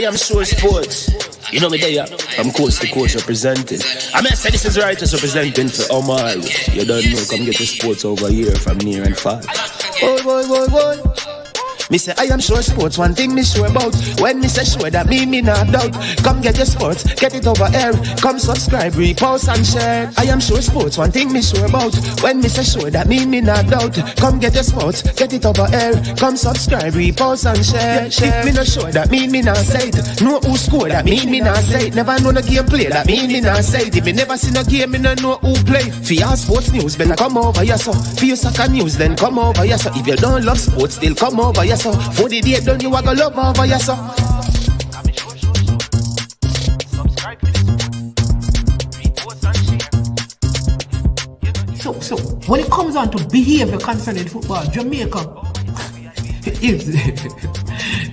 am Sure Sports. You know me there, I'm coast to coast representing. I mean, I say this is Righteous representing for Omar. You don't know, come get the sports over here from near and far. Boy. Me say I am Sure Sports, one thing me sure about. When me say sure, that me not doubt. Come get your sports, get it over here. Come subscribe, repost and share. I am Sure Sports, one thing me sure about. When me say sure, that me not doubt. Come get your sports, get it over here. Come subscribe, repost and share. If me not sure, that me not say it. Know who score, that me not say it. Never know the game play, that me not say it. If me never seen a game, me no know who play. For your sports news, better come over here so. For your soccer news, then come over here so. If you don't love sports, still come over here so. For the day done, you are gonna love over here so. So when it comes on to behavior concerning football, Jamaica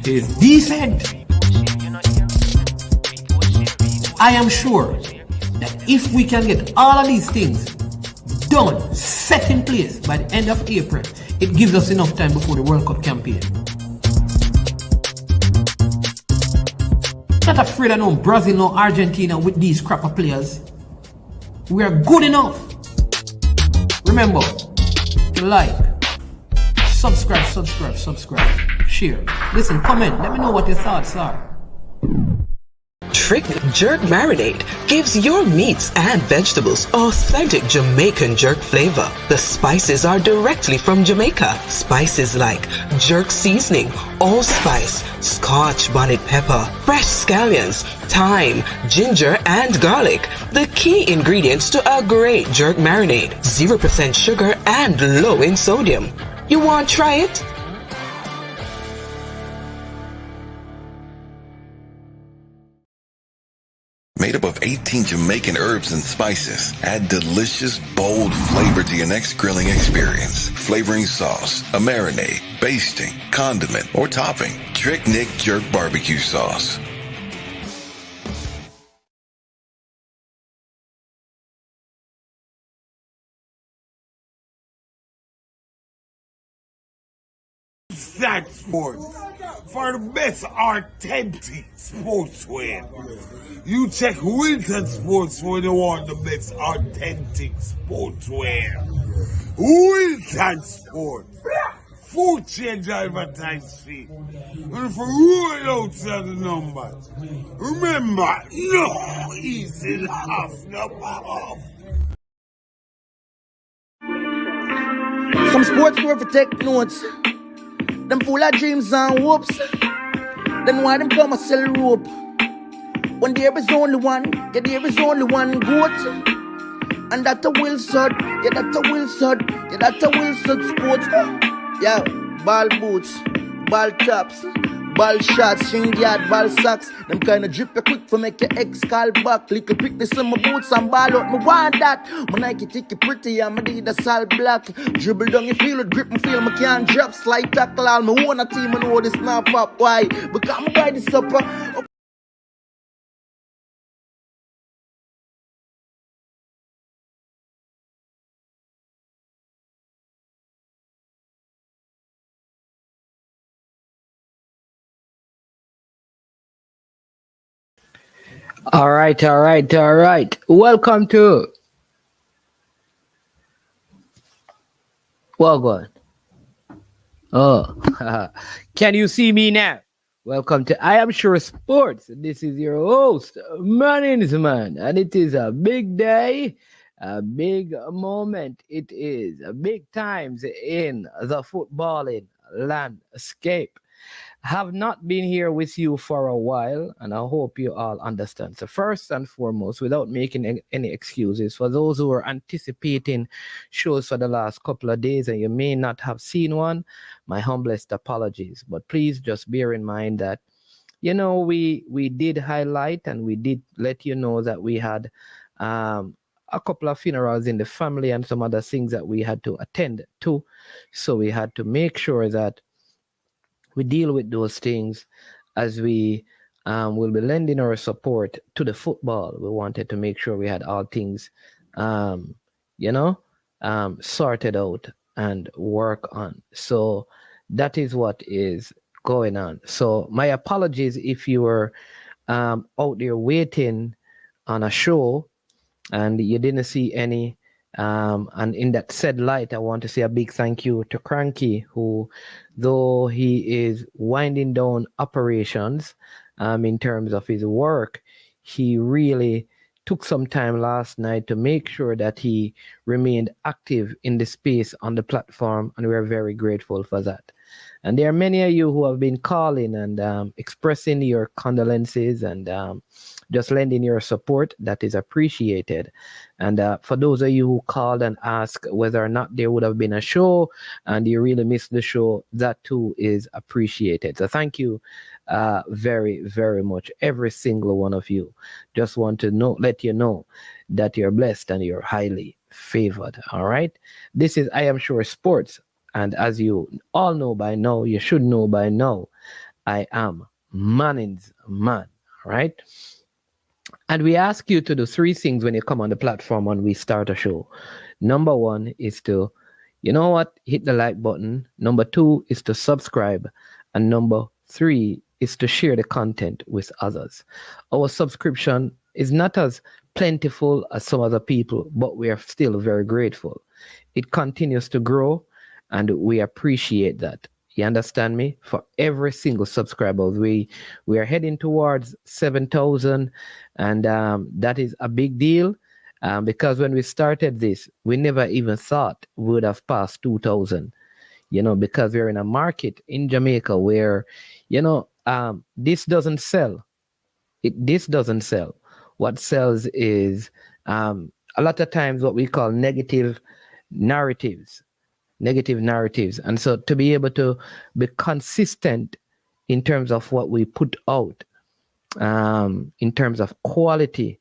is decent. I am sure that if we can get all of these things done, set in place by the end of April, it gives us enough time before the World Cup campaign. Not afraid of no Brazil, no Argentina with these crap of players. We are good enough. Remember to like, subscribe, share. Listen, comment, let me know what your thoughts are. Trick Jerk Marinade gives your meats and vegetables authentic Jamaican jerk flavor. The spices are directly from Jamaica. Spices like jerk seasoning, allspice, Scotch bonnet pepper, fresh scallions, thyme, ginger, and garlic. The key ingredients to a great jerk marinade. 0% sugar and low in sodium. You want to try it? Made up of 18 Jamaican herbs and spices, add delicious, bold flavor to your next grilling experience. Flavoring sauce, a marinade, basting, condiment, or topping. Trick Nick Jerk Barbecue Sauce. That Sports for the best authentic sportswear. You check Wilton Sports when you want the best authentic sportswear. Wilton Sports. Food change advertise fee. And for roll outside the numbers. Remember, no easy laugh, no off. Some sports worth to take notes. Them full of dreams and hopes. Then why them come and sell rope? When there is only one, yeah, there is only one goat. And that a Wilson, yeah, that a Wilson, yeah, that a Wilson sports. Yeah, ball boots, ball tops, ball shots, string yard, ball socks. Them kind of drip you quick for make your ex call back. Little quickness in my boots and ball out, me want that. My Nike ticky pretty and my Adidas all black. Dribble down you feel it, grip me feel me can't drop. Slide tackle all me own a team and know this snap up. Why? Because I'm by the supper. All right. Welcome to Wagwan. Oh, can you see me now? Welcome to I Am Sure Sports. This is your host, my name is Man, and it is a big day, a big moment. It is a big times in the footballing landscape. Have not been here with you for a while, and I hope you all understand. So first and foremost, without making any excuses, for those who are anticipating shows for the last couple of days and you may not have seen one, my humblest apologies. But please just bear in mind that, you know, we did highlight and we did let you know that we had a couple of funerals in the family and some other things that we had to attend to. So we had to make sure that we deal with those things as we will be lending our support to the football. We wanted to make sure we had all things, sorted out and work on. So that is what is going on. So my apologies if you were out there waiting on a show and you didn't see any. And in that said light, I want to say a big thank you to Cranky, who, though he is winding down operations in terms of his work, he really took some time last night to make sure that he remained active in the space on the platform, and we're very grateful for that. And there are many of you who have been calling and expressing your condolences and just lending your support. That is appreciated. And for those of you who called and asked whether or not there would have been a show and you really missed the show, that too is appreciated. So thank you very, very much, every single one of you. Just want to let you know that you're blessed and you're highly favored. All right. This is I Am Sure Sports. And as you all know by now, you should know by now, I am Manning's man. All right. And we ask you to do three things when you come on the platform when we start a show. Number one is to, you know what, hit the like button. Number two is to subscribe. And number three is to share the content with others. Our subscription is not as plentiful as some other people, but we are still very grateful. It continues to grow, and we appreciate that. You understand me? For every single subscriber, we are heading towards 7,000, and that is a big deal because when we started this, we never even thought we would have passed 2,000. You know, because we're in a market in Jamaica where, you know, this doesn't sell. This doesn't sell. What sells is a lot of times what we call negative narratives. And so to be able to be consistent in terms of what we put out, in terms of quality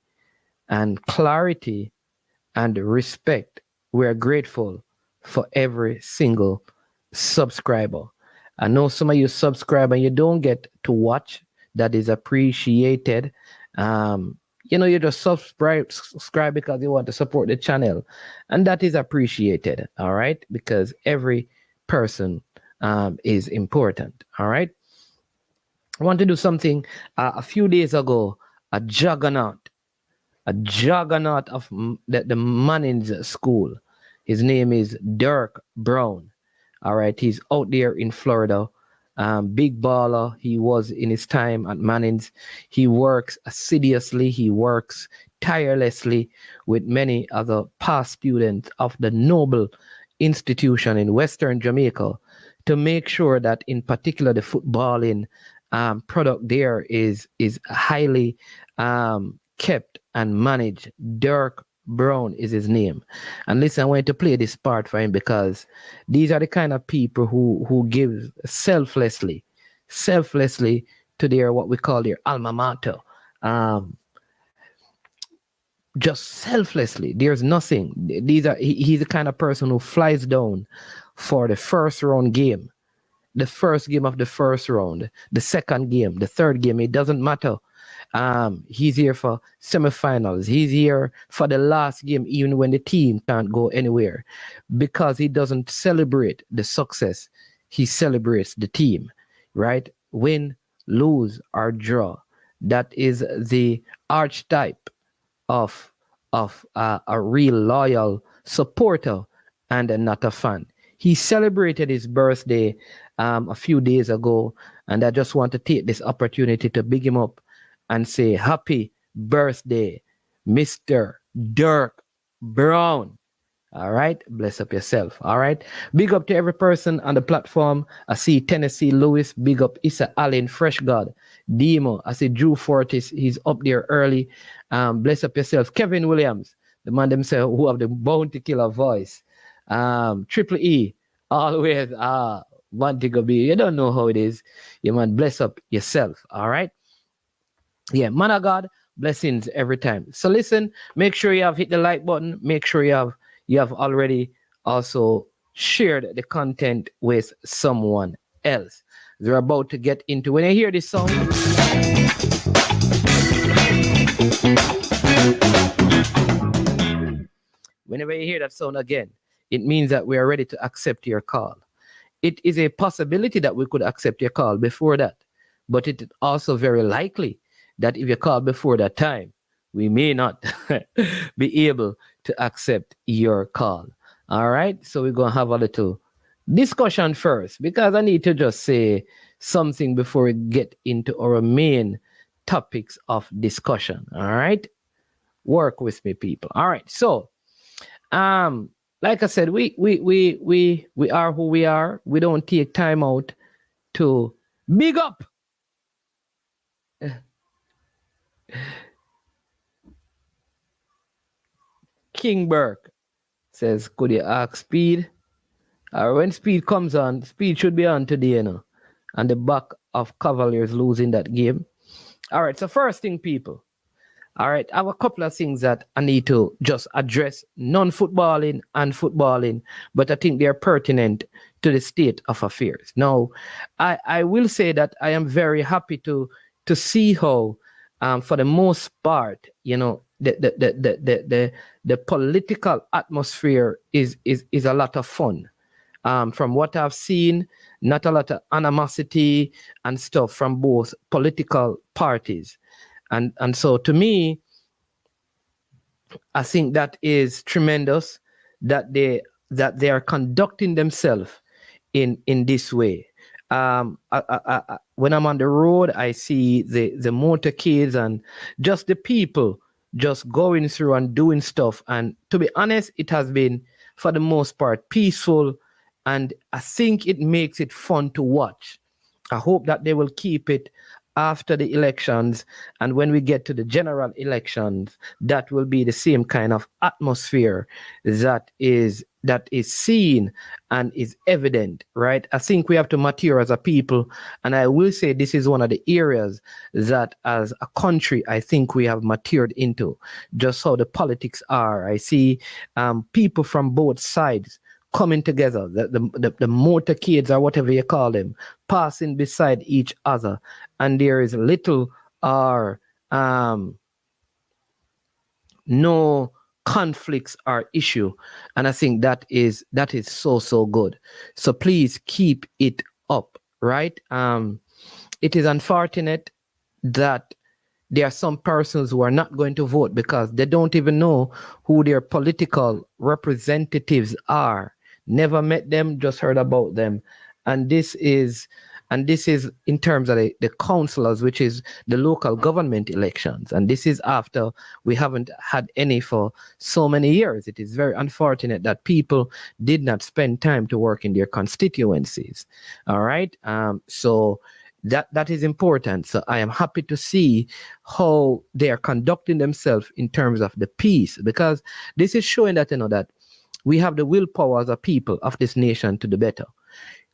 and clarity and respect, we're grateful for every single subscriber. I know some of you subscribe and you don't get to watch. That is appreciated. You know, you just subscribe because you want to support the channel, and that is appreciated. All right, because every person is important. All right. I want to do something. A few days ago, a juggernaut of the Manning's school. His name is Dirk Brown. All right, he's out there in Florida. Big baller. He was in his time at Manning's. He works assiduously. He works tirelessly with many other past students of the noble institution in Western Jamaica to make sure that, in particular, the footballing product there is highly kept and managed. Dirk Brown is his name. And listen, I want to play this part for him because these are the kind of people who give selflessly to their, what we call their alma mater. Just selflessly. There's nothing. He's the kind of person who flies down for the first round game, the first game of the first round, the second game, the third game. It doesn't matter. He's here for semifinals. He's here for the last game, even when the team can't go anywhere, because he doesn't celebrate the success. He celebrates the team, right? Win, lose, or draw. That is the archetype of a real loyal supporter and not a fan. He celebrated his birthday a few days ago, and I just want to take this opportunity to big him up and say happy birthday, Mr. Dirk Brown. All right, bless up yourself. All right, big up to every person on the platform. I see Tennessee Lewis, big up Issa Allen, Fresh God, Demo. I see Drew Fortis, he's up there early. Bless up yourself. Kevin Williams, the man themselves who have the bounty killer voice. Triple E, always want to go be. You don't know how it is. You man, bless up yourself. All right. Yeah, man of God, blessings every time. So listen, make sure you have hit the like button. Make sure you have already also shared the content with someone else. They're about to get into, when I hear this song, whenever you hear that sound again, it means that we are ready to accept your call. it is a possibility that we could accept your call before that. But it is also very likely that if you call before that time, we may not be able to accept your call. All right. So we're going to have a little discussion first, because I need to just say something before we get into our main topics of discussion. All right. Work with me, people. All right. So, like I said, we are who we are. We don't take time out to big up King Burke. Says, could you ask Speed? Or when Speed comes on, Speed should be on today, you know. And the back of Cavaliers losing that game. All right, so first thing, people. All right, I have a couple of things that I need to just address, non-footballing and footballing, but I think they're pertinent to the state of affairs. Now, I will say that I am very happy to see how, for the most part, you know, the political atmosphere is a lot of fun. From what I've seen, not a lot of animosity and stuff from both political parties. And so to me, I think that is tremendous that they are conducting themselves in this way. When I'm on the road, I see the motorcades and just the people just going through and doing stuff. And to be honest, it has been, for the most part, peaceful. And I think it makes it fun to watch. I hope that they will keep it after the elections, and when we get to the general elections, that will be the same kind of atmosphere that is seen and is evident, right? I think we have to mature as a people, and I will say this is one of the areas that as a country, I think we have matured into, just how the politics are. I see people from both sides coming together, the motorcades or whatever you call them, passing beside each other, and there is little or no conflicts or issue, and I think that is so good. So please keep it up, right? It is unfortunate that there are some persons who are not going to vote because they don't even know who their political representatives are. Never met them, just heard about them. And this is in terms of the councillors, which is the local government elections. And this is after we haven't had any for so many years. It is very unfortunate that people did not spend time to work in their constituencies. All right. So that is important. So I am happy to see how they are conducting themselves in terms of the peace, because this is showing that, you know, that we have the willpower as a people of this nation to do better.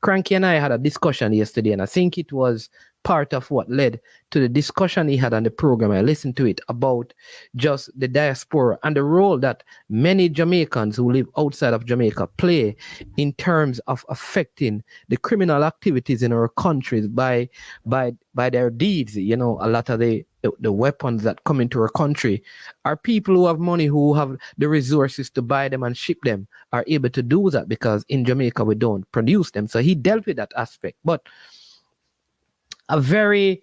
Cranky and I had a discussion yesterday, and I think it was part of what led to the discussion he had on the program. I listened to it about just the diaspora and the role that many Jamaicans who live outside of Jamaica play in terms of affecting the criminal activities in our countries by their deeds. You know, a lot of the weapons that come into our country are people who have money, who have the resources to buy them and ship them, are able to do that because in Jamaica we don't produce them. So he dealt with that aspect. But a very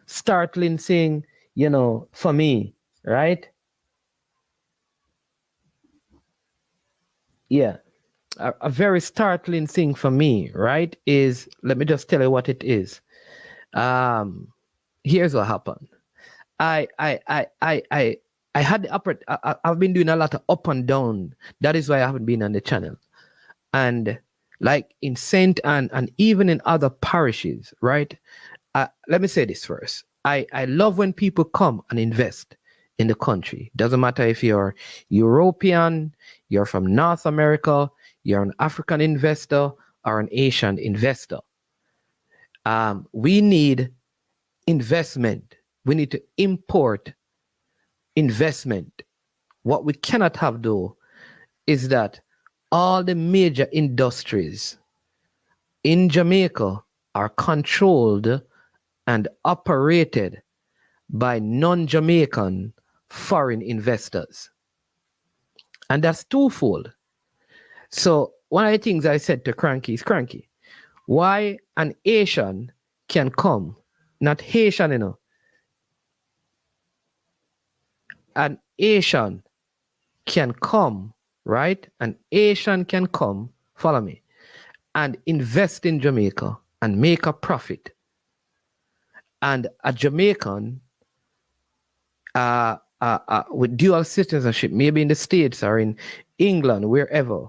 startling thing, you know, for me, right? Yeah. A very startling thing for me, right, is, let me just tell you what it is. Here's what happened. I had the I've been doing a lot of up and down. That is why I haven't been on the channel. And like in Saint Anne and even in other parishes, right? Let me say this first. I love when people come and invest in the country. Doesn't matter if you're European, you're from North America, you're an African investor or an Asian investor. We need investment. We need to import investment. What we cannot have, though, is that all the major industries in Jamaica are controlled and operated by non-Jamaican foreign investors. And that's twofold. So one of the things I said to Cranky is, Cranky, why an Asian can come, not Haitian, you know, an Asian can come, right? An Asian can come, follow me, and invest in Jamaica and make a profit. And a Jamaican with dual citizenship, maybe in the States or in England, wherever,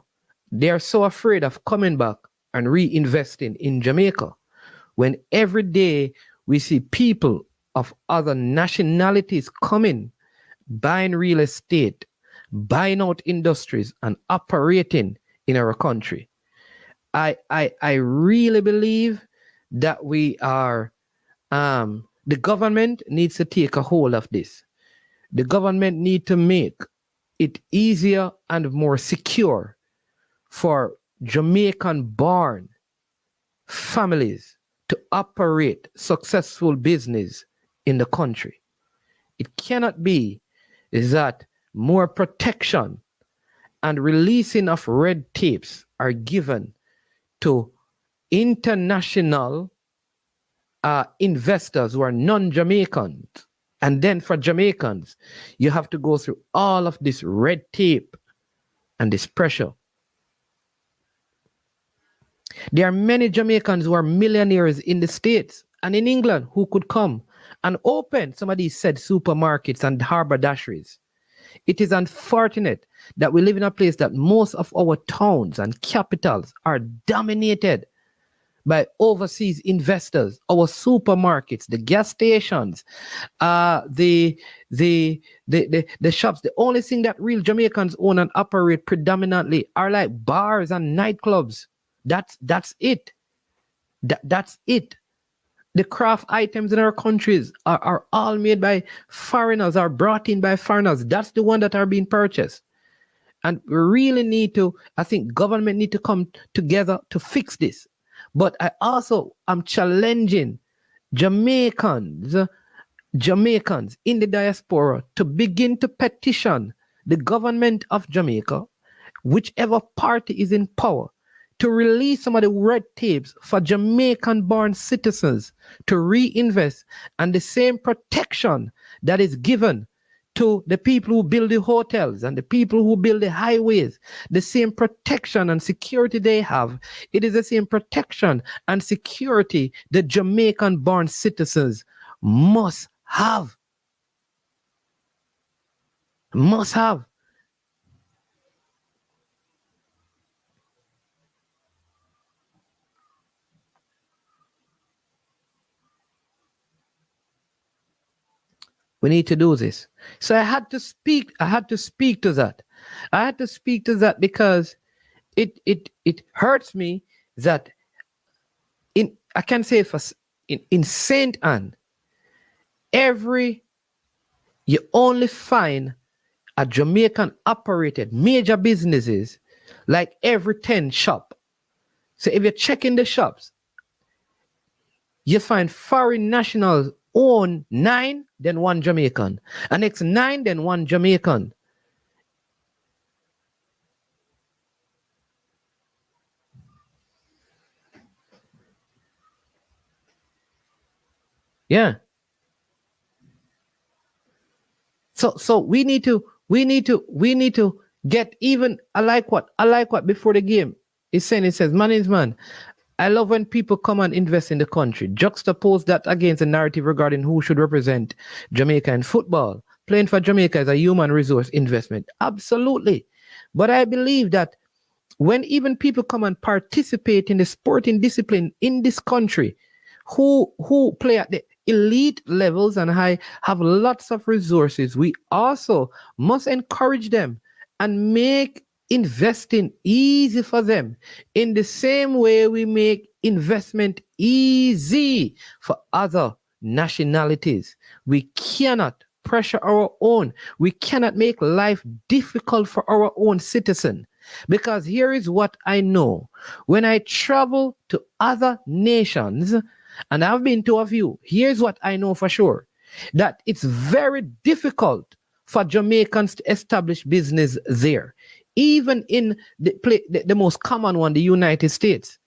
they're so afraid of coming back and reinvesting in Jamaica. When every day we see people of other nationalities coming, buying real estate, buying out industries and operating in our country. I really believe that we are, the government needs to take a hold of this. The government need to make it easier and more secure for Jamaican-born families to operate successful business in the country. It cannot be that more protection and releasing of red tapes are given to international investors who are non-Jamaicans. And then for Jamaicans, you have to go through all of this red tape and this pressure. There are many Jamaicans who are millionaires in the States and in England who could come and open some of these said supermarkets and haberdasheries. It is unfortunate that we live in a place that most of our towns and capitals are dominated by overseas investors. Our supermarkets, the gas stations, the shops. The only thing that real Jamaicans own and operate predominantly are like bars and nightclubs. That's it. That's it. The craft items in our countries are all made by foreigners, are brought in by foreigners. That's the one that are being purchased. And we really need to, I think government need to come together to fix this. But I also am challenging Jamaicans in the diaspora to begin to petition the government of Jamaica, whichever party is in power, to release some of the red tapes for Jamaican-born citizens to reinvest, and the same protection that is given to the people who build the hotels and the people who build the highways, the same protection and security they have, it is the same protection and security the Jamaican-born citizens must have. Must have. We need to do this. So I had to speak to that. I had to speak to that because it hurts me that I can say for in St. Anne, you only find a Jamaican operated major businesses like every 10 shop. So if you check in the shops, you find foreign nationals own 9, then 1 Jamaican. And next 9, then 1 Jamaican. Yeah. So we need to get even. I like what before the game is saying. It says, man is man. I love when people come and invest in the country. Juxtapose that against the narrative regarding who should represent Jamaica in football. Playing for Jamaica is a human resource investment. Absolutely. But I believe that when even people come and participate in the sporting discipline in this country, who play at the elite levels and have lots of resources, we also must encourage them and make investing easy for them in the same way we make investment easy for other nationalities. We cannot pressure our own. We cannot make life difficult for our own citizen. Because here is what I know. When I travel to other nations, and I've been to a few, here's what I know for sure. That it's very difficult for Jamaicans to establish business there. even in the most common one, the United States.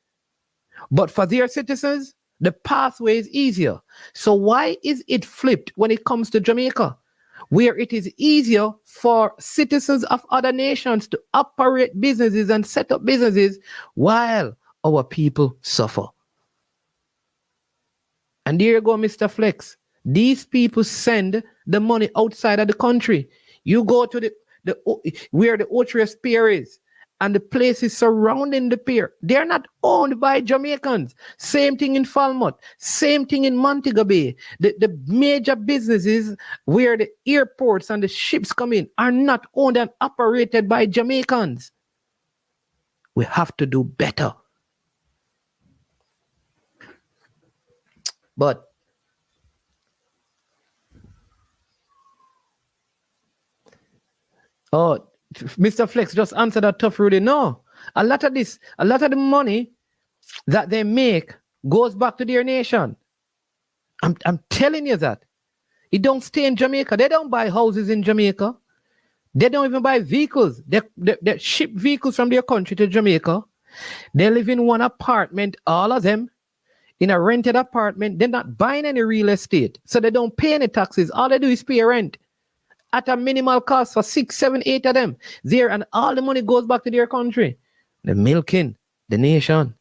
But for their citizens, the pathway is easier. So why is it flipped when it comes to Jamaica, where it is easier for citizens of other nations to operate businesses and set up businesses while our people suffer? And there you go, Mr. Flex. These people send the money outside of the country. You go to the where the Otrius Pier is, and the places surrounding the pier, they're not owned by Jamaicans. Same thing in Falmouth, same thing in Montego Bay. The major businesses where the airports and the ships come in are not owned and operated by Jamaicans. We have to do better. But Mr. Flex just answered that tough, Rudy. No, a lot of the money that they make goes back to their nation. I'm telling you that. It don't stay in Jamaica. They don't buy houses in Jamaica. They don't even buy vehicles. They ship vehicles from their country to Jamaica. They live in one apartment, all of them, in a rented apartment. They're not buying any real estate. So they don't pay any taxes. All they do is pay rent at a minimal cost for 6, 7, 8 of them there, and all the money goes back to their country. They're milking the nation.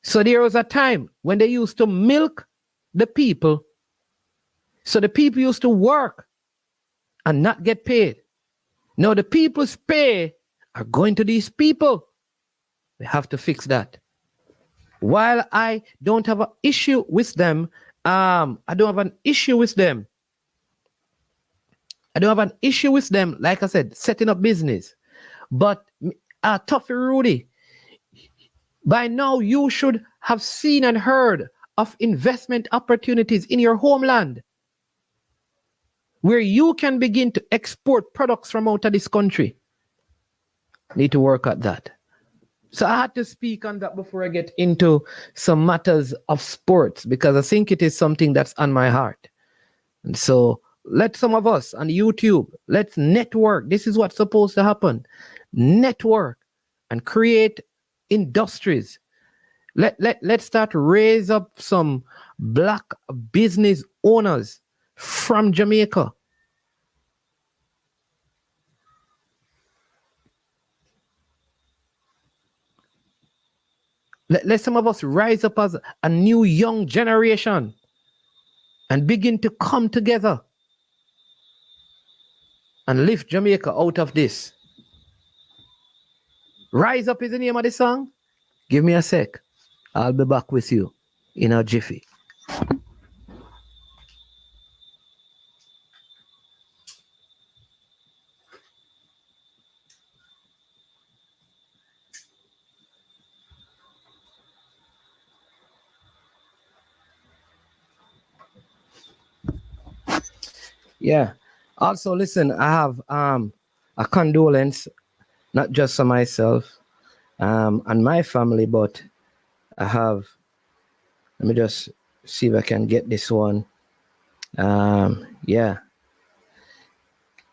So there was a time when they used to milk the people. So the people used to work and not get paid. Now the people's pay are going to these people. We have to fix that. While I don't have an issue with them, I don't have an issue with them. Like I said, setting up business. But Toughy Rudy, by now you should have seen and heard of investment opportunities in your homeland, where you can begin to export products from out of this country. Need to work at that. So I had to speak on that before I get into some matters of sports, because I think it is something that's on my heart. And so let some of us on YouTube, let's network. This is what's supposed to happen. Network and create industries. Let's start to raise up some black business owners from Jamaica. Let some of us rise up as a new young generation and begin to come together and lift Jamaica out of this. Rise Up is the name of the song. Give me a sec. I'll be back with you in a jiffy. Yeah. Also, listen, I have a condolence, not just for myself and my family, but I have, let me just see if I can get this one. Yeah.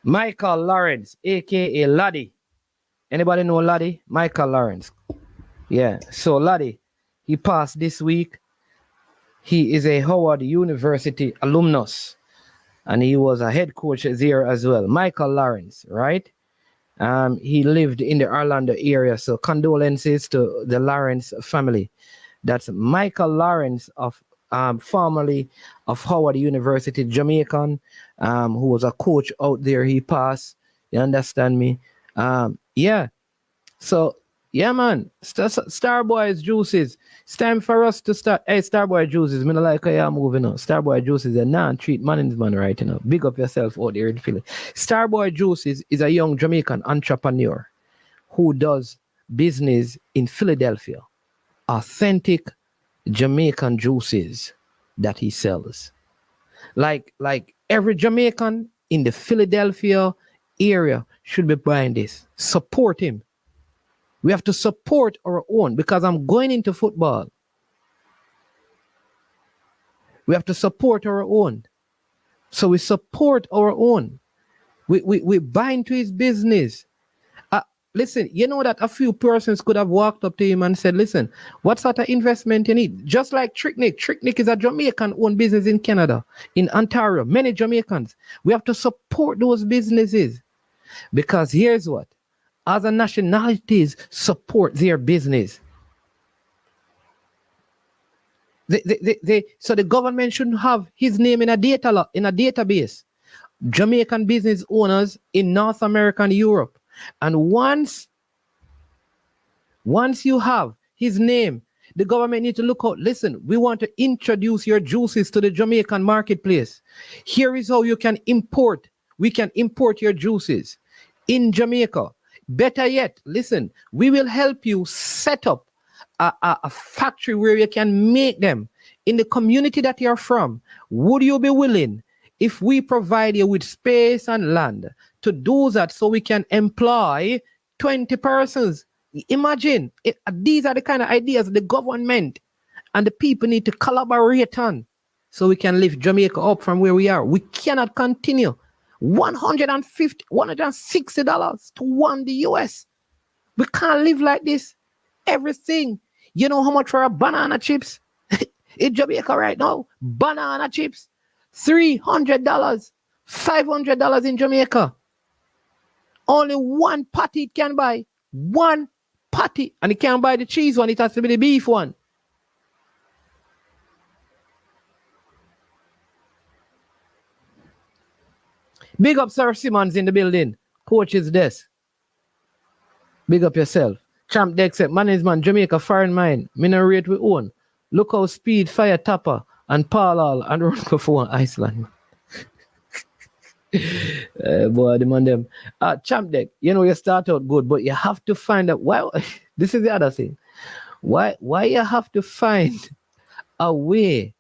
Michael Lawrence, aka Laddie. Anybody know Laddie? Michael Lawrence. Yeah. So Laddie, he passed this week. He is a Howard University alumnus, and he was a head coach there as well. Michael Lawrence, right? He lived in the Orlando area. So condolences to the Lawrence family. That's Michael Lawrence, of formerly of Howard University, Jamaican, who was a coach out there. He passed. You understand me? Yeah. So yeah, man. Starboy's Juices. It's time for us to start. Hey, Starboy Juices. Me no like how you're moving on. Starboy Juices is a non-treat man right now. Big up yourself out there in Philly. Starboy Juices is a young Jamaican entrepreneur who does business in Philadelphia. Authentic Jamaican juices that he sells. Like every Jamaican in the Philadelphia area should be buying this. Support him. We have to support our own, because I'm going into football. We have to support our own. So we support our own. We buy into his business. listen, you know that a few persons could have walked up to him and said, listen, what sort of investment you need? Just like Tricknick. Tricknick is a Jamaican-owned business in Canada, in Ontario. Many Jamaicans. We have to support those businesses. Because here's what. Other nationalities support their business. So the government shouldn't have his name in a database. Jamaican business owners in North America and Europe. And once you have his name, the government need to look out. Listen, we want to introduce your juices to the Jamaican marketplace. Here is how you can import. We can import your juices in Jamaica. Better yet, listen, we will help you set up a factory where you can make them in the community that you're from. Would you be willing, if we provide you with space and land, to do that so we can employ 20 persons? Imagine, these are the kind of ideas the government and the people need to collaborate on so we can lift Jamaica up from where we are. We cannot continue $160 to one the US. We can't live like this. Everything. You know how much for a banana chips in Jamaica right now? Banana chips, $300, $500 in Jamaica. Only one patty it can buy. One patty. And it can't buy the cheese one. It has to be the beef one. Big up Sir Simmons in the building. Coach's desk. Big up yourself. Champ Deck said, management, Jamaica, foreign mine. Mineral rate we own. Look how speed, fire, tapper, and Paul and run for one Iceland. Boy, the man them. Champ Deck, you know, you start out good, but you have to find out why. This is the other thing. Why you have to find a way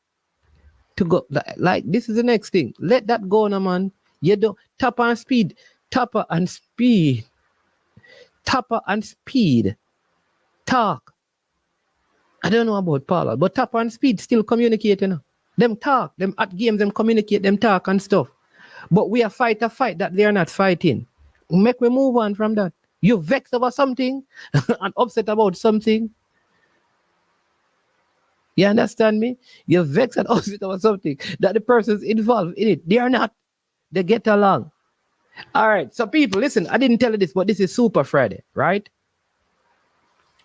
to go. Like this is the next thing. Let that go now, man. You don't tapper and speed. Tapper and speed. Tapper and speed. Talk. I don't know about Paula, but Tapper and Speed still communicating. Them talk, them at games, them communicate, them talk and stuff. But we are fight a fight that they are not fighting. Make me move on from that. You vexed over something and upset about something. You understand me? You're vexed and upset about something that the person's involved in it. They are not. They get along. All right. So people, listen, I didn't tell you this, but this is Super Friday, right?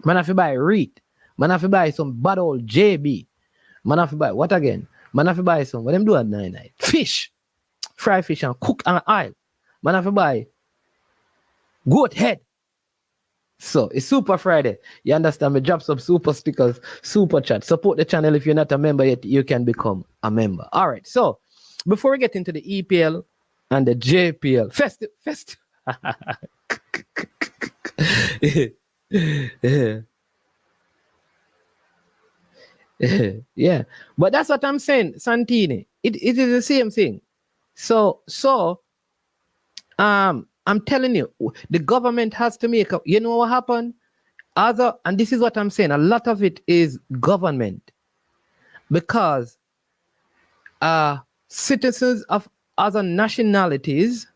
Man, have to buy Reet. Man, have to buy some bad old JB. Man, have to buy what again? Man, have to buy some. What them do at 9 fish. Fry fish and cook and oil. Man, have to buy goat head. So it's Super Friday. You understand me? Drop some super stickers, super chat. Support the channel. If you're not a member yet, you can become a member. All right. So before we get into the EPL and the JPL, yeah, but that's what I'm saying, Santini. It is the same thing. So I'm telling you, the government has to make up. You know what happened? And this is what I'm saying. A lot of it is government, because citizens of other nationalities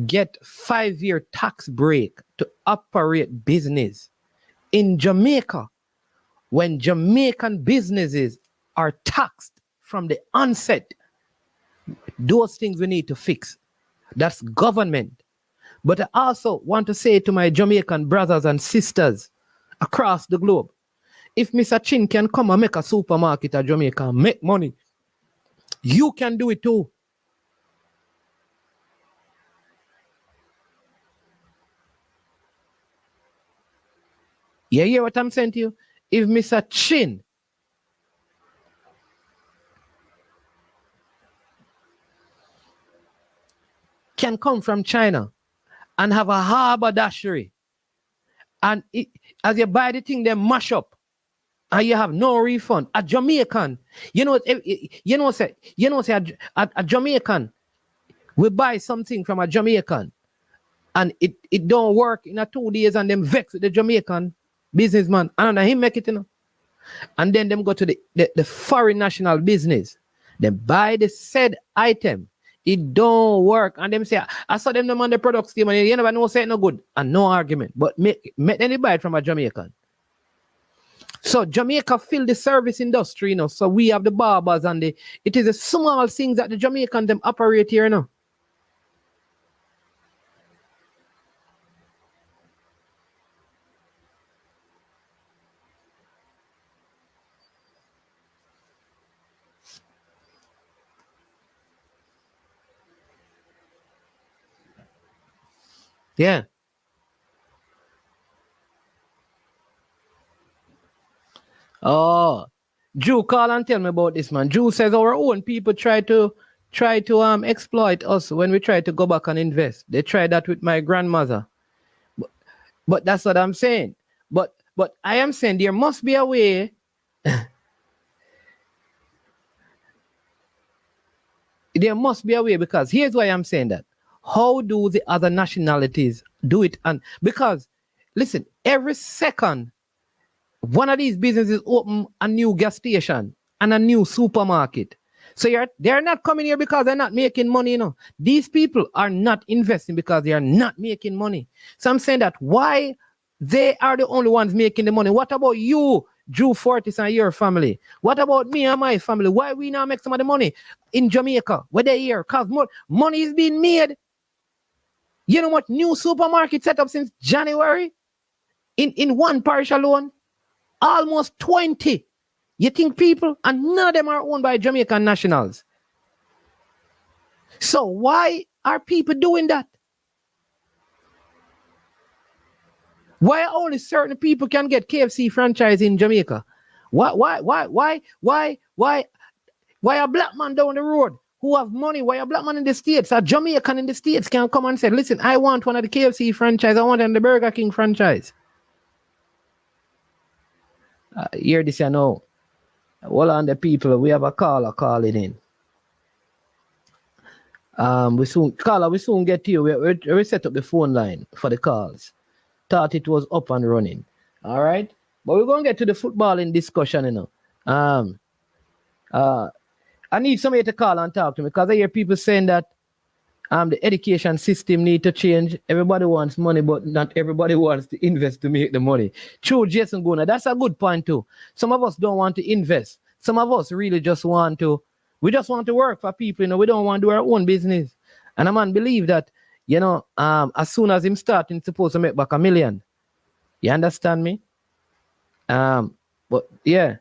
get 5-year tax break to operate business in Jamaica. When Jamaican businesses are taxed from the onset, those things we need to fix. That's government. But I also want to say to my Jamaican brothers and sisters across the globe, if Mr. Chin can come and make a supermarket at Jamaica and make money, you can do it too. You hear what I'm saying to you? If Mr. Chin can come from China and have a haberdashery, and as you buy the thing, they mash up, and you have no refund. A Jamaican, a Jamaican, we buy something from a Jamaican, and it don't work in a 2 days, and them vex with the Jamaican businessman, and him make it, and then them go to the foreign national business, they buy the said item. It don't work. And them say, I saw them on the products team, and you never know say it no good. And no argument. But make any buy it from a Jamaican. So Jamaica fill the service industry, you know. So we have the barbers and it is the small things that the Jamaican them operate here, you know. Yeah. Oh, Drew, call and tell me about this, man. Drew says our own people try to exploit us when we try to go back and invest. They tried that with my grandmother. But that's what I'm saying. But I am saying there must be a way. There must be a way, because here's why I'm saying that. How do the other nationalities do it? And because listen, every second one of these businesses open a new gas station and a new supermarket. So they're not coming here because they're not making money, you know. These people are not investing because they are not making money. So I'm saying that why they are the only ones making the money. What about you, Drew Fortis, and your family? What about me and my family? Why we not make some of the money in Jamaica? Where they here? Because money is being made. You know what? New supermarket set up since January in one parish alone. Almost 20. You think people, and none of them are owned by Jamaican nationals. So why are people doing that? Why only certain people can get KFC franchise in Jamaica? Why a black man down the road who have money, why a black man in the States, a Jamaican in the States can come and say, listen, I want one of the KFC franchise, I want one of the Burger King franchise. Hear this, you know. Hold on, the people. We have a caller calling in. We soon get to you. We set up the phone line for the calls. Thought it was up and running. All right, but we're gonna get to the footballing discussion, you know. I need somebody to call and talk to me, because I hear people saying that the education system need to change. Everybody wants money, but not everybody wants to invest to make the money. True, Jason Gona, that's a good point too. Some of us don't want to invest. Some of us really just want to work for people, you know. We don't want to do our own business. And a man believe that, you know, as soon as him starting, supposed to make back $1 million. You understand me? But yeah.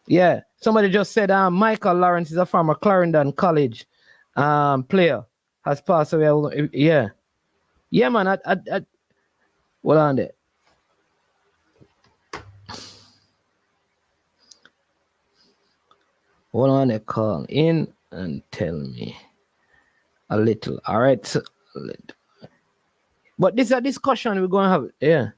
Yeah, somebody just said Michael Lawrence is a former Clarendon College player, has passed away. Yeah, man. Hold on there. Hold on there. Call in and tell me a little. All right. So, but this is a discussion we're going to have. Yeah.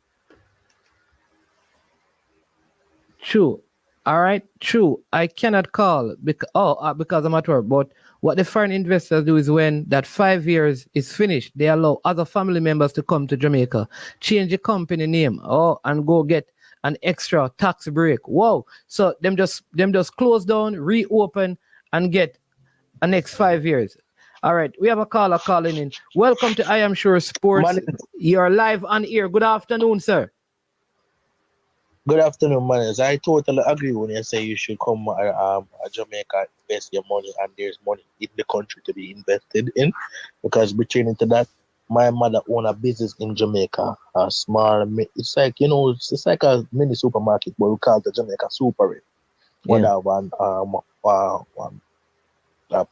True. All right, true. I cannot call because I'm at work. But what the foreign investors do is when that 5 years is finished, they allow other family members to come to Jamaica, change the company name, and go get an extra tax break. Whoa! So them just close down, reopen, and get a next 5 years. All right, we have a caller calling in. Welcome to I Am Sure Sports. You're live on air. Good afternoon, sir. Good afternoon, man. I totally agree when you say you should come Jamaica, invest your money, and there's money in the country to be invested in. Because between into that, my mother own a business in Jamaica, a small. It's like, you know, it's like a mini supermarket, but we call it the Jamaica Super. Yeah. One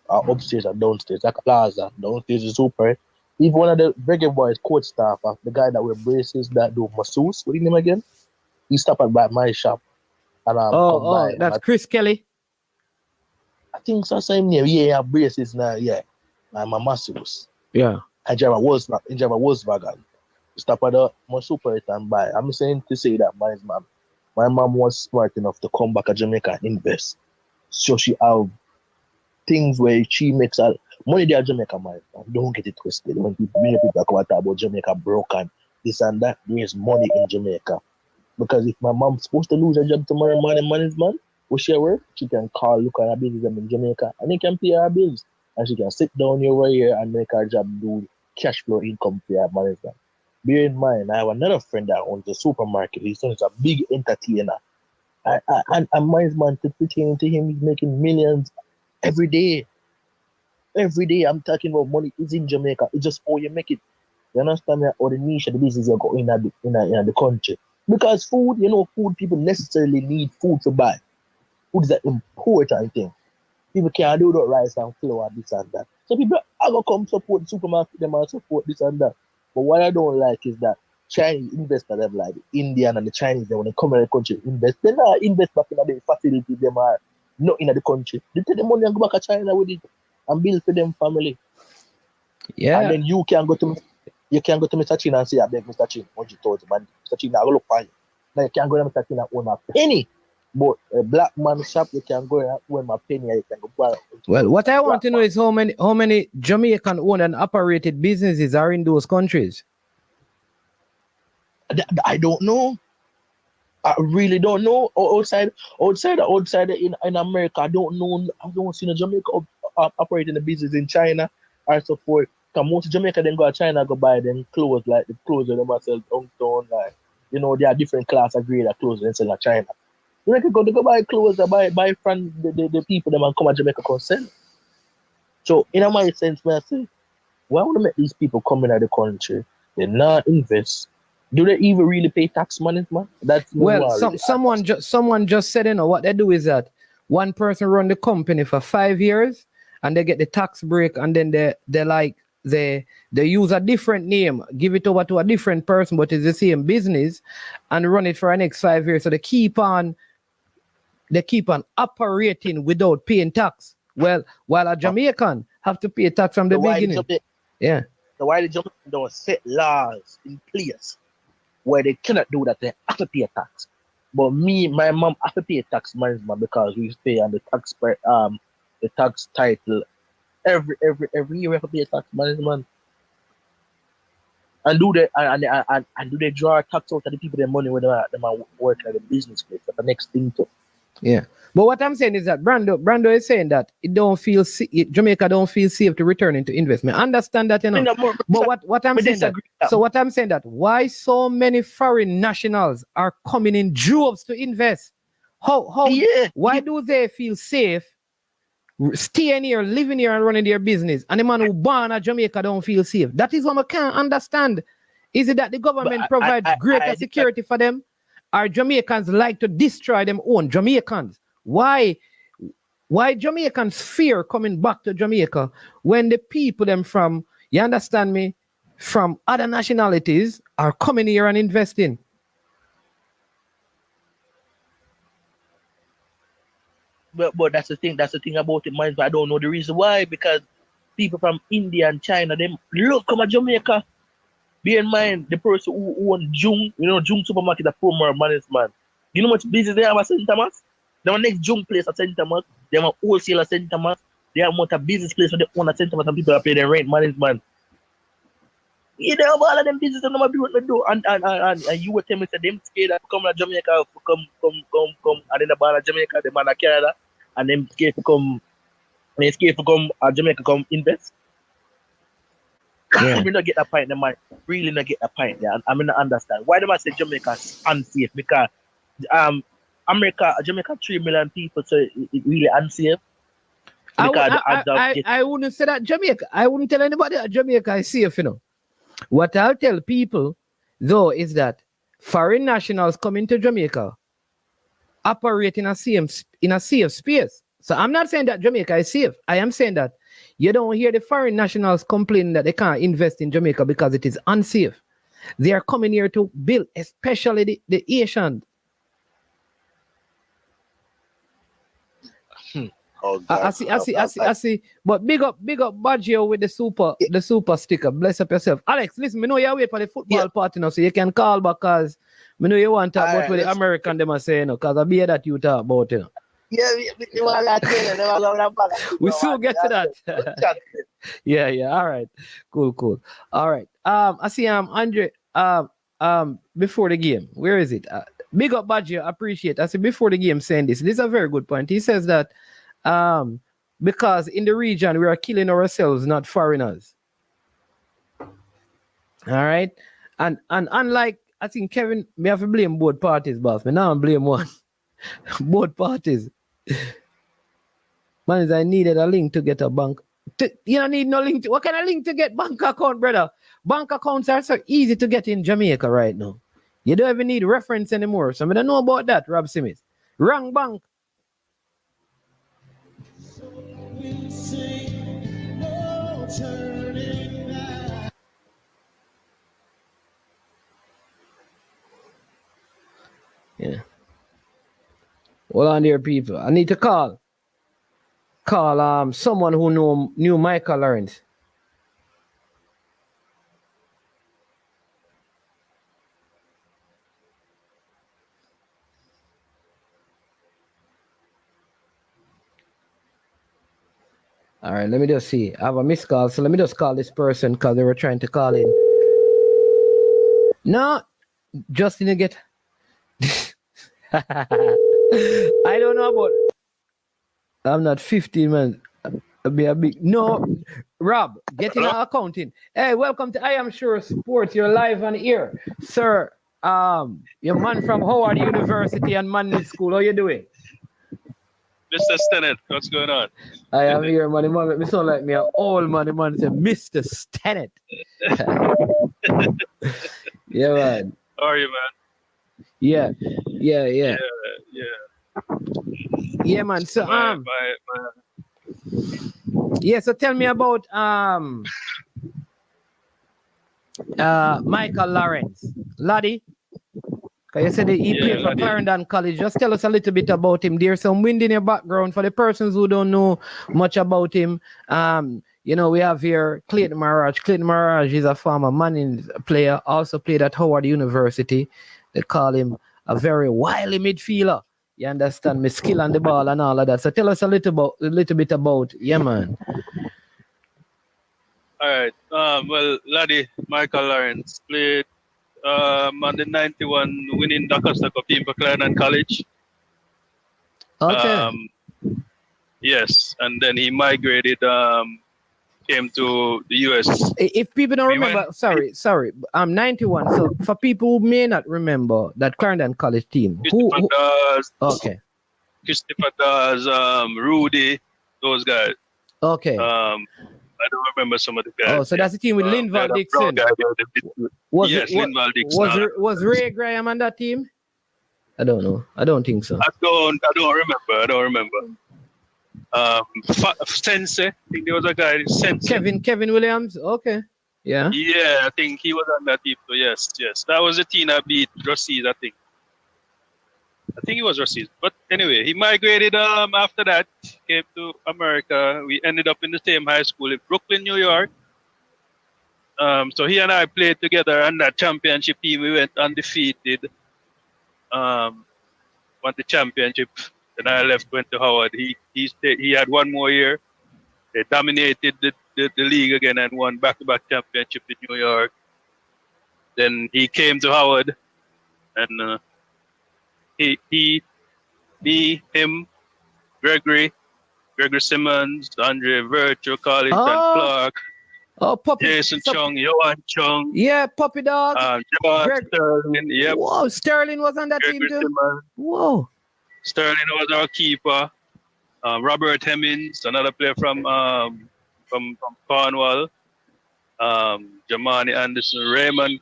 upstairs and downstairs, like a plaza. Downstairs is Super. Even one of the reggae boys, coach staff, the guy that wear braces that do masseuse. What is his name again? He stopped by my shop and come by. That's Chris Kelly. I think so, same name. Yeah, braces now. Yeah, my masseuse. Yeah. I drive a Volkswagen. Stop at my super and buy. I'm saying to say that my mom was smart enough to come back to Jamaica and invest. So she have things where she makes her money there at Jamaica, man. Don't get it twisted. When many people come and talk about Jamaica broken, this and that, there is money in Jamaica. Because if my mom's supposed to lose her job tomorrow morning, man, we share work, she can call, look at her business in Jamaica, and they can pay her bills. And she can sit down over here and make her job do cash flow income for her management. Bear in mind, I have another friend that owns a supermarket. His son is a big entertainer. And management is pertaining to him, he's making millions every day. Every day I'm talking about money is in Jamaica. It's just how you make it. You understand me? Or the niche of the business you go in the country. Because food, food people necessarily need food to buy. Food is an important thing. People can't do that rice and flour, this and that. So people are going to come support the supermarket, them and support this and that. But what I don't like is that Chinese investors, them like the Indian and the Chinese, when they come in the country, invest. They not invest back in the facility, them are not in the country. They take the money and go back to China with it and build for them family. Yeah. And then you can go to Mr. Chin and say, I beg Mr. Chin, 100,000 man. Mr. Chin, I go look for you. Now you can go to Mr. Chin and own a penny. But a black man shop, you can go and own my penny and you can go buy. Well, what I want to know is how many Jamaican owned and operated businesses are in those countries. I don't know. I really don't know. Outside in America, I don't know. I don't see no Jamaica operating the business in China or so forth. Because most Jamaica then go to China go buy them clothes, like the clothes that they sell downtown, like there are different class of grade of clothes they sell in China. They go buy clothes that buy from the people that man come to Jamaica can sell. So in my sense, I say, why would I make these people come into the country? They not invest. Do they even really pay tax money, man? That's someone just said, what they do is that one person run the company for 5 years and they get the tax break, and then they use a different name, give it over to a different person, but it's the same business, and run it for the next 5 years. So they keep on operating without paying tax. Well, while a Jamaican have to pay tax from the beginning. Yeah. So why the Jamaicans don't set laws in place where they cannot do that? They have to pay tax. But my mom have to pay tax management because we pay on the tax title every year. We have to pay tax management. And do they draw tax out of the people their money when they are working at the business place? That's the next thing too. Yeah. But what I'm saying is that Brando is saying that Jamaica don't feel safe to return into investment. I understand that, But what I'm saying that why so many foreign nationals are coming in droves to invest? Why do they feel safe staying here, living here and running their business? And the man who born at Jamaica don't feel safe. That is what I can't understand. Is it that the government provides greater security for them? Or Jamaicans like to destroy them own Jamaicans? Why Jamaicans fear coming back to Jamaica when the people them from, you understand me, from other nationalities are coming here and investing? But that's the thing about it, man. I don't know the reason why, because people from India and China, them love come to Jamaica. Bear in mind, the person who owns Jung, Jung supermarket, the former management. You know how much business they have at St. Thomas? They have a next Jung place at St. Thomas. They have a wholesale at St. Thomas. They have a business place where they own at St. Thomas and people are paying their rent management. Yeah, they have all of them business and nobody what they do. And you were telling me that them scared to come to Jamaica, come, and then the bar at Jamaica, the man at Canada, and them scared to come to Jamaica, come invest. Yeah. We not get that point, man. Really not get that point there. I mean, not understand why do I say Jamaica is unsafe? Because Jamaica 3 million people, so it really unsafe. I wouldn't say that Jamaica. I wouldn't tell anybody that Jamaica is safe. What I'll tell people though is that foreign nationals coming to Jamaica operate in a safe space. So I'm not saying that Jamaica is safe. I am saying that you don't hear the foreign nationals complaining that they can't invest in Jamaica because it is unsafe. They are coming here to build, especially the Asians. I see. But big up Baggio with the super sticker. Bless up yourself. Alex, listen, I know you wait for the football party now, so you can call back because I know you want to talk about what the American them are saying, because I hear that you talk about it. We soon get to that. Yeah. All right. Cool. All right. I see Andre before the game. Where is it? Big up Badger, appreciate. I said before the game saying this. This is a very good point. He says that because in the region we are killing ourselves, not foreigners. All right. And unlike I think Kevin, me have to blame both parties, boss. Me now blame one. Both parties. Man, I needed a link to get a bank. You don't need no link. What kind of link to get bank account, brother? Bank accounts are so easy to get in Jamaica right now. You don't even need reference anymore. So I don't know about that, Rob Simmons. Wrong bank. Yeah. Hold on there, people. I need to call someone who knew Michael Lawrence. All right, let me just see. I have a missed call, so let me just call this person because they were trying to call in. No, Justin, you get. I don't know about. I'm not 15, man. I'll be a big. No, Rob, get in our accounting. Hey, welcome to I Am Sure Sports. You're live on air, sir. Your man from Howard University and Manly School. How you doing? Mr. Stennett, what's going on? I am here, man. Man, make me sound like me an old man. The man say, Mr. Stennett. Yeah, man. How are you, man? Yeah. Yeah. Yeah, man. So yeah. So tell me about Michael Lawrence, laddie. Because you said he played for Clarendon College. Just tell us a little bit about him. There's some wind in your background for the persons who don't know much about him. You know, we have here Clayton Maraj. Clayton Maraj is a former Manning player, also played at Howard University. They call him a very wily midfielder. You understand me, skill on the ball and all of that. So tell us a little bit about, yeah, man. All right. Well, laddie, Michael Lawrence played on the 91 winning the Costa Cup team for Clarendon College. Okay. Yes, and then he migrated, came to the US. If people don't remember, sorry, I'm 91. So for people who may not remember that Clarendon College team, Christopher Dawes, okay, Christopher Dawes, Rudy, those guys. Okay. I don't remember some of the guys. Oh, so that's the team with Linval Dixon. Linval Dixon. Was Ray Graham on that team? I don't know. I don't think so. I don't remember. Sensei. I think there was a guy, Sensei. Kevin Williams. Okay. Yeah. Yeah, I think he was on that team. So yes. That was the team that beat Rossies, I think. I think it was Rossies. But anyway, he migrated after that, came to America. We ended up in the same high school in Brooklyn, New York. So he and I played together on that championship team. We went undefeated. Won the championship. Then I left, went to Howard. He had one more year. They dominated the league again and won back-to-back championship in New York. Then he came to Howard, and him, Gregory Simmons, Andre Virtue, Collins and Clark, Puppy, Jason Chung, Johan Chung. Yeah, Puppy Dog. Sterling, yep. Whoa, Sterling was on that Gregory team too. Simmons. Whoa. Sterling was our keeper. Robert Hemmings, another player from Cornwall. Jamani Anderson, Raymond.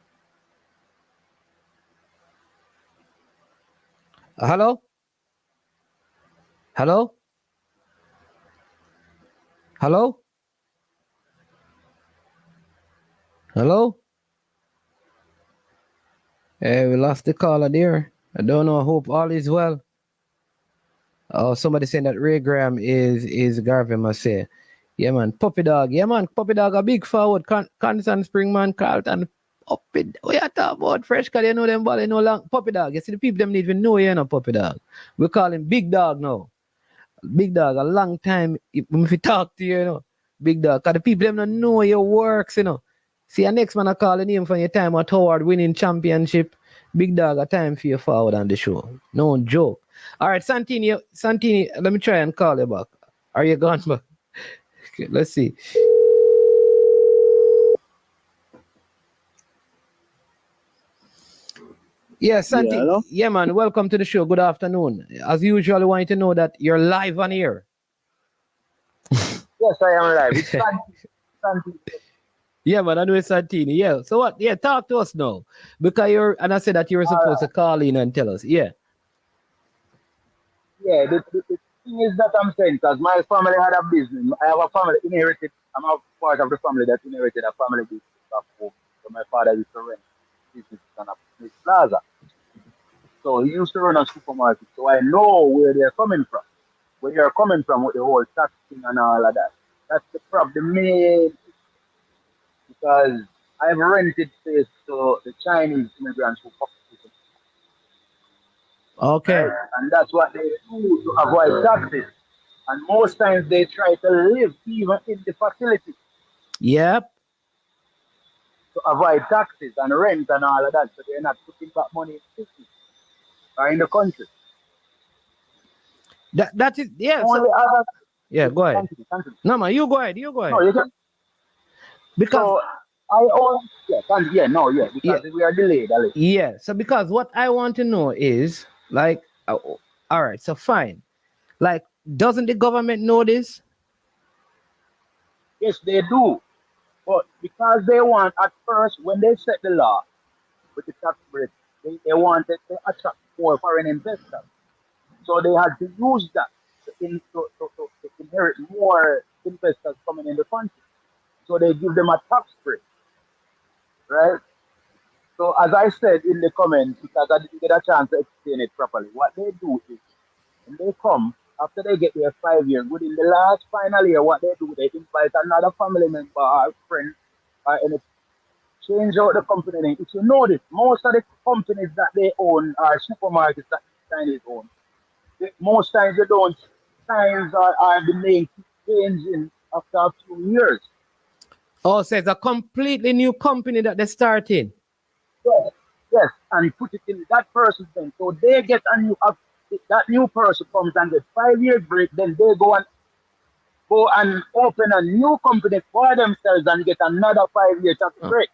Hello? Hey, we lost the caller there. I don't know. I hope all is well. Oh, somebody saying that Ray Graham is Garvey must say. Yeah, man. Puppy Dog. Yeah, man. Puppy Dog, a big forward. Constance Springman, Carlton. Puppy. We are talking about fresh because you know them ball, you know long. Puppy Dog. You see the people them need to know you know Puppy Dog. We call him Big Dog now. Big Dog, a long time if we talk to you, know. Big Dog. Because the people them don't know your works, you know. See, your next man I call the name from your time at Howard winning championship. Big dog, a time for you forward on the show. No joke. All right, Santini, let me try and call you back. Are you gone back? Okay, let's see. Yeah, Santini. Yeah, hello? Yeah, man. Welcome to the show. Good afternoon. As usual, I want you to know that you're live on air. Yes, I am live. It's Santi. Yeah, man. I know it's Santini. Yeah. So what? Yeah, talk to us now. Because I said that you were supposed to call in and tell us. Yeah. Yeah, the thing is that I'm saying, because my family had a business. I have a family inherited. I'm a part of the family that inherited a family business back home. So my father used to rent business on a place plaza. So he used to run a supermarket. So I know where they're coming from. Where you're coming from with the whole tax thing and all of that. That's the problem. The main, because I've rented space to the Chinese immigrants who come to Okay. right? And that's what they do to avoid taxes. And most times they try to live even in the facility Yep. to avoid taxes and rent and all of that. So they're not putting back money in the city or in the country. That is, yeah. Only other, Yeah, go ahead. continue. No, man, you go ahead. You go ahead. No, you can. Because So I own, because we are delayed a little. yeah, so because what I want to know is like, all right, so fine. Like, doesn't the government know this? Yes, they do. But because they want, at first, when they set the law with the tax break, they wanted to attract more foreign investors. So they had to use that to inherit more investors coming in the country. So they give them a tax break, right? So as I said in the comments, because I didn't get a chance to explain it properly, what they do is when they come, after they get their 5 years, within the last final year, what they do, they invite another family member or friend or any change out the company name. If you notice, most of the companies that they own are supermarkets that the Chinese own. Most times they don't signs are the name keep changing after a few years. Oh, so it's a completely new company that they're starting. Yes, yes, and put it in that person's name. So they get a new that new person comes and get 5 years break, then they go and open a new company for themselves and get another 5 years tax break.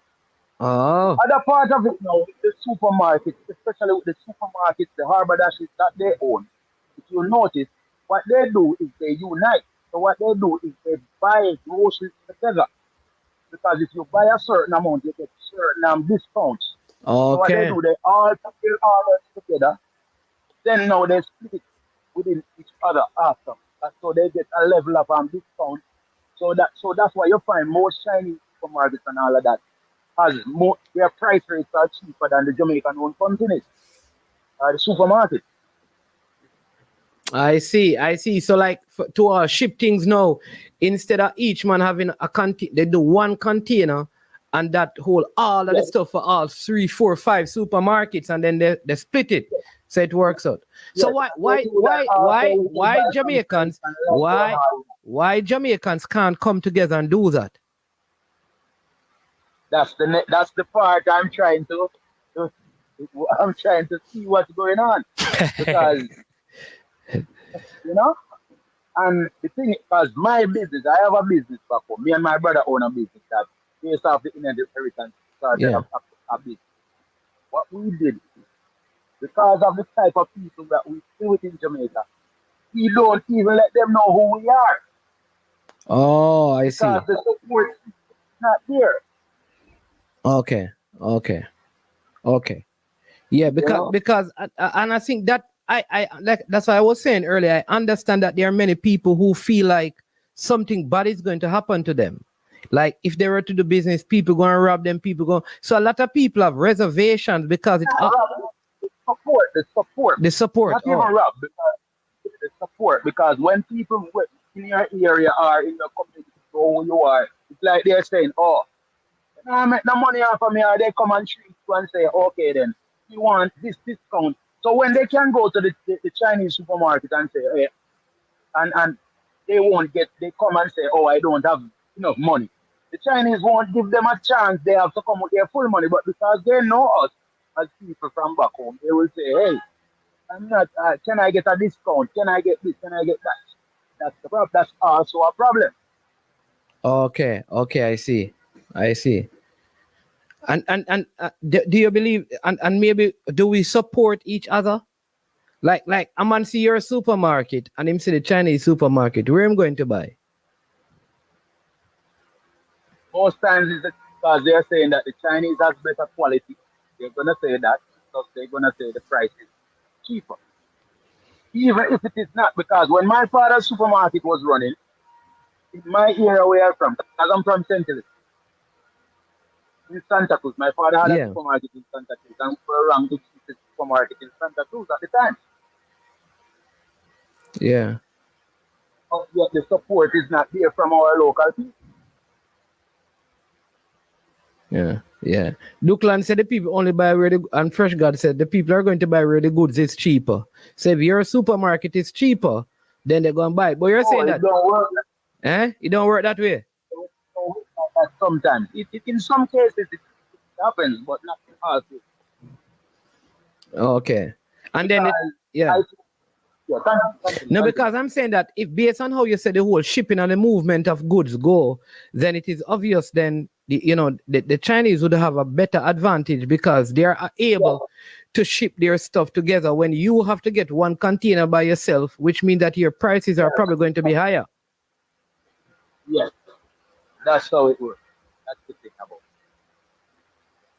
Oh. Other part of it now with the supermarkets, especially with the supermarkets, the harbor dashes that they own. If you notice, what they do is they unite. So what they do is they buy groceries together. Because if you buy a certain amount, you get certain discounts. So what they Okay. do, they all put their orders together. Then now they split it within each other after. And so they get a level of discount. So that's why you find most Chinese supermarkets and all of that has more, their price rates are cheaper than the Jamaican owned companies or the supermarket. I see. So like to ship things now, instead of each man having a container, they do one container and that hold all of the stuff for all 3, 4, 5 supermarkets, and then they split it. So it works out. So why Jamaicans why Jamaicans can't come together and do that? That's the part I'm trying to see what's going on. Because you know, and the thing is, because my business, I have a business back home. Me and my brother own a business that based off the inheritance started a business. What we did, because of the type of people that we see within Jamaica, we don't even let them know who we are. Oh, I see. Because the support is not there. Okay. Yeah, because and I think that I like that's what I was saying earlier. I understand that there are many people who feel like something bad is going to happen to them. Like if they were to do business, people going to rob them. So a lot of people have reservations because it's the support. Not even rob, because the support. Because when people in your area or in your community know who you are, it's like they're saying, "Oh, I make no money off of me," or they come and treat you and say, "Okay, then you want this discount." So when they can go to the Chinese supermarket and say, "Hey," and they won't get, they come and say, "Oh, I don't have enough money." The Chinese won't give them a chance. They have to come with their full money, but because they know us, as people from back home, they will say, hey, I'm not, can I get a discount? Can I get this? Can I get that? That's the problem. That's also a problem. Okay, I see. I see. And do you believe and maybe do we support each other? Like a man see your supermarket and him see the Chinese supermarket, where I'm going to buy? Most times it's because they're saying that the Chinese has better quality. They're gonna say that because they're gonna say the price is cheaper. Even if it is not, because when my father's supermarket was running, in my area where I'm from, because I'm from St. Louis, in Santa Cruz, my father had a Yeah. supermarket in Santa Cruz, and we were ranked the cheapest supermarket in Santa Cruz at the time. Yeah. But yet the support is not there from our local people. Yeah. Dukeland said the people only buy where the and Fresh God said the people are going to buy where the goods is cheaper. So if your supermarket is cheaper, then they're gonna buy it. But you're saying It that don't work. it don't work that way. It don't work like that sometimes. In some cases it happens, but not in all cases. Okay. And then yeah. Yeah, thank you. No, because I'm saying that if based on how you said the whole shipping and the movement of goods go, then it is obvious then the Chinese would have a better advantage because they are able to ship their stuff together when you have to get one container by yourself, which means that your prices are probably going to be higher. Yes, that's how it works. That's the thing about it.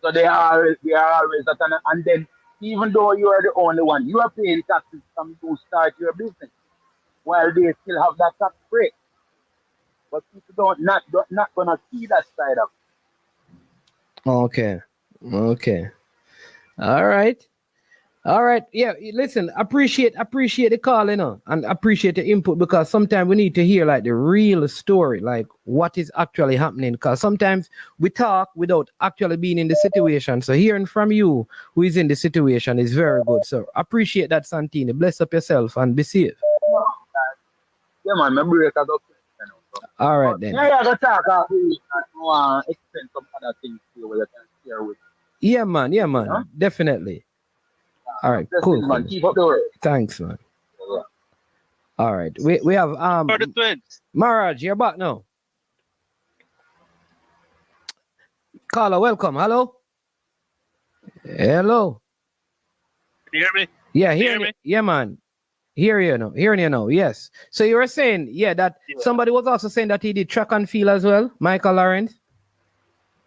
So they are always at and then even though you are the only one, you are paying taxes from to start your business, while they still have that tax break. But people not gonna see that side of it. Okay. All right. Yeah, listen, appreciate the call, and appreciate the input because sometimes we need to hear like the real story, like what is actually happening. Because sometimes we talk without actually being in the situation. So hearing from you who is in the situation is very good. So appreciate that, Santini. Bless up yourself and be safe. Yeah, man, my break has up. All right then. Yeah, I gotta talk explain some other things to you where you can share with. Yeah, man. Huh? Definitely. All right, cool. Man. Keep up the work. Thanks, man. Yeah. All right. We have For the Twins. Maraj, you're back now. Caller, welcome. Hello. Can you hear me? Yeah, hear me? Yeah, man. Hearing you now. Yes. So you were saying, that somebody was also saying that he did track and field as well, Michael Lawrence.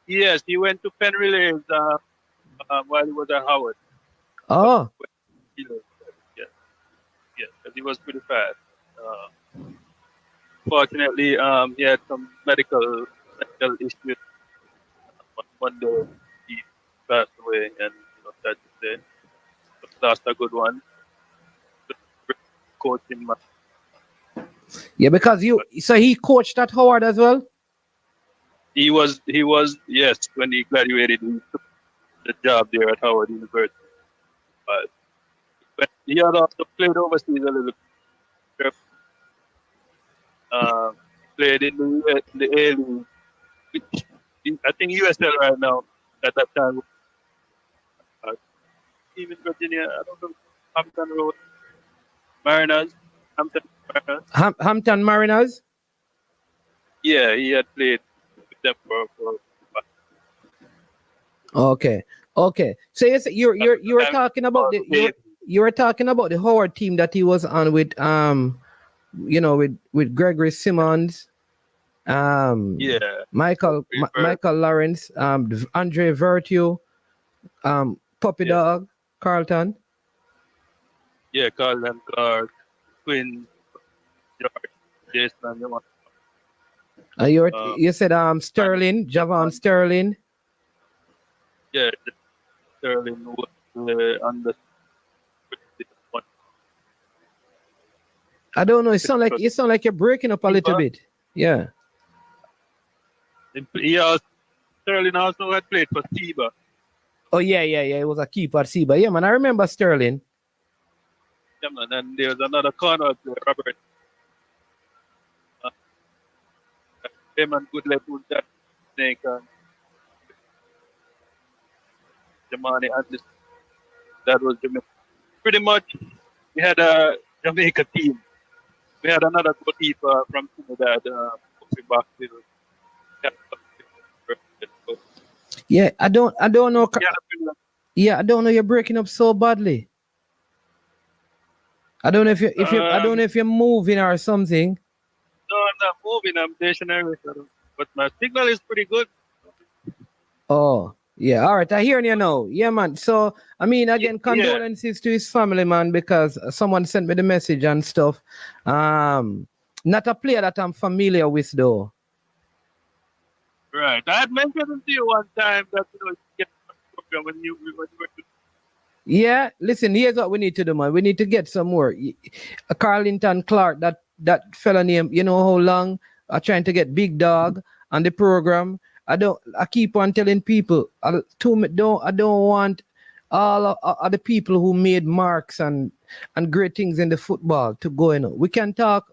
Yes, he went to Penn Relays while he was at Howard. Oh. Yeah, because he was pretty fast. Fortunately, he had some medical issues. One day he passed away, and sad to say, lost a good one. Coaching. Yeah, because he coached at Howard as well. He was yes, when he graduated, he took the job there at Howard University. But he had also played overseas a little bit. Played in the A League, which I think USL right now at that time. Even Virginia, I don't know, Hampton Road Mariners. Hampton Mariners. Yeah, he had played with them for Okay. So you were talking about the Howard team that he was on with with Gregory Simmons, Michael Lawrence, Andre Vertue, Puppy Dog, Carlton. Yeah, Carlton Clark, Quinn, George, Jason. You said Sterling, Javon Sterling. Yeah, Sterling was on the. I don't know. It sound like you're breaking up a little bit. Yeah. Sterling also had played for Tiba. Oh yeah. It was a keeper at Tiba. Yeah, man. I remember Sterling. Yeah, man. And there was another corner there, Robert. Him and Goodley put that snake on. Jamani Anderson. that was Jamaica. Pretty much, we had a Jamaica team. We had another goalkeeper from Trinidad, back to Yeah, I don't know. yeah, Yeah, I don't know. You're breaking up so badly. I don't know if I don't know if you're moving or something. no, I'm not moving. I'm stationary, but my signal is pretty good. Oh, yeah. All right. I hear you now. Yeah, man. So, I mean, again, Yeah, condolences to his family, man, because someone sent me the message and stuff. Not a player that I'm familiar with, though. right. I had mentioned to you one time that you get a program when you were Yeah, listen, here's what we need to do, man. We need to get some more. Carlington Clark, that fella name, you know how long are trying to get Big Dog on the program. I keep on telling people, I don't want all of the people who made marks and great things in the football to go in. We can talk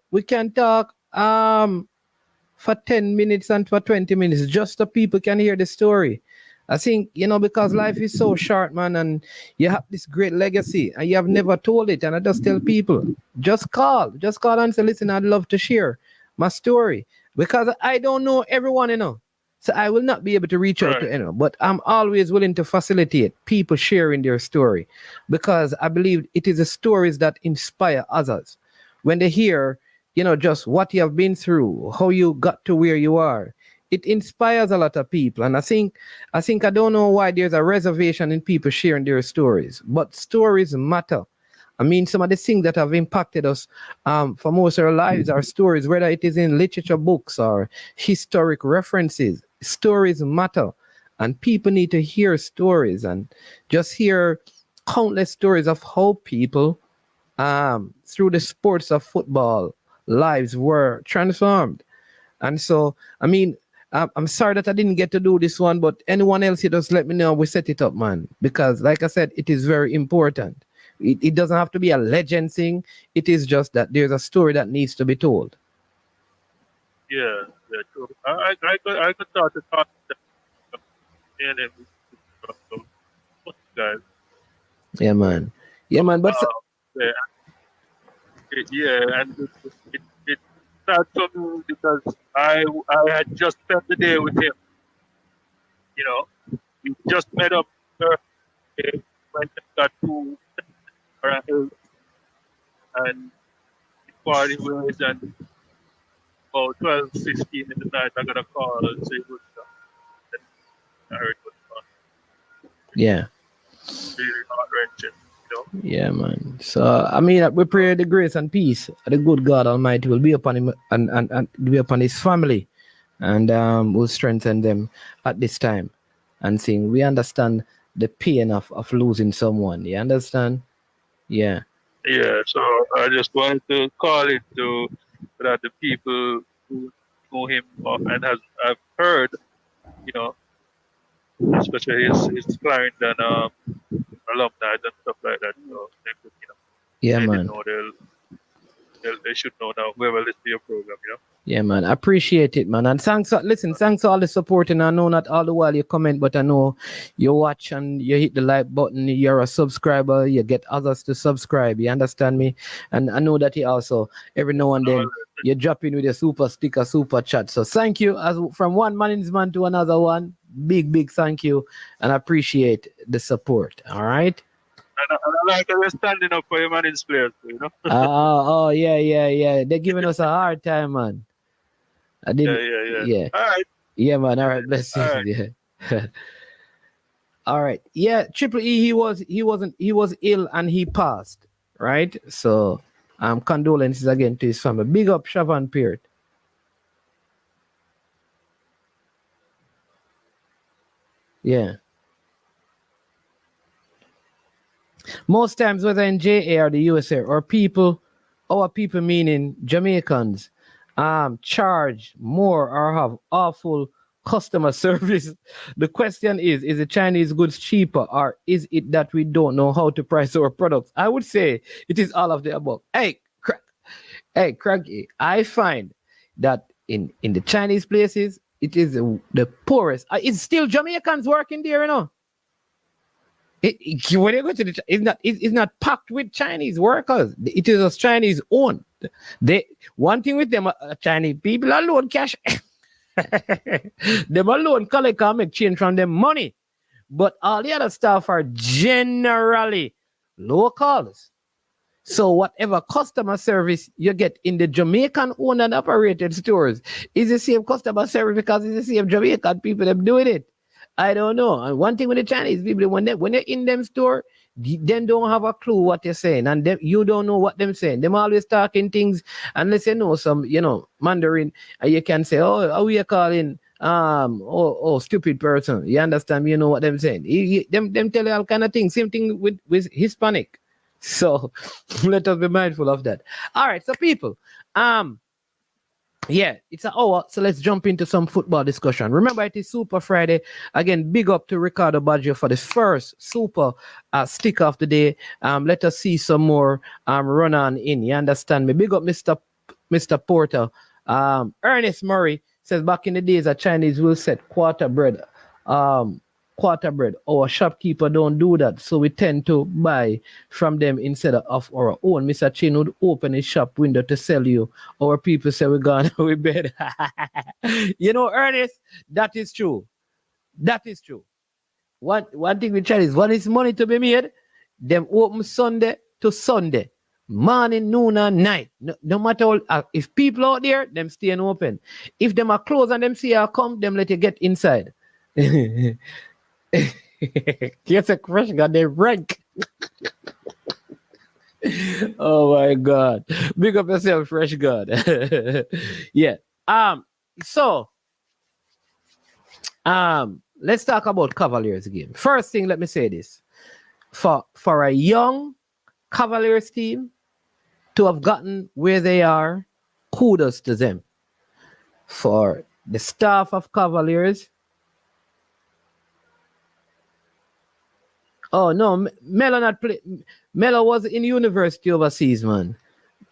for 10 minutes and for 20 minutes, just so people can hear the story. I think, because life is so short, man, and you have this great legacy and you have never told it. And I just tell people, just call and say, listen, I'd love to share my story because I don't know everyone, So I will not be able to reach out to anyone, but I'm always willing to facilitate people sharing their story because I believe it is the stories that inspire others. When they hear, just what you have been through, how you got to where you are, it inspires a lot of people. And I think I don't know why there's a reservation in people sharing their stories, but stories matter. I mean, some of the things that have impacted us for most of our lives are stories, whether it is in literature books or historic references. Stories matter. And people need to hear stories and just hear countless stories of how people, through the sports of football, lives were transformed. And so, I mean, I'm sorry that I didn't get to do this one, but anyone else, you just let me know. We set it up, man. Because, like I said, it is very important. It doesn't have to be a legend thing. It is just that there's a story that needs to be told. Yeah, true. I could start to talk to them and then guys. Yeah, man. Yeah, man. But and it started for me because I had just spent the day with him. We just met up Thursday, went and got food around and party ways, and about 12:15 in the night I got a call and say good stuff. I heard good stuff. yeah. Really heart wrenching, Yeah, man. So I mean, we pray the grace and peace of the good God Almighty will be upon him and be upon his family, and will strengthen them at this time. And saying we understand the pain of losing someone. You understand? Yeah. Yeah, so I just wanted to call it to that the people who know him and I've heard, especially his client and alumni and stuff like that. So they could, Yeah, they man. know they should know now. Whoever listens to your program, Yeah, man. I appreciate it, man. And thanks for all the support. And I know not all the while you comment, but I know you watch and you hit the like button. You're a subscriber. You get others to subscribe. You understand me? And I know that you also, every now and then, you drop in with a super sticker, super chat. So thank you. As from one man's man to another one, big thank you. And I appreciate the support. All right? And I like that we're standing up for your man's players, Oh, yeah. They're giving us a hard time, man. I didn't. Yeah. All right. Yeah, man. All right. Bless you. All right. Yeah. All right. Yeah. Triple E. He was ill and he passed. Right. So, condolences again to his family. Big up Shavan Peart. Yeah. Most times, whether in JA or the USA, or our people meaning Jamaicans, charge more or have awful customer service. The question is the Chinese goods cheaper, or is it that we don't know how to price our products? I would say it is all of the above. Hey, Craig, I find that in the Chinese places, it is the poorest. It's still Jamaicans working there, When you go to the, it's not packed with Chinese workers. It is a Chinese owned. One thing with them, Chinese people alone cash. Them alone collect and make change from them money. But all the other staff are generally locals. So whatever customer service you get in the Jamaican owned and operated stores is the same customer service because it's the same Jamaican people that doing it. I don't know. And one thing with the Chinese people, when they're in them store, them don't have a clue what they're saying, and you don't know what them saying. Them always talking things unless you know some, Mandarin, and you can say, oh, how we are calling stupid person. You understand? You know what them saying. Them tell you all kind of things. Same thing with Hispanic. So let us be mindful of that. All right, so people, yeah, it's an hour, so let's jump into some football discussion. Remember, it is Super Friday. Again, big up to Ricardo Baggio for the first Super stick of the day. Let us see some more run on in. You understand me? Big up Mr. Porter. Ernest Murray says back in the days, a Chinese will set quarter bread. Our shopkeeper don't do that, so we tend to buy from them instead of our own. Mr. Chin would open his shop window to sell you. Our people say we're gone we bed. Ernest, that is true. That is true. One thing with Chinese, when it's money to be made, them open Sunday to Sunday, morning, noon, and night. No matter what, if people out there, them staying open. If them are closed and them see you come, them let you get inside. Yes, a fresh god, they rank. Oh my God. Big up yourself, fresh god. Yeah. So let's talk about Cavaliers again. First thing, let me say this. For a young Cavaliers team to have gotten where they are, kudos to them. For the staff of Cavaliers, oh no, Melo not play. Melo was in university overseas, man.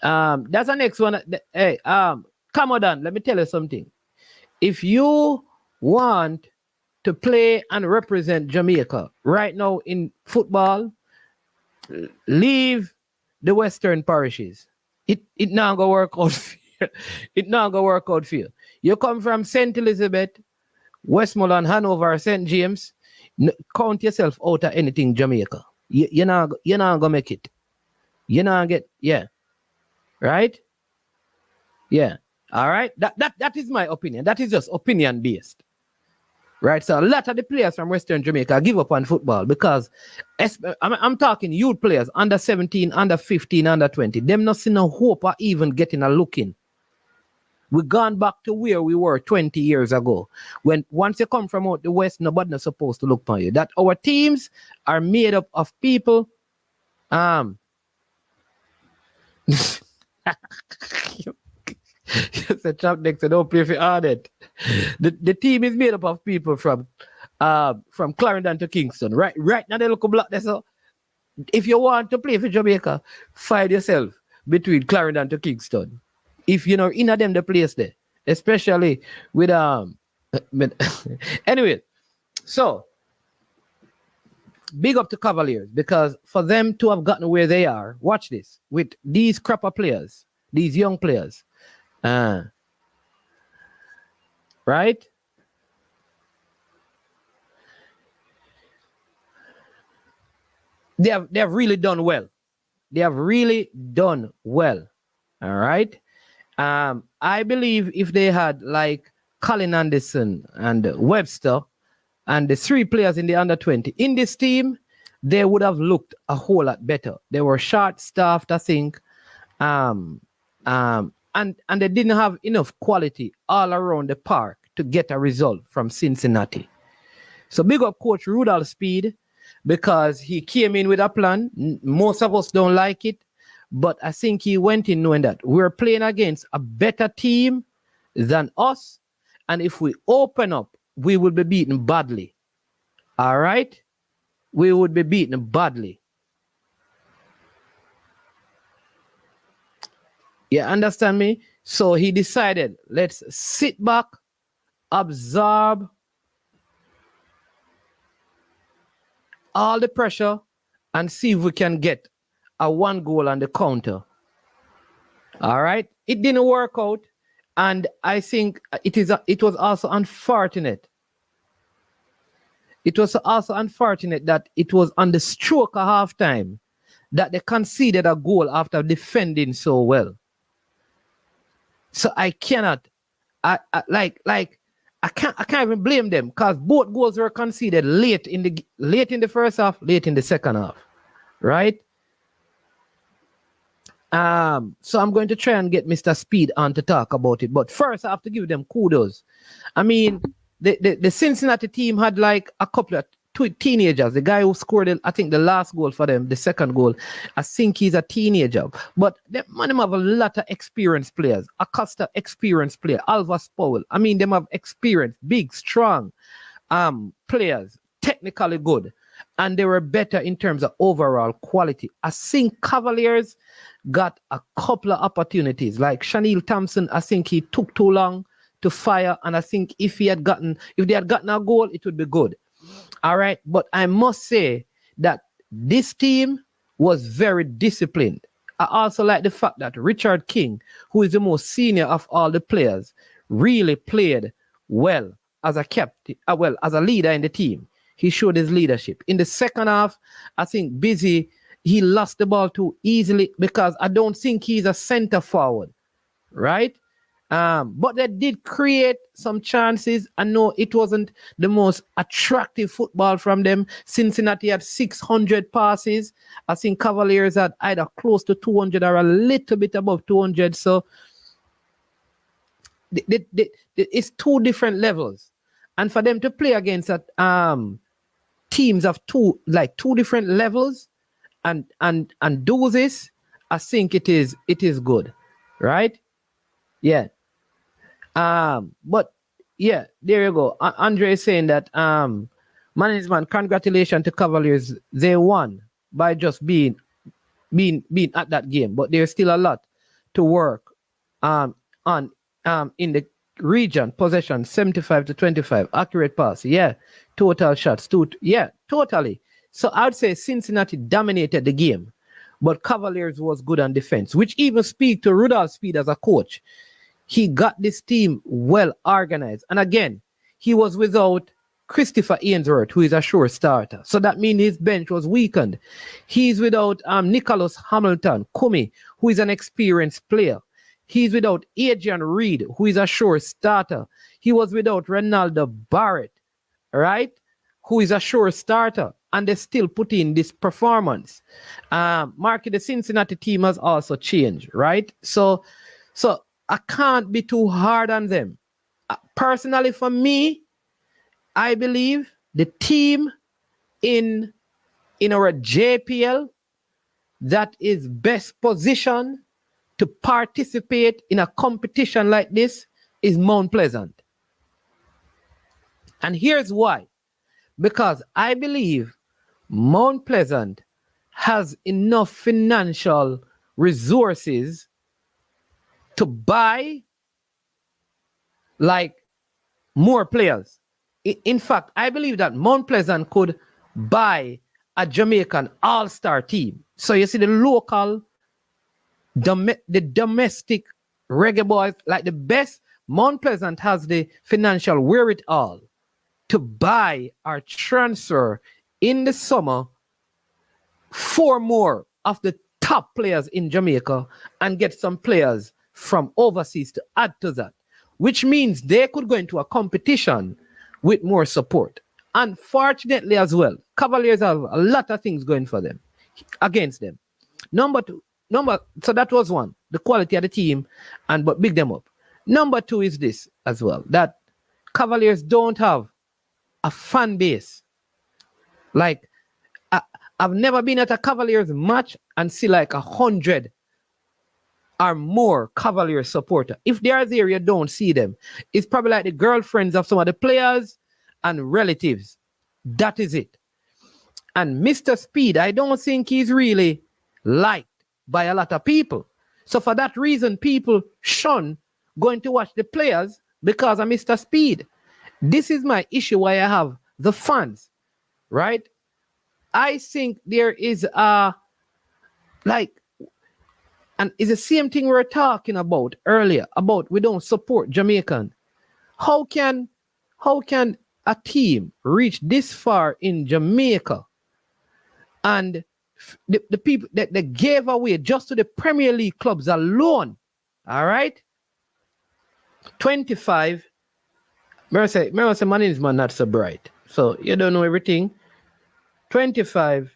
That's the next one. Hey, come on, let me tell you something. If you want to play and represent Jamaica right now in football, leave the Western parishes. It not gonna work out for you. It not gonna work out for you. You come from St. Elizabeth, Westmoreland, Hanover, St. James. Count yourself out of anything Jamaica. You're not gonna make it. You're not get, yeah. Right? Yeah. All right. That is my opinion. That is just opinion based. Right. So a lot of the players from Western Jamaica give up on football because I'm talking youth players under 17, under 15, under 20. Them not see no hope of even getting a look in. We gone back to where we were 20 years ago. When once you come from out the West, nobody's supposed to look for you. That our teams are made up of people. It's a chap next to don't play for Arnett. The team is made up of people from Clarendon to Kingston. Right now they look a block there. So if you want to play for Jamaica, find yourself between Clarendon to Kingston. If you know in them the place there, especially with anyway, so big up to Cavaliers because for them to have gotten where they are, watch this with these crapper players, these young players, right? They have really done well. They have really done well. All right. I believe if they had like Colin Anderson and Webster and the three players in the under 20 in this team, they would have looked a whole lot better. They were short-staffed, I think, and they didn't have enough quality all around the park to get a result from Cincinnati. So big up Coach Rudolph Speed because he came in with a plan. Most of us don't like it. But I think he went in knowing that we're playing against a better team than us. And if we open up, we will be beaten badly. All right? We would be beaten badly. You understand me? So he decided, let's sit back, absorb, all the pressure and see if we can get a 1 goal on the counter. All right. It didn't work out. And I think it was also unfortunate. It was also unfortunate that it was on the stroke of halftime that they conceded a goal after defending so well. So I cannot, I can't even blame them because both goals were conceded late in the first half, late in the second half, right? So I'm going to try and get Mr. Speed on to talk about it. But first, I have to give them kudos. I mean, the Cincinnati team had like a couple of teenagers. The guy who scored, I think, the last goal for them, the second goal, I think he's a teenager. But them have a lot of experienced players. Acosta, experienced player. Alvas Powell. I mean, them have experience, big, strong players, technically good. And they were better in terms of overall quality. I think Cavaliers got a couple of opportunities. Like Shanil Thompson, I think he took too long to fire. And I think if they had gotten a goal, it would be good. All right. But I must say that this team was very disciplined. I also like the fact that Richard King, who is the most senior of all the players, really played well as a captain, as a leader in the team. He showed his leadership. In the second half, I think Busy, he lost the ball too easily because I don't think he's a center forward, right? But they did create some chances. I know it wasn't the most attractive football from them. Cincinnati had 600 passes. I think Cavaliers had either close to 200 or a little bit above 200. So it's two different levels. And for them to play against teams of two different levels and do this, I think it is good, right? Yeah. But yeah, there you go. Andre is saying that management, congratulations to Cavaliers. They won by just being at that game, but there's still a lot to work on in the region. Possession 75-25, accurate pass, yeah, total shots, yeah, totally. So I'd say Cincinnati dominated the game, but Cavaliers was good on defense, which even speak to Rudolph Speed as a coach. He got this team well organized, and again, he was without Christopher Ainsworth, who is a sure starter. So that means his bench was weakened. He's without Nicholas Hamilton, Kumi, who is an experienced player. He's without Adrian Reed, who is a sure starter. He was without Ronaldo Barrett, right? Who is a sure starter. And they still put in this performance. Marky, the Cincinnati team has also changed, right? So I can't be too hard on them. Personally, for me, I believe the team in our JPL that is best positioned to participate in a competition like this is Mount Pleasant. And here's why. Because I believe Mount Pleasant has enough financial resources to buy like more players. In fact, I believe that Mount Pleasant could buy a Jamaican all-star team. So you see the local, the domestic reggae boys, like the best. Mount Pleasant has the financial wherewithal to buy or transfer in the summer 4 more of the top players in Jamaica and get some players from overseas to add to that, which means they could go into a competition with more support. Unfortunately as well, Cavaliers have a lot of things going for them, against them. So that was one, the quality of the team, but big them up. Number 2 is this as well, that Cavaliers don't have a fan base. Like, I've never been at a Cavaliers match and see like 100 or more Cavaliers supporter. If they are there, you don't see them. It's probably like the girlfriends of some of the players and relatives. That is it. And Mr. Speed, I don't think he's really liked by a lot of people. So for that reason, people shun going to watch the players because of Mr. Speed. This is my issue why I have the fans, right? I think there is a like, and it's the same thing we were talking about earlier about we don't support Jamaican. How can a team reach this far in Jamaica and the people that they gave away just to the Premier League clubs alone, all right? 25. Remember say money is man not so bright. So you don't know everything. 25.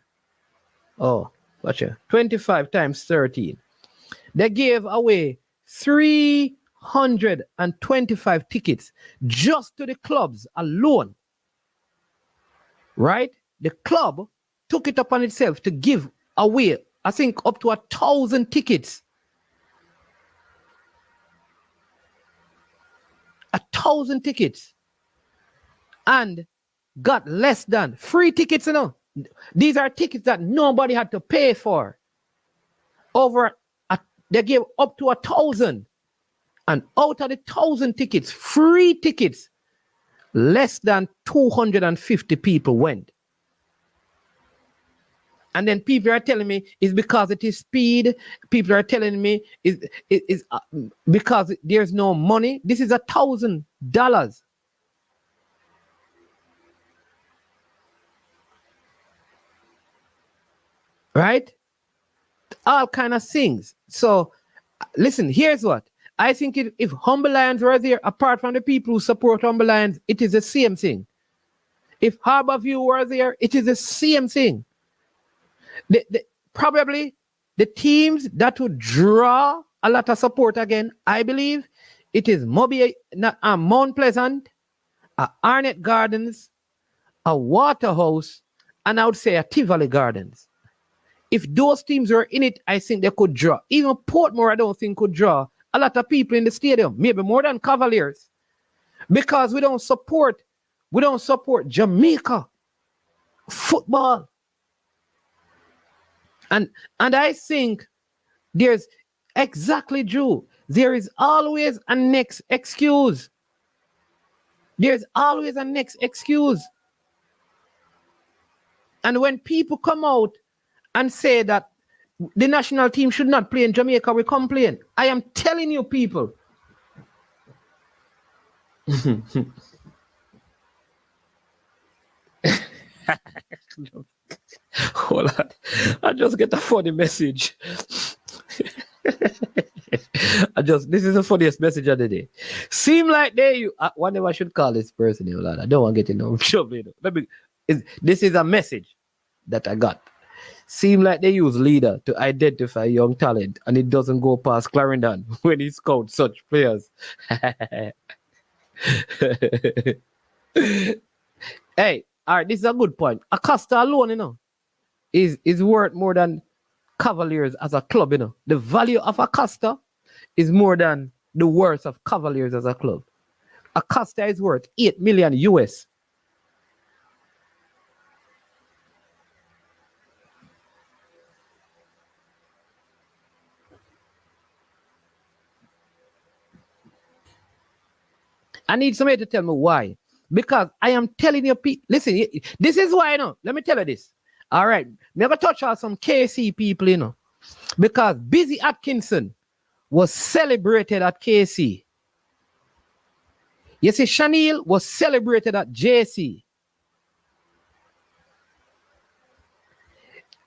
Oh, watch it. 25 times 13. They gave away 325 tickets just to the clubs alone. Right? The club took it upon itself to give away, I think, up to 1,000 tickets. 1,000 tickets. And got less than free tickets, you know. These are tickets that nobody had to pay for. They gave up to 1,000. And out of the 1,000 tickets, free tickets, less than 250 people went. And then people are telling me it's because it is speed. People are telling me it's because there's no money. This is $1,000. Right? All kind of things. So, listen, here's what. I think if Humble Lions were there, apart from the people who support Humble Lions, it is the same thing. If Harborview were there, it is the same thing. Probably the teams that would draw a lot of support again, I believe, it is Mount Pleasant, Arnett Gardens, a Waterhouse, and I would say a Tivoli Gardens. If those teams were in it, I think they could draw. Even Portmore, I don't think could draw a lot of people in the stadium, maybe more than Cavaliers, because we don't support Jamaica football. And I think there's exactly true. There is always a next excuse. There's always a next excuse. And when people come out and say that the national team should not play in Jamaica, we complain. I am telling you, people. Hold on. I just get a funny message. This is the funniest message of the day. Seem like I wonder what I should call this person. I don't want to get in no trouble. This is a message that I got. Seem like they use leader to identify young talent, and it doesn't go past Clarendon when he scouts such players. Hey, all right, this is a good point. Acosta alone, is worth more than Cavaliers as a club, The value of Acosta is more than the worth of Cavaliers as a club. Acosta is worth $8 million US. I need somebody to tell me why. Because I am telling you, listen, this is why, Let me tell you this. All right. Never touch on some KC people, Because Busy Atkinson was celebrated at KC. You see, Chanel was celebrated at JC.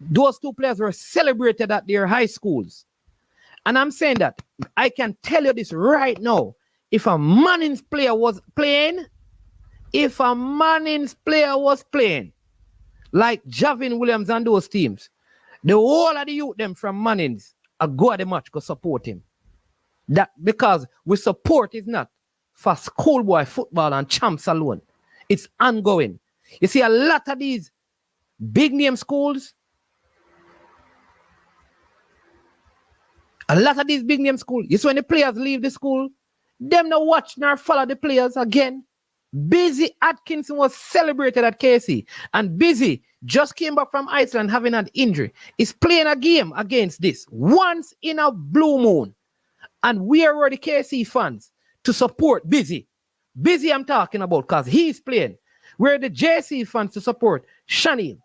Those two players were celebrated at their high schools. And I'm saying that I can tell you this right now. If a Manning's player was playing, like Javin Williams and those teams, the whole of the youth them from Manning's are go at the match, go support him. That because we support is not for schoolboy football and champs alone. It's ongoing. You see, a lot of these big name schools, you see when the players leave the school, them no watch nor follow the players again. Busy Atkinson was celebrated at KC, and Busy just came back from Iceland having an injury. He's playing a game against this once in a blue moon, and we are already KC fans to support Busy. Busy I'm talking about because he's playing. We're the JC fans to support Chanel.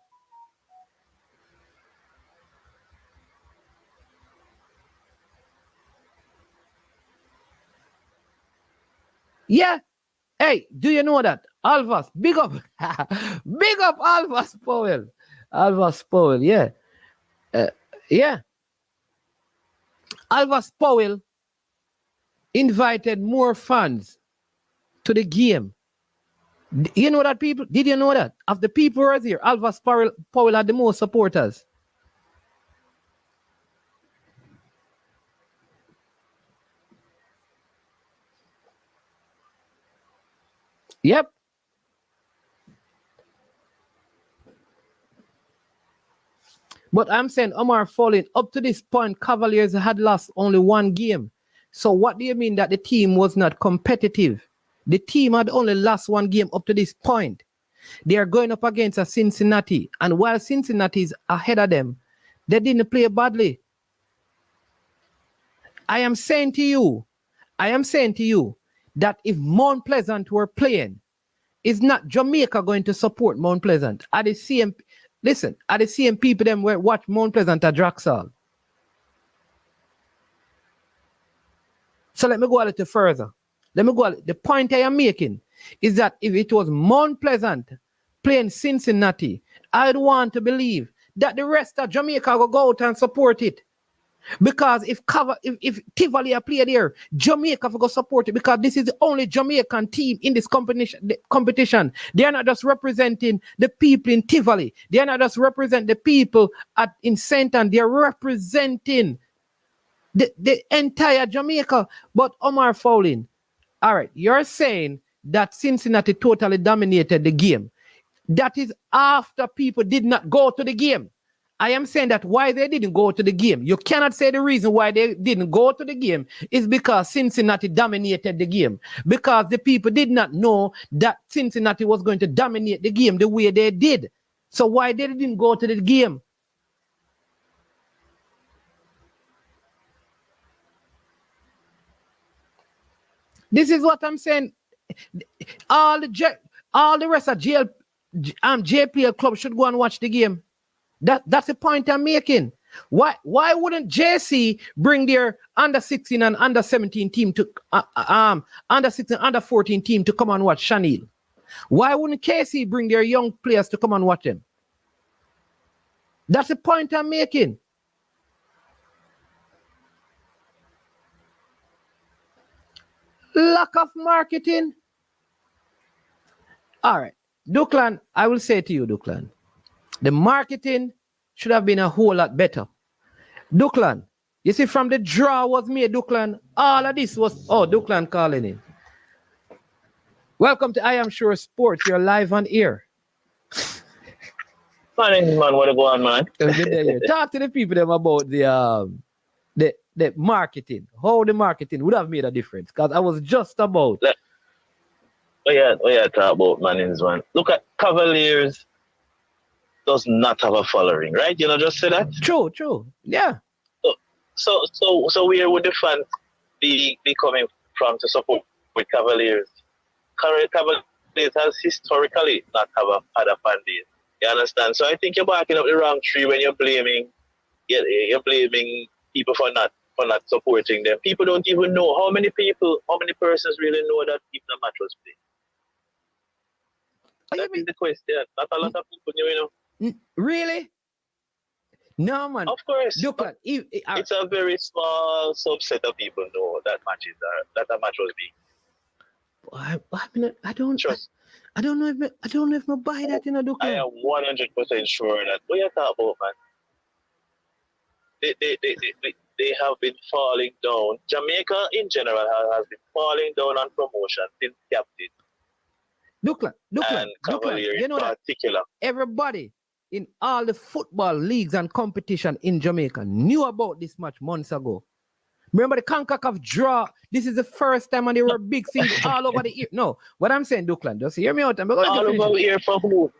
Yeah. Hey, do you know that? Alvas, big up. Big up Alvas Powell. Alvas Powell, yeah. Yeah. Alvas Powell invited more fans to the game. You know that, people? Did you know that? Of the people who are there, Alvas Powell had the most supporters. Yep. But I'm saying Omar Fowling, up to this point, Cavaliers had lost only one game. So what do you mean that the team was not competitive? The team had only lost one game up to this point. They are going up against a Cincinnati. And while Cincinnati is ahead of them, they didn't play badly. I am saying to you that if Mount Pleasant were playing, is not Jamaica going to support Mount Pleasant? Are the same people them where watch Mount Pleasant at Draxall? So let me go a little further. The point I am making is that if it was Mount Pleasant playing Cincinnati, I'd want to believe that the rest of Jamaica will go out and support it. Because if Cavalier play there, Jamaica will go support it, because this is the only Jamaican team in this competition. They are not just representing the people in Tivoli. They are not just representing the people in St. Anne. They are representing the entire Jamaica. But Omar Fowling, all right, you're saying that Cincinnati totally dominated the game. That is after people did not go to the game. I am saying that why they didn't go to the game. You cannot say the reason why they didn't go to the game is because Cincinnati dominated the game. Because the people did not know that Cincinnati was going to dominate the game the way they did. So why they didn't go to the game? This is what I'm saying. All the rest of JPL clubs should go and watch the game. That's the point I'm making. Why wouldn't JC bring their under 16 and under 17 team to under 16 under 14 team to come and watch Chanel? Why wouldn't KC bring their young players to come and watch them? That's the point I'm making. Lack of marketing. All right, Duklan, I will say to you, Duklan, the marketing should have been a whole lot better. Duklan, you see, from the draw was made, Duklan, all of this was, Duklan calling in. Welcome to I Am Sure Sports. You're live on air. Man, what go on, man? Talk to the people them about the marketing. How the marketing would have made a difference. Because I was just about... talk about, man. Look at Cavaliers does not have a following, right? You know, just say that. True. Yeah. So where would the fans be coming from to support with Cavaliers? Cavaliers has historically not have had a fan base. You understand? So I think you're backing up the wrong tree when you're blaming people for not supporting them. People don't even know how many persons really know that if the match was played. That is the question. Not a lot of people, you know. Really? No, man. Of course. Look, it's a very small subset of people know that a match was being. I don't know if I buy that, you know. Look, I am 100% sure that what you talk about, man. They have been falling down. Jamaica in general has been falling down on promotion since captain. Look, Cavalier you know in particular. Everybody in all the football leagues and competition in Jamaica knew about this match months ago. Remember the CONCACAF draw? This is the first time, and there were big things all over the ear. No, what I'm saying, Duckland, just hear me out. I'm going all to over the ear for who?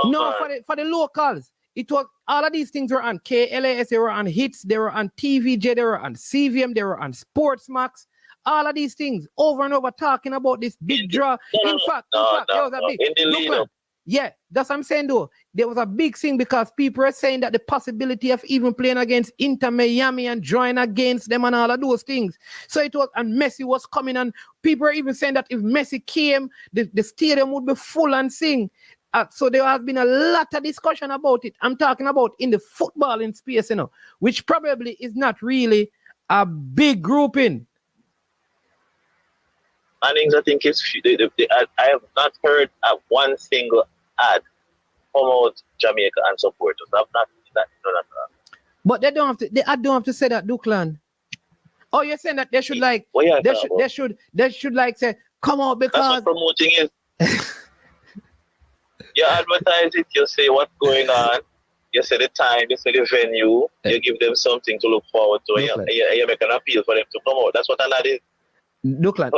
No, for the locals. It was all of these things were on KLAS, they were on Hits, they were on TVJ, they were on CVM, they were on Sportsmax. All of these things over and over talking about this big draw. In fact, there was a big. Yeah, that's what I'm saying though. There was a big thing because people are saying that the possibility of even playing against Inter Miami and drawing against them and all of those things. So it was, and Messi was coming, and people are even saying that if Messi came, the stadium would be full and sing. So there has been a lot of discussion about it. I'm talking about in the footballing space, which probably is not really a big grouping. Mannings, I think it's I have not heard one single ad promote Jamaica and supporters. I've not seen that. But they don't have to. I don't have to say that, Duckland. Oh, you're saying that they should like. They should like say, come out because. That's what promoting is. You advertise it. You say what's going on. You say the time. You say the venue. You give them something to look forward to. You make an appeal for them to come out. That's what an ad is. Duckland.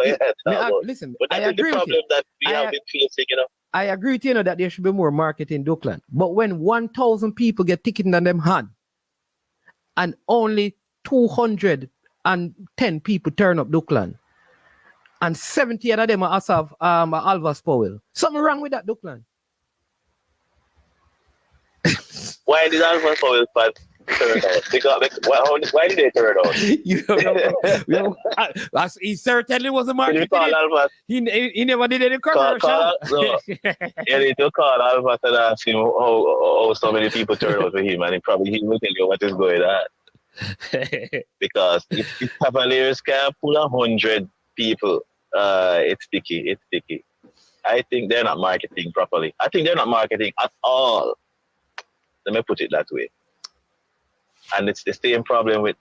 Listen, but that's the problem that we have been facing, I agree with you, that there should be more marketing, Duckland. But when 1,000 people get tickets in them hand and only 210 people turn up, Duckland, and 70 of them are Asaf Alvas Powell, something wrong with that, Duckland. Why did Alvas Powell turn out? Why did they turn out? You don't know. He certainly was a marketing. He never did any commercial. You need to call Alvas and ask him how so many people turn out for him, and he will tell you what is going on. Because if Cavaliers can pull 100 people, it's sticky. I think they're not marketing properly. I think they're not marketing at all. Let me put it that way. And it's the same problem with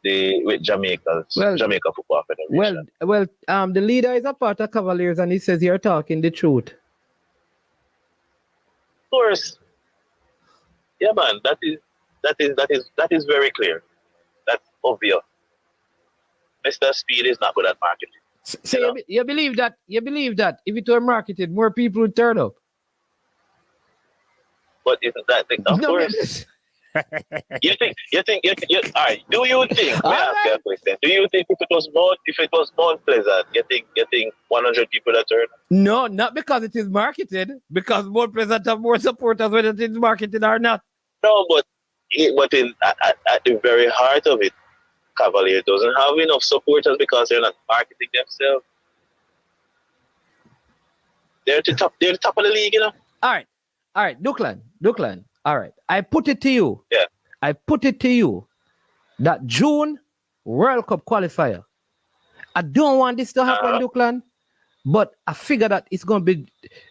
Jamaica Football Federation. Well, the leader is a part of Cavaliers, and he says you're talking the truth. Of course. Yeah, man. That is very clear. That's obvious. Mr. Speed is not good at marketing. So you believe that? You believe that if it were marketed, more people would turn up? But isn't that the of course? You think all right, do you think, may I ask you a question? Do you think if it was Mount Pleasant, you think 100 people that turn? No, not because it is marketed, because Mount Pleasant have more supporters whether it is marketed or not. No, but at the very heart of it, Cavalier doesn't have enough supporters because they're not marketing themselves. They're the top of the league, All right, Duckland. All right, I put it to you. Yeah. I put it to you that June World Cup qualifier. I don't want this to happen, Duckland, but I figure that it's going to be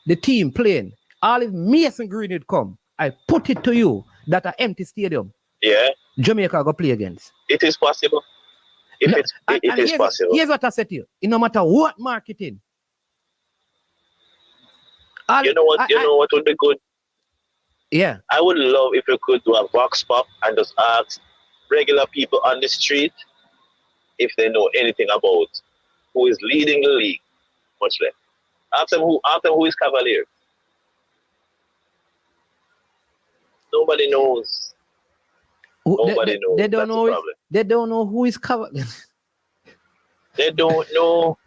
the team playing. All if Mason Greenwood come, I put it to you that an empty stadium. Yeah. Jamaica go play against. It is possible. It is possible. Here's what I said to you. No matter what marketing. You know what would be good? Yeah. I would love if you could do a box pop and just ask regular people on the street if they know anything about who is leading the league. Much less. Ask them who is Cavalier. Nobody knows. Nobody knows. They don't know. They don't know who is Cavalier. They don't know.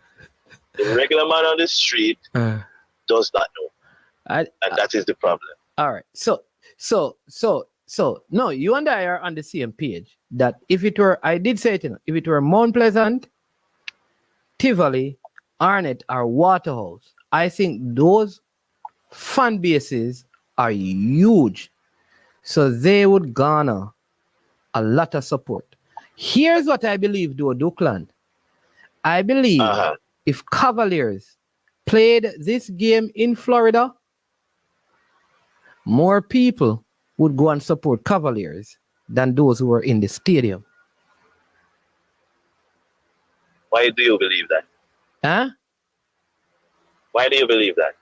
The regular man on the street does not know. And that is the problem. All right. So, no, you and I are on the same page that if it were, I did say it, if it were Mount Pleasant, Tivoli, Arnett, or Waterhouse, I think those fan bases are huge. So they would garner a lot of support. Here's what I believe, though, Duckland. I believe if Cavaliers played this game in Florida, more people would go and support Cavaliers than those who were in the stadium. Why do you believe that? Huh? Why do you believe that?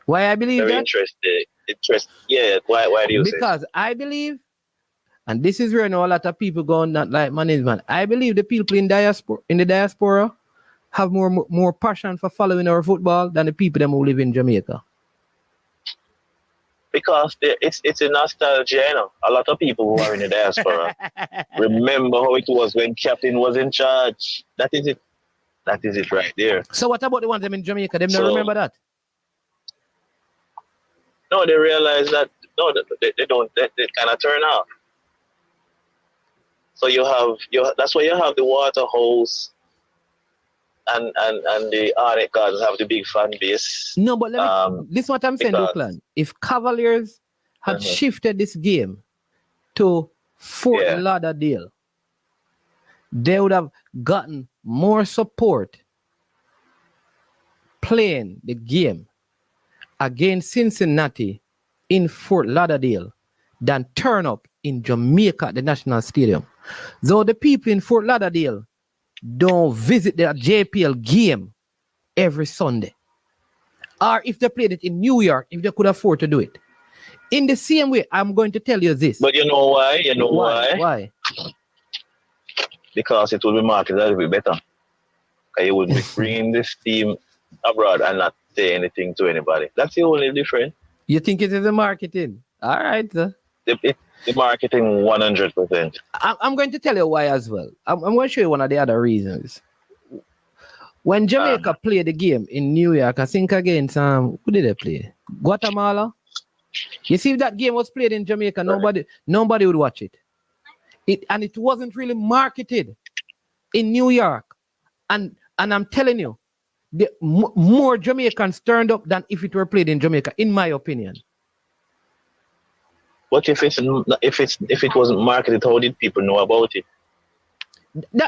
Why I believe Very that? Interesting. Yeah, why do you say that? Because I believe, and this is where a lot of people go not like management. I believe the people in the diaspora have more passion for following our football than the people who live in Jamaica. Because it's a nostalgia, A lot of people who are in the diaspora remember how it was when Captain was in charge. That is it. That is it right there. So what about the ones in Jamaica? They don't remember that? No, they realize that no, they don't. They kind of turn off. So that's why you have the water hose and the Arctic Gardens have the big fan base. No, but this is what I'm saying, Duclan. If Cavaliers had shifted this game to Fort Lauderdale, they would have gotten more support playing the game against Cincinnati in Fort Lauderdale than turn up in Jamaica at the National Stadium. Though the people in Fort Lauderdale don't visit their JPL game every Sunday. Or if they played it in New York, if they could afford to do it. In the same way, I'm going to tell you this. But you know why? Why? Because it will be marketed a little bit better. You would be bringing this team abroad and not say anything to anybody. That's the only difference. You think it is the marketing? All right. The marketing 100%. I'm going to tell you why as well. I'm going to show you one of the other reasons. When Jamaica played the game in New York, I think against who did they play? Guatemala. You see, if that game was played in Jamaica, nobody would watch it. And it wasn't really marketed in New York. And I'm telling you, more Jamaicans turned up than if it were played in Jamaica, in my opinion. What if it wasn't marketed? How did people know about it?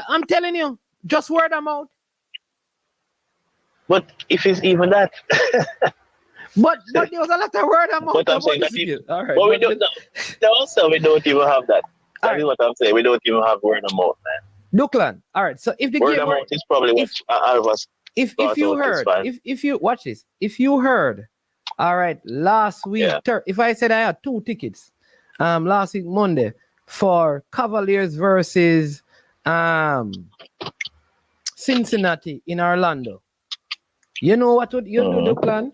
I'm telling you, just word of mouth. But if it's even that. but there was a lot of word of mouth. But I'm saying that all right. But we don't. Also, we don't even have that. That is what I'm saying. We don't even have word of mouth, man. Duclan. All right. So if the word game of mouth is probably what all of us. If you heard, if you watch this, if you heard, all right, last week, if I said I had 2 tickets, last week Monday for Cavaliers versus Cincinnati in Orlando, you know what would you do, Duclan?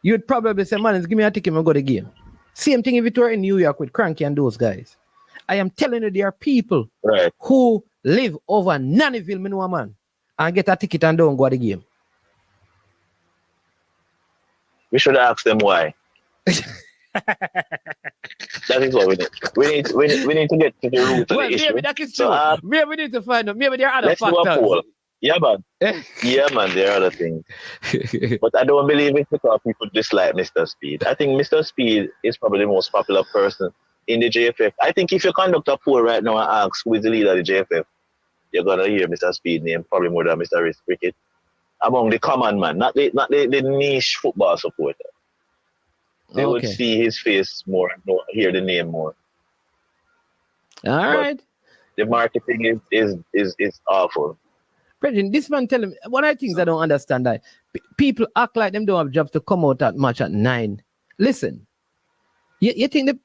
You'd probably say, man, give me a ticket and go to the game. Same thing if it were in New York with Cranky and those guys. I am telling you, there are people who live over Nannyville, me know a man, and get a ticket and don't go to the game. We should ask them why. That is what we need. We need to get to the root of the issue. Maybe that is true. Maybe we need to find out. Maybe there are other factors. Do a poll. Yeah, man. Yeah, man, there are other things. But I don't believe it's because people dislike Mr. Speed. I think Mr. Speed is probably the most popular person in the JFF. I think if you conduct a poll right now and ask who is the leader of the JFF, you're gonna hear Mr. Speed name probably more than Mr. Risk Cricket. Among the common man, not the niche football supporter. They would see his face more, hear the name more. All right. The marketing is awful. Brethren, this man telling me one of the things I don't understand that people act like them don't have jobs to come out that much at 9. Listen, you think that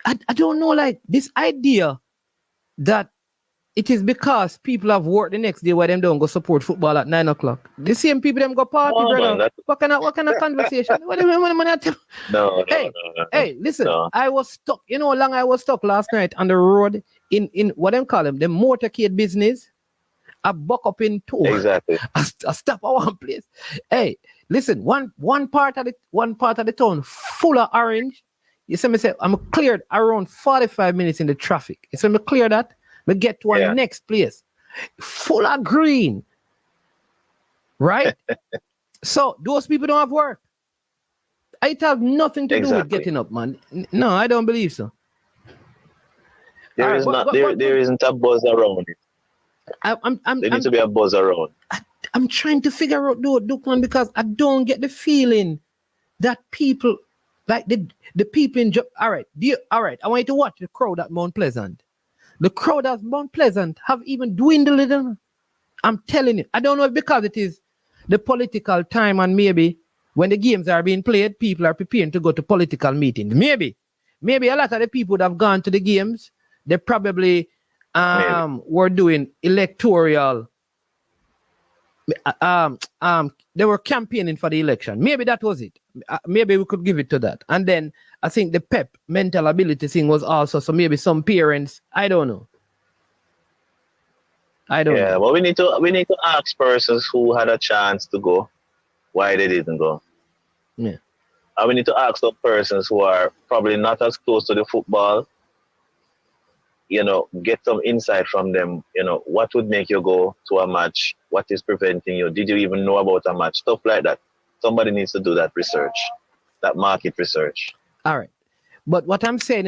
I don't know, like this idea that it is because people have work the next day why them don't go support football at 9 o'clock. The same people them go party, brother. Man, what kind of conversation? What do you mean? No. Hey, listen. No. I was stuck. You know how long I was stuck last night on the road in what them call them, the motorcade business. I buck up in 2. Exactly. I stop at one place. Hey, listen. One part of the town full of orange. You see me say I'm cleared around 45 minutes in the traffic. You see me clear that. We get to our next place, full of green, right? So those people don't have work. It has nothing to do with getting up, man. No, I don't believe so. There isn't a buzz around it. There needs to be a buzz around. I'm trying to figure out, Duclan, because I don't get the feeling that people, like the people in all right. I want you to watch the crowd at Mount Pleasant. The crowd at Mount Pleasant have even dwindled a little. I'm telling you. I don't know if because it is the political time and maybe when the games are being played, people are preparing to go to political meetings. Maybe a lot of the people that have gone to the games, they probably were doing electoral. They were campaigning for the election. Maybe that was it. Maybe we could give it to that. And then I think the PEP mental ability thing was also, so maybe some parents, I don't know. Yeah, well, we need to ask persons who had a chance to go why they didn't go. Yeah. And we need to ask some persons who are probably not as close to the football, get some insight from them. What would make you go to a match? What is preventing you? Did you even know about a match? Stuff like that. Somebody needs to do that research, that market research. All right. But what I'm saying,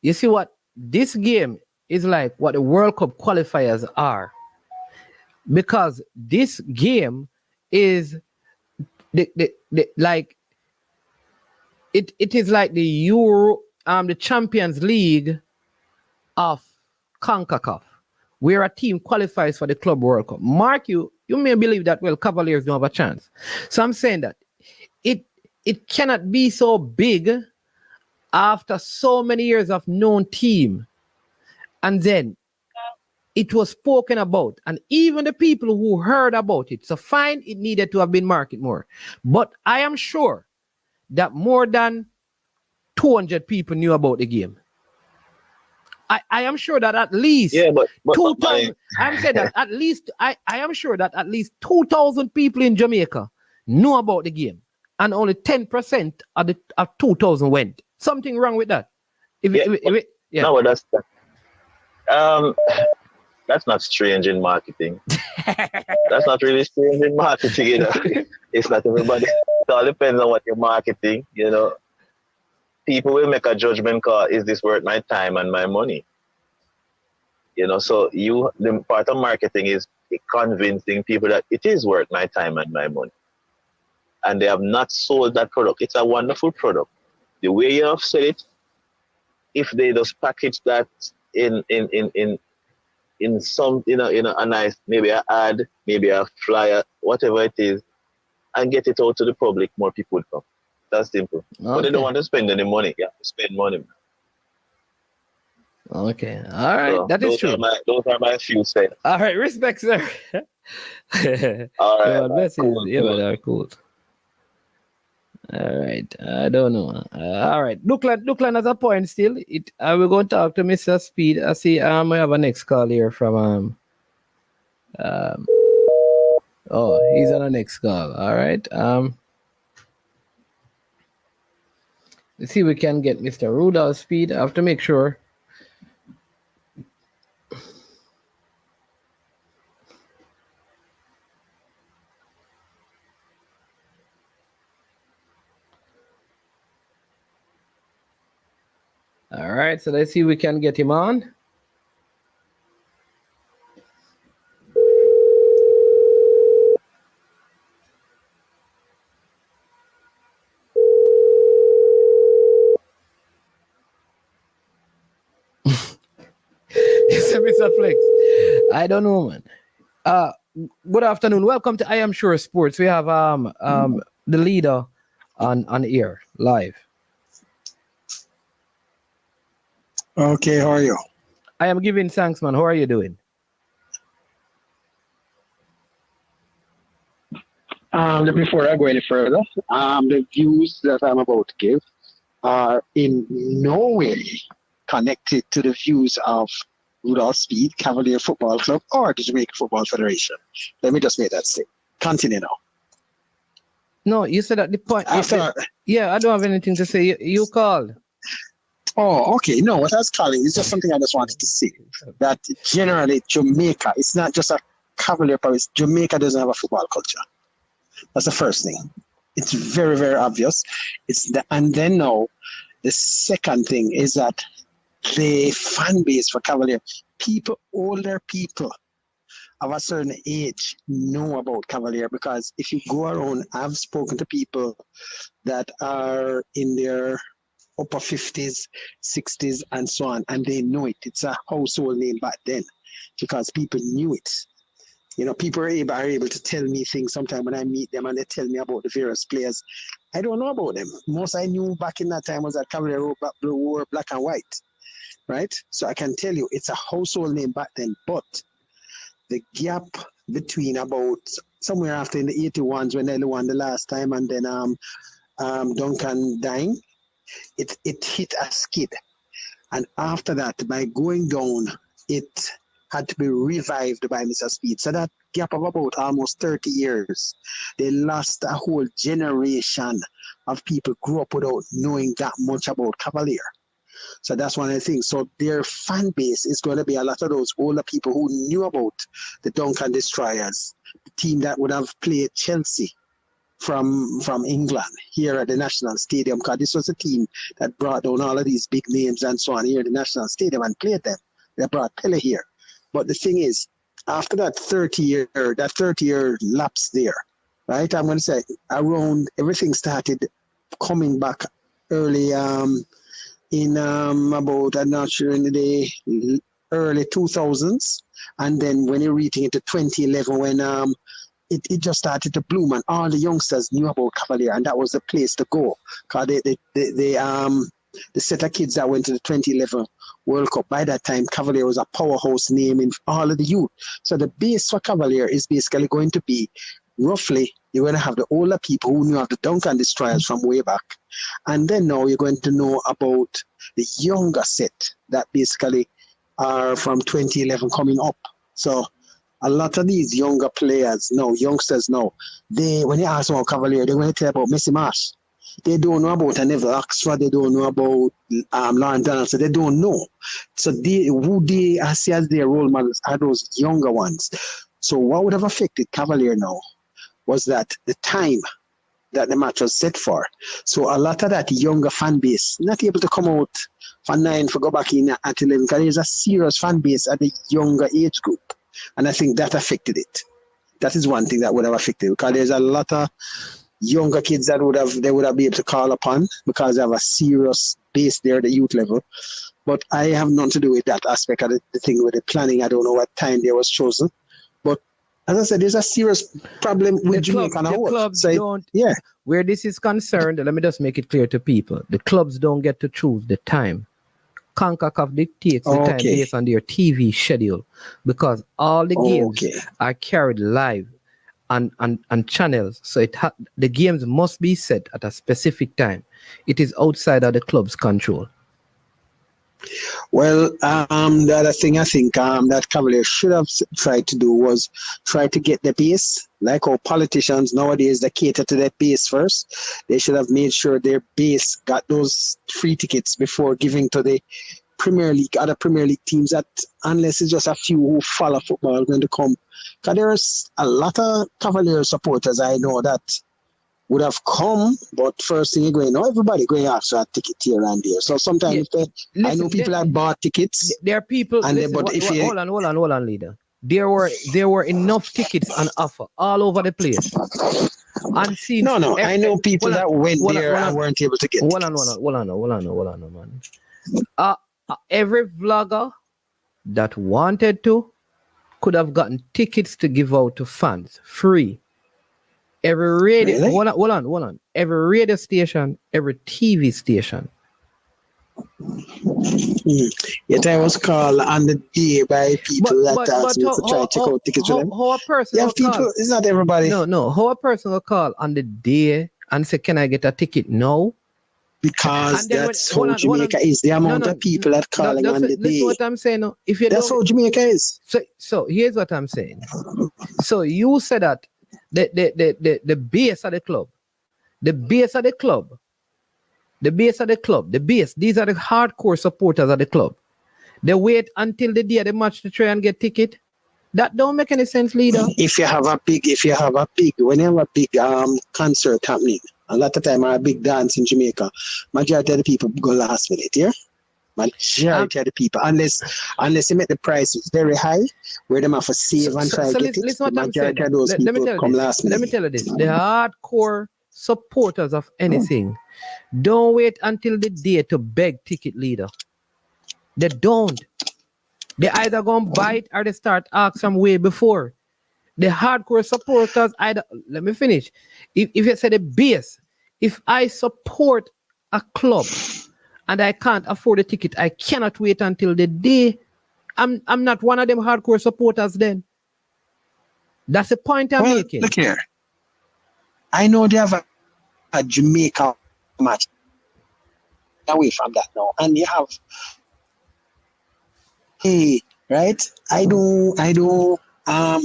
you see what this game is like what the World Cup qualifiers are. Because this game is like it is like the Champions League of CONCACAF, where a team qualifies for the Club World Cup. Mark, you may believe that, well, Cavaliers don't have a chance. So I'm saying that it cannot be so big after so many years of known team. And then it was spoken about. And even the people who heard about it, so fine, it needed to have been marketed more. But I am sure that more than 200 people knew about the game. I am sure that at least 2,000. I'm saying that at least I am sure that at least 2,000 people in Jamaica knew about the game, and only 10% of 2,000 went. Something wrong with that? No, that's not strange in marketing. That's not really strange in marketing. It's not everybody. It all depends on what you're marketing. People will make a judgment call, is this worth my time and my money? So the part of marketing is convincing people that it is worth my time and my money. And they have not sold that product. It's a wonderful product. The way you have said it, if they just package that in some, a nice, maybe an ad, maybe a flyer, whatever it is, and get it out to the public, more people would come. That's simple. Okay. But they don't want to spend any money. Yeah, spend money. Okay. All right. So that is true. Those are my few cents. All right. Respect, sir. All right. Cool. All right. I don't know. All right. Lookland has a point still. We're going to talk to Mr. Speed. I see we have a next call here from he's on the next call. All right. Let's see if we can get Mr. Rudolph Speed. I have to make sure. All right, so let's see if we can get him on. Mr. Flex. I don't know, man. Good afternoon. Welcome to I Am Sure Sports. We have the leader on air live. Okay, how are you? I am giving thanks, man. How are you doing? Before I go any further, the views that I'm about to give are in no way connected to the views of Rudolph Speed, Cavalier Football Club, or the Jamaica Football Federation. Let me just make that statement. Continue now. No, you said at the point. Yeah, I don't have anything to say. You called. Oh, okay. No, what I was calling is just something I just wanted to say. That generally Jamaica, it's not just a Cavalier province. Jamaica doesn't have a football culture. That's the first thing. It's very, very obvious. And then now, the second thing is that the fan base for Cavalier, older people of a certain age know about Cavalier, because if you go around, I've spoken to people that are in their upper 50s, 60s, and so on, and they know it. It's a household name back then because people knew it. People are able to tell me things sometimes when I meet them, and they tell me about the various players. I don't know about them. Most I knew back in that time was that Cavalier wore black and white, right? So I can tell you it's a household name back then, but the gap between about somewhere after in the 81s when they won the last time, and then Duncan dying, it hit a skid. And after that, by going down, it had to be revived by Mr. Speed. So that gap of about almost 30 years, they lost a whole generation of people grew up without knowing that much about Cavalier. So that's one of the things. So their fan base is going to be a lot of those older people who knew about the Duncan Destroyers, the team that would have played Chelsea from England here at the National Stadium, because this was a team that brought down all of these big names and so on here at the National Stadium and played them. They brought Pele here. But the thing is, after that 30-year lapse there, right? I'm going to say around everything started coming back early in about, I'm not sure, in the early 2000s. And then when you're reaching into 2011, when it just started to bloom and all the youngsters knew about Cavalier, and that was the place to go. Because the set of kids that went to the 2011 World Cup, by that time, Cavalier was a powerhouse name in all of the youth. So the base for Cavalier is basically going to be, roughly, you're going to have the older people who knew of the Duncan Destroyers from way back. And then now you're going to know about the younger set that basically are from 2011 coming up. So a lot of these younger players now, youngsters now, when you ask about Cavalier, they're going to tell about Messi Marsh. They don't know about Neville Oxford. They don't know about Lauren Donaldson. They don't know. So who they see as their role models are those younger ones. So what would have affected Cavalier now was that the time that the match was set for. So a lot of that younger fan base not able to come out for 9 for go back in at 11, because there's a serious fan base at the younger age group. And I think that affected it. That is one thing that would have affected it, because there's a lot of younger kids that would have been able to call upon, because they have a serious base there at the youth level. But I have nothing to do with that aspect of the thing with the planning. I don't know what time there was chosen. But as I said, there's a serious problem with Jamaica and the clubs so don't. Yeah. Where this is concerned, let me just make it clear to people: the clubs don't get to choose the time. CONCACAF dictates the time based on their TV schedule, because all the games are carried live on channels. So the games must be set at a specific time. It is outside of the club's control. Well, the other thing I think that Cavalier should have tried to do was try to get the base, like how politicians nowadays, they cater to their base first. They should have made sure their base got those free tickets before giving to the Premier League, other Premier League teams, that unless it's just a few who follow football are going to come. Because there's a lot of Cavalier supporters I know that would have come, but first thing you're going, not everybody going to ask for a ticket here and there. So sometimes I know people that bought tickets. There are people, hold on, leader. There were enough tickets on offer all over the place. Unseen. I know people that went there and weren't able to get tickets. Hold on, man. Every vlogger that wanted to could have gotten tickets to give out to fans free. Every radio, really? hold on. Every radio station, every TV station. Yet I was called on the day by people that asked me to try to check out tickets with them. How a person will people, call? It's not everybody. No. How a person will call on the day and say, "Can I get a ticket now?" Because that's how Jamaica is. The amount of people that calling on the day. Listen what I'm saying. No? That's how Jamaica is. So here's what I'm saying. So you said that the base of the club, the base, these are the hardcore supporters of the club. They wait until the day of the match to try and get ticket. That don't make any sense, leader. If you have a big, when you have a big concert happening, a lot of time a big dance in Jamaica, majority of the people go last minute, yeah? Majority of the people, unless you make the prices very high, where them have to save and try to get it, the majority of those people come last minute. Let me tell you this, the hardcore supporters of anything don't wait until the day to beg ticket, leader. They don't. They either go and buy it or they start asking way before. The hardcore supporters either, let me finish. If you say the base, if I support a club and I can't afford a ticket, I cannot wait until the day. I'm not one of them hardcore supporters then. That's the point I'm making. Look here. I know they have a Jamaica match away from that now. And you have, right? I Well,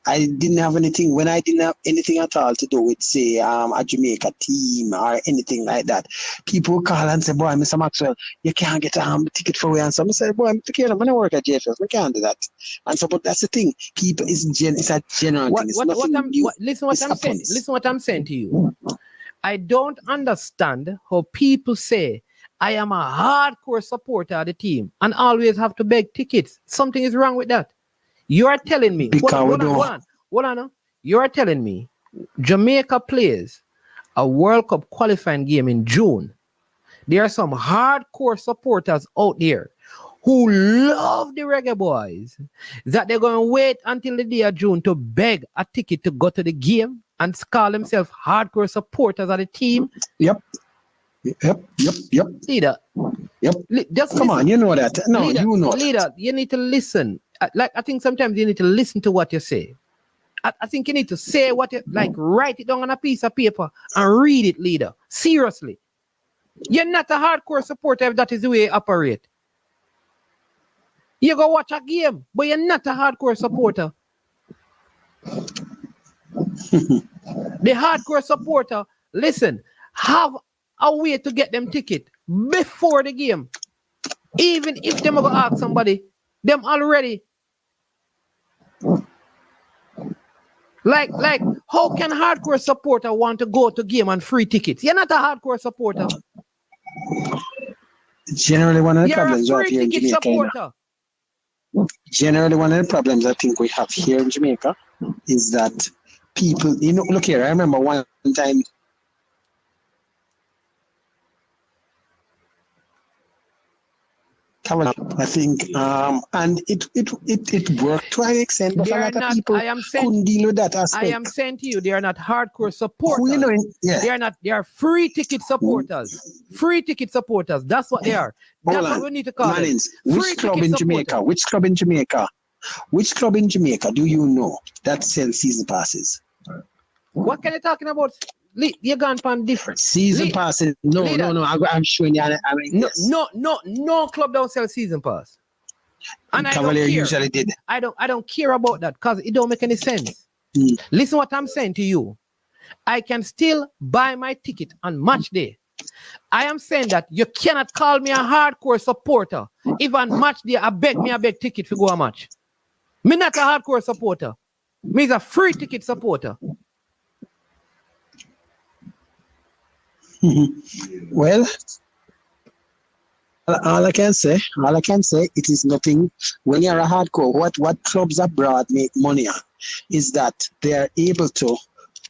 I didn't have anything when I didn't have anything at all to do with, say, a Jamaica team or anything like that. People would call and say, "Boy, Mr. Maxwell, you can't get a ticket for me." And so I say, "Boy, I'm gonna work at JFF. I can't do that." And so, but that's the thing. People, it's a general thing. It's nothing new. Listen what I'm saying. Listen what I'm saying to you. I don't understand how people say I am a hardcore supporter of the team and always have to beg tickets. Something is wrong with that. You are telling me, hold on. You are telling me Jamaica plays a World Cup qualifying game in June. There are some hardcore supporters out there who love the Reggae Boys that they're going to wait until the day of June to beg a ticket to go to the game and call themselves hardcore supporters of the team. Yep. Leader. Yep. Just come listen. on, you know that. No, Leader, you know Leader, that. you need to listen. I think sometimes you need to listen to what you say. I think you need to say what you like, write it down on a piece of paper and read it, Leader. Seriously. You're not a hardcore supporter if that is the way you operate. You go watch a game, but you're not a hardcore supporter. The hardcore supporter, listen, have a way to get them ticket before the game. Even if them go ask somebody, them already. Like, how can hardcore supporter want to go to game and free tickets? You're not a hardcore supporter. Generally, one of the problems You're we a have free here in ticket Jamaica. supporter. Generally, one of the problems I think we have here in Jamaica is that people, look here, I remember one time. I think, and it worked to an extent, but a lot of people couldn't deal with that aspect. I am saying to you, they are not hardcore supporters. They are free ticket supporters. Free ticket supporters. That's what they are. That's what we need to call them. Which club in Jamaica? Which club in Jamaica? Which club in Jamaica do you know that sells season passes? What can you talking about? You're gone from different season passes. No. I'm showing you. No club don't sell season pass. And Cavalier usually did. I don't care about that because it don't make any sense. Listen what I'm saying to you. I can still buy my ticket on match day. I am saying that you cannot call me a hardcore supporter if on match day I beg ticket to go a match. Me not a hardcore supporter. Me is a free ticket supporter. Well, all I can say, it is nothing. When you're a hardcore, what clubs abroad make money on is that they are able to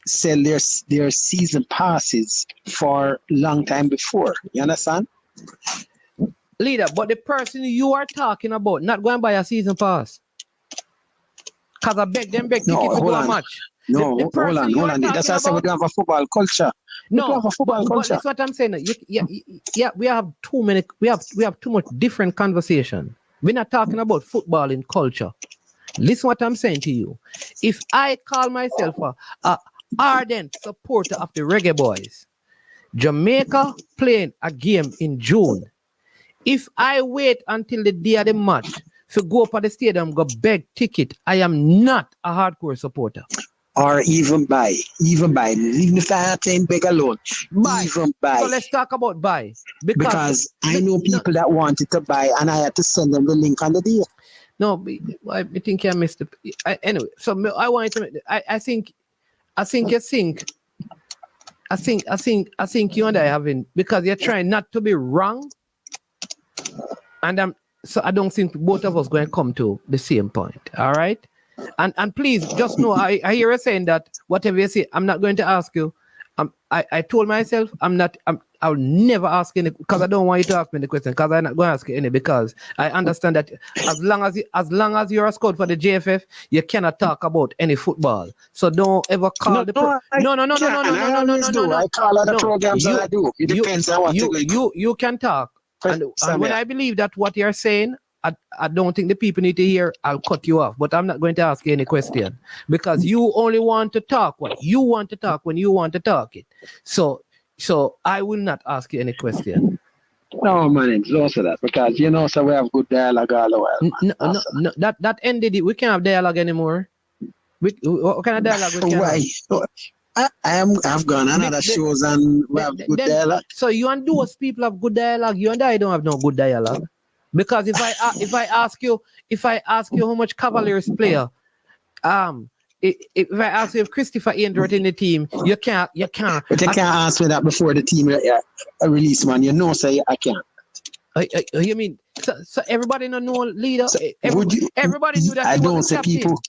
sell their season passes for a long time before. You understand? Leader, but the person you are talking about not going to buy a season pass. Because I beg tickets to go a match. No, hold on. That's why I said we don't have a football culture. But that's what I'm saying. We have too many. We have too much different conversation. We're not talking about football in culture. Listen what I'm saying to you. If I call myself a ardent supporter of the Reggae Boys, Jamaica playing a game in June. If I wait until the day of the match to go up at the stadium, go beg ticket, I am not a hardcore supporter. Or even buy. Even if I ain't beg alone. Even buy. So let's talk about buy. Because I know people that wanted to buy and I had to send them the link on the deal. No, I think I missed it. Anyway, so I wanted to. I think you and I having, because you're trying not to be wrong, and so I don't think both of us going to come to the same point. All right. And please just know, I hear you saying that whatever you say, I'm not going to ask you. I told myself I'll never ask any, because I don't want you to ask me the question, because I'm not going to ask you any, because I understand that as long as you're a scout for the JFF, you cannot talk about any football. So don't ever call I call other programs that I do. It depends on what you can talk. And when I believe that what you're saying, I don't think the people need to hear, I'll cut you off. But I'm not going to ask you any question, because you only want to talk what you want to talk when you want to talk it. So I will not ask you any question. No, man, it's also that, because so we have good dialogue all the while. No, that ended it. We can't have dialogue anymore. What kind of dialogue with Why? I've gone on other shows and we have good dialogue. So you and those people have good dialogue. You and I don't have no good dialogue. Because if I ask you how much Cavaliers player, if I ask you if Christopher Aindworth in the team, you can't. But you can't ask me that before the team release, man. You know, say I can't. You mean so everybody know leader? So Everybody knew that. I he don't was a say captain. people.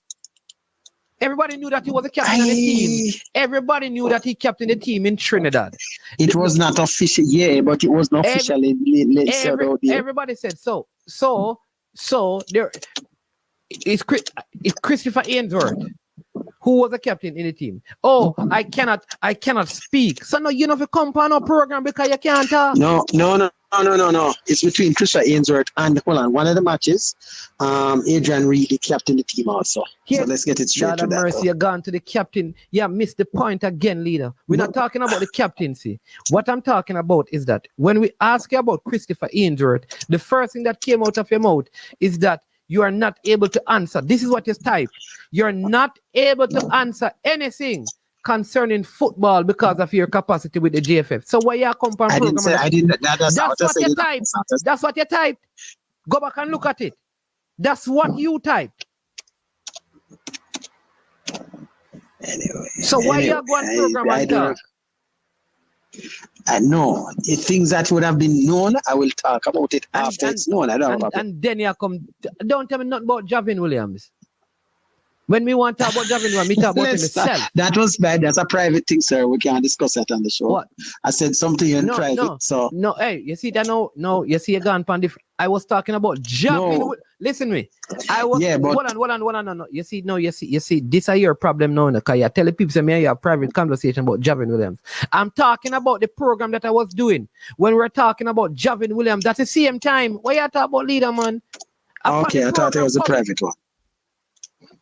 Everybody knew that he was a captain of the team. Everybody knew that he captained the team in Trinidad. It was not official, but it was not officially said out there. Everybody said so. So there is Christopher Ainsworth, who was a captain in the team. Oh, I cannot speak. So no, you know, if you come on a program because you can't talk. No. It's between Christopher Ainsworth and one of the matches. Adrian Reed, the captain of the team also. So let's get it straight to that. Mercy, you're gone to the captain. Yeah, missed the point again, leader. We're not talking about the captaincy. What I'm talking about is that when we ask you about Christopher Ainsworth, the first thing that came out of your mouth is that you are not able to answer. This is what you type. You're not able to answer anything concerning football because of your capacity with the JFF. So why you come on program? That's what you typed. That's what you typed. Go back and look at it. That's what you typed. Anyway. So why you go on program and talk? I know. Things that would have been known, I will talk about it after it's known. I don't and then you come. Don't tell me nothing about Javin Williams. When we want to talk about Javin Williams, we talk about himself. That was bad. That's a private thing, sir. We can't discuss that on the show. What? I said something in private. No, hey, you see that now? No, you see you gone pan different. I was talking about Javin. No. Listen to me. I was hold on. No. You see, this is your problem now, because you're telling people say you have private conversation about Javin Williams. I'm talking about the program that I was doing when we're talking about Javin Williams. That's the same time. Why you talk about leader, man? Okay, I thought it was a private one.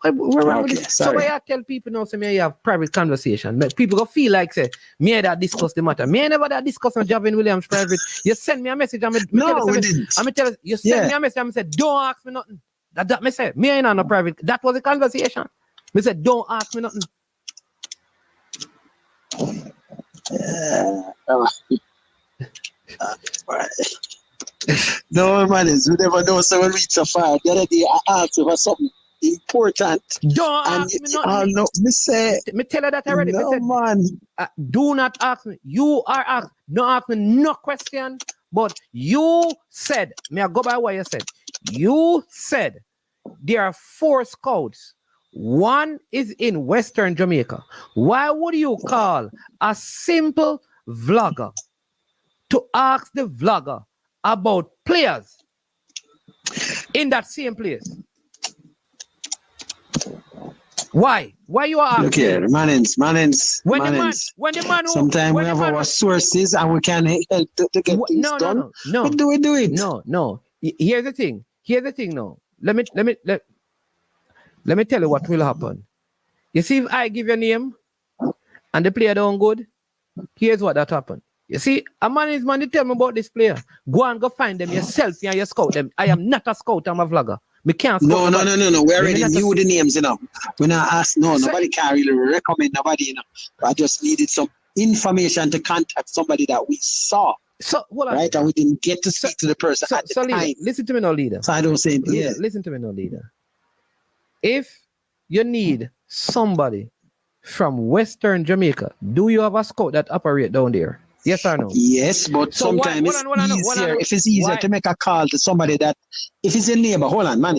So why I tell people now, say me you have private conversation. But people go feel like say me that discuss the matter. Me never that discuss on Javin Williams private. You send me a message. I'm tell you send me a message. I'm say don't ask me nothing. That me say me ain't on no private. That was a conversation. Me said don't ask me nothing. No man, we never know someone reach so far. The other day I asked you for something important. Don't ask me nothing. No, me tell her that already. No, man. Do not ask me. You are asked. Don't ask me no question. But you said, may I go by what you said? You said there are 4 scouts. One is in Western Jamaica. Why would you call a simple vlogger to ask the vlogger about players in that same place? Why you are asking? Okay, Manins. When the man sometimes we have our sources and we can help to get things done. No. But do we do it? No. Here's the thing now. Let me tell you what will happen. You see, if I give your name and the player don't good, here's what that happened. You see, a man is man to tell me about this player. Go and go find them yourself and you scout them. I am not a scout, I'm a vlogger. We can't No. We already knew the names, you know. We're not asked, nobody can really recommend nobody, you know. I just needed some information to contact somebody that we saw. So hold on. Right? And we didn't get to speak to the person at the leader, time. listen to me now, leader. So I don't say leader, listen to me now, leader. If you need somebody from Western Jamaica, do you have a scout that operate down there? Yes or no? Yes, but so sometimes if it's easier to make a call to somebody that, if it's a neighbor, hold on, man.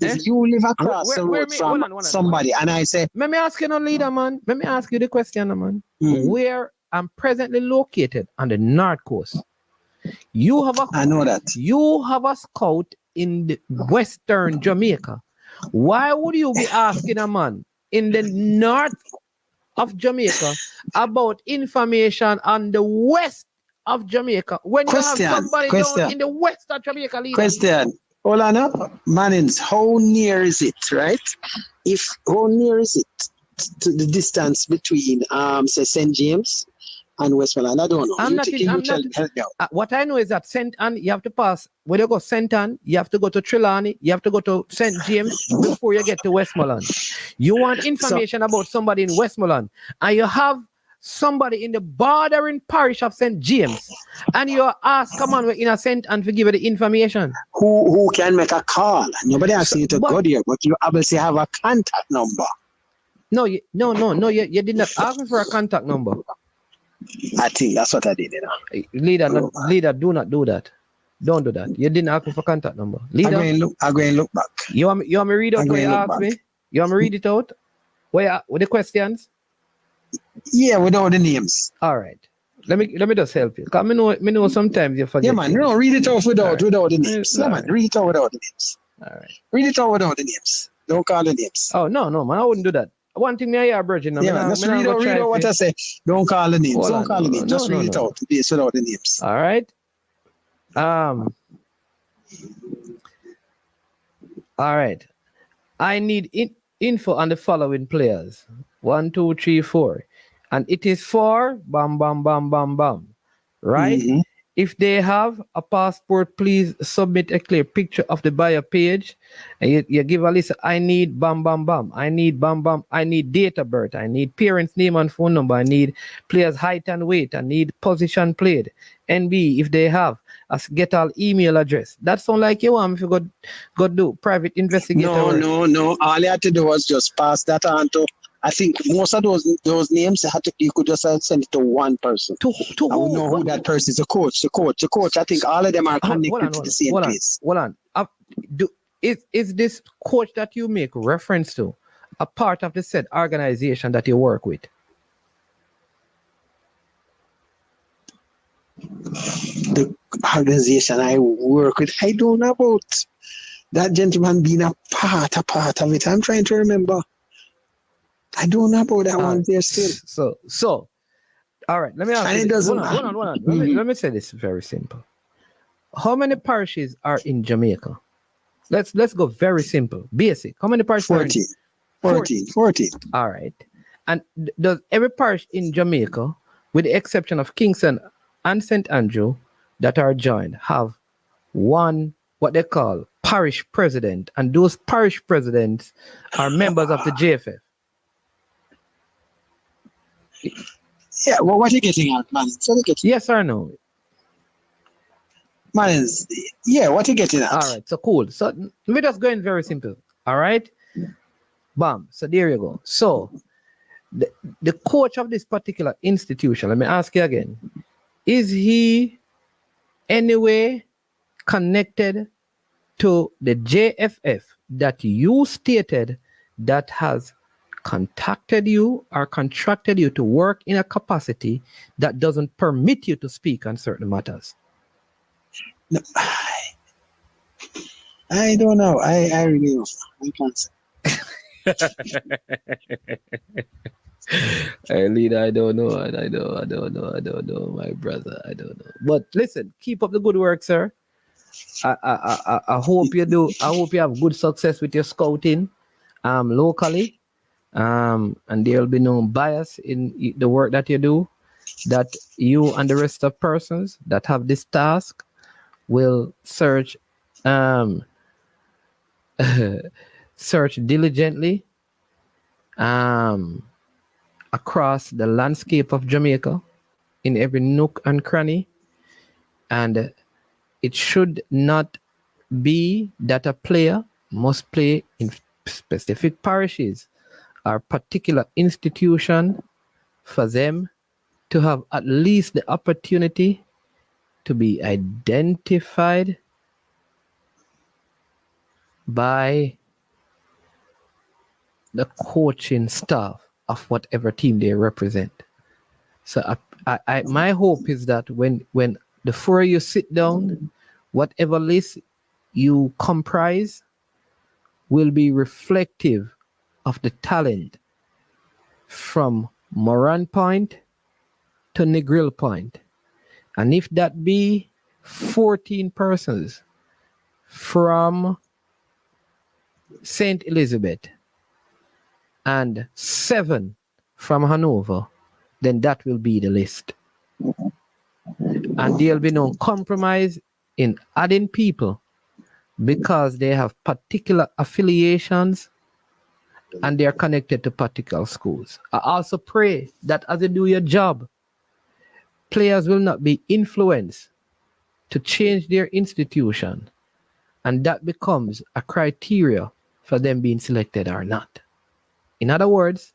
If you live across the road from somebody and I say... Let me ask you, no leader, man. Let me ask you the question, man. Where I'm presently located on the North Coast, I know that. You have a scout in the Western Jamaica. Why would you be asking a man in the north of Jamaica about information on the west of Jamaica when you have somebody down in the west of Jamaica? Leader? Question. Hold on up. Manins, how near is it, right? How near is it to the distance between say St. James and Westmoreland? I don't know. I'm not Can in, you I'm tell not. me? Help me out. What I know is that St. Anne, you have to pass. When you go St. Anne, you have to go to Trelawney, you have to go to St. James before you get to Westmoreland. You want information about somebody in Westmoreland, and you have somebody in the bordering parish of St. James, and you ask, come on, we're in a St. Anne to give you the information. Who can make a call? Nobody asking you to go there, but you obviously have a contact number. No, you did not ask me for a contact number. I think that's what I did, you know. Leader, do not do that. Don't do that. You didn't ask me for contact number. Leader, I'm going to look back. You want me to read out what you asked me? You want me to read it out? With the questions? Yeah, with all the names. All right. Let me just help you. Because me know sometimes you forget. Yeah, man. No, read it off without the names. Yeah, man. Read it out without the names. All right. Read it out without the names. Don't call the names. Oh, no, man. I wouldn't do that. One thing me I hear, Virgin. Yeah, man. Just read out what I say. Don't call the names. Don't call the names. Just read it out without the names. All right. All right. I need info on the following players. 1, 2, 3, 4. And it is for bam, bam, bam, bam, bam. Right? Mm-hmm. If they have a passport, please submit a clear picture of the bio page. And you give a list. I need bam, bam, bam. I need bam, bam. I need date of birth. I need parents' name and phone number. I need players' height and weight. I need position played. NB, if they have, get all email address. That sound like you want if you go do private investigator. No. All you had to do was just pass that on to. I think most of those names you could just send it to one person. To I would know who that person is. The coach. I think all of them are connected to the same place. Hold on. Is this coach that you make reference to a part of the said organization that you work with? The organization I work with, I don't know about that gentleman being a part of it. I'm trying to remember. I don't know about that one there still. So, all right. Let me ask you. Hold on. Let me say this very simple. How many parishes are in Jamaica? Let's go very simple, basic. How many parishes? 14. All right. And does every parish in Jamaica, with the exception of Kingston and St. Andrew, that are joined, have one what they call parish president, and those parish presidents are members of the JFF? Yeah, well, what are you getting at, man? Yes or no? Man, yeah, what are you getting at? All right, so cool. So we're just going very simple. All right? Bam. So there you go. So the coach of this particular institution, let me ask you again, is he anyway connected to the JFF that you stated that has contacted you or contracted you to work in a capacity that doesn't permit you to speak on certain matters? No, I don't know. I really don't. I can't say. Hey, leader, I don't know, my brother. I don't know. But listen, keep up the good work, sir. I hope you do. I hope you have good success with your scouting locally. And there will be no bias in the work that you do, that you and the rest of persons that have this task will search diligently across the landscape of Jamaica in every nook and cranny. And it should not be that a player must play in specific parishes or particular institution for them to have at least the opportunity to be identified by the coaching staff of whatever team they represent. So my hope is that when the four of you sit down, whatever list you comprise will be reflective of the talent from Moran Point to Negril Point. And if that be 14 persons from St. Elizabeth and 7 from Hanover, then that will be the list. and there'll be no compromise in adding people because they have particular affiliations and they are connected to particular schools. I also pray that as you do your job, players will not be influenced to change their institution, and that becomes a criteria for them being selected or not. In other words,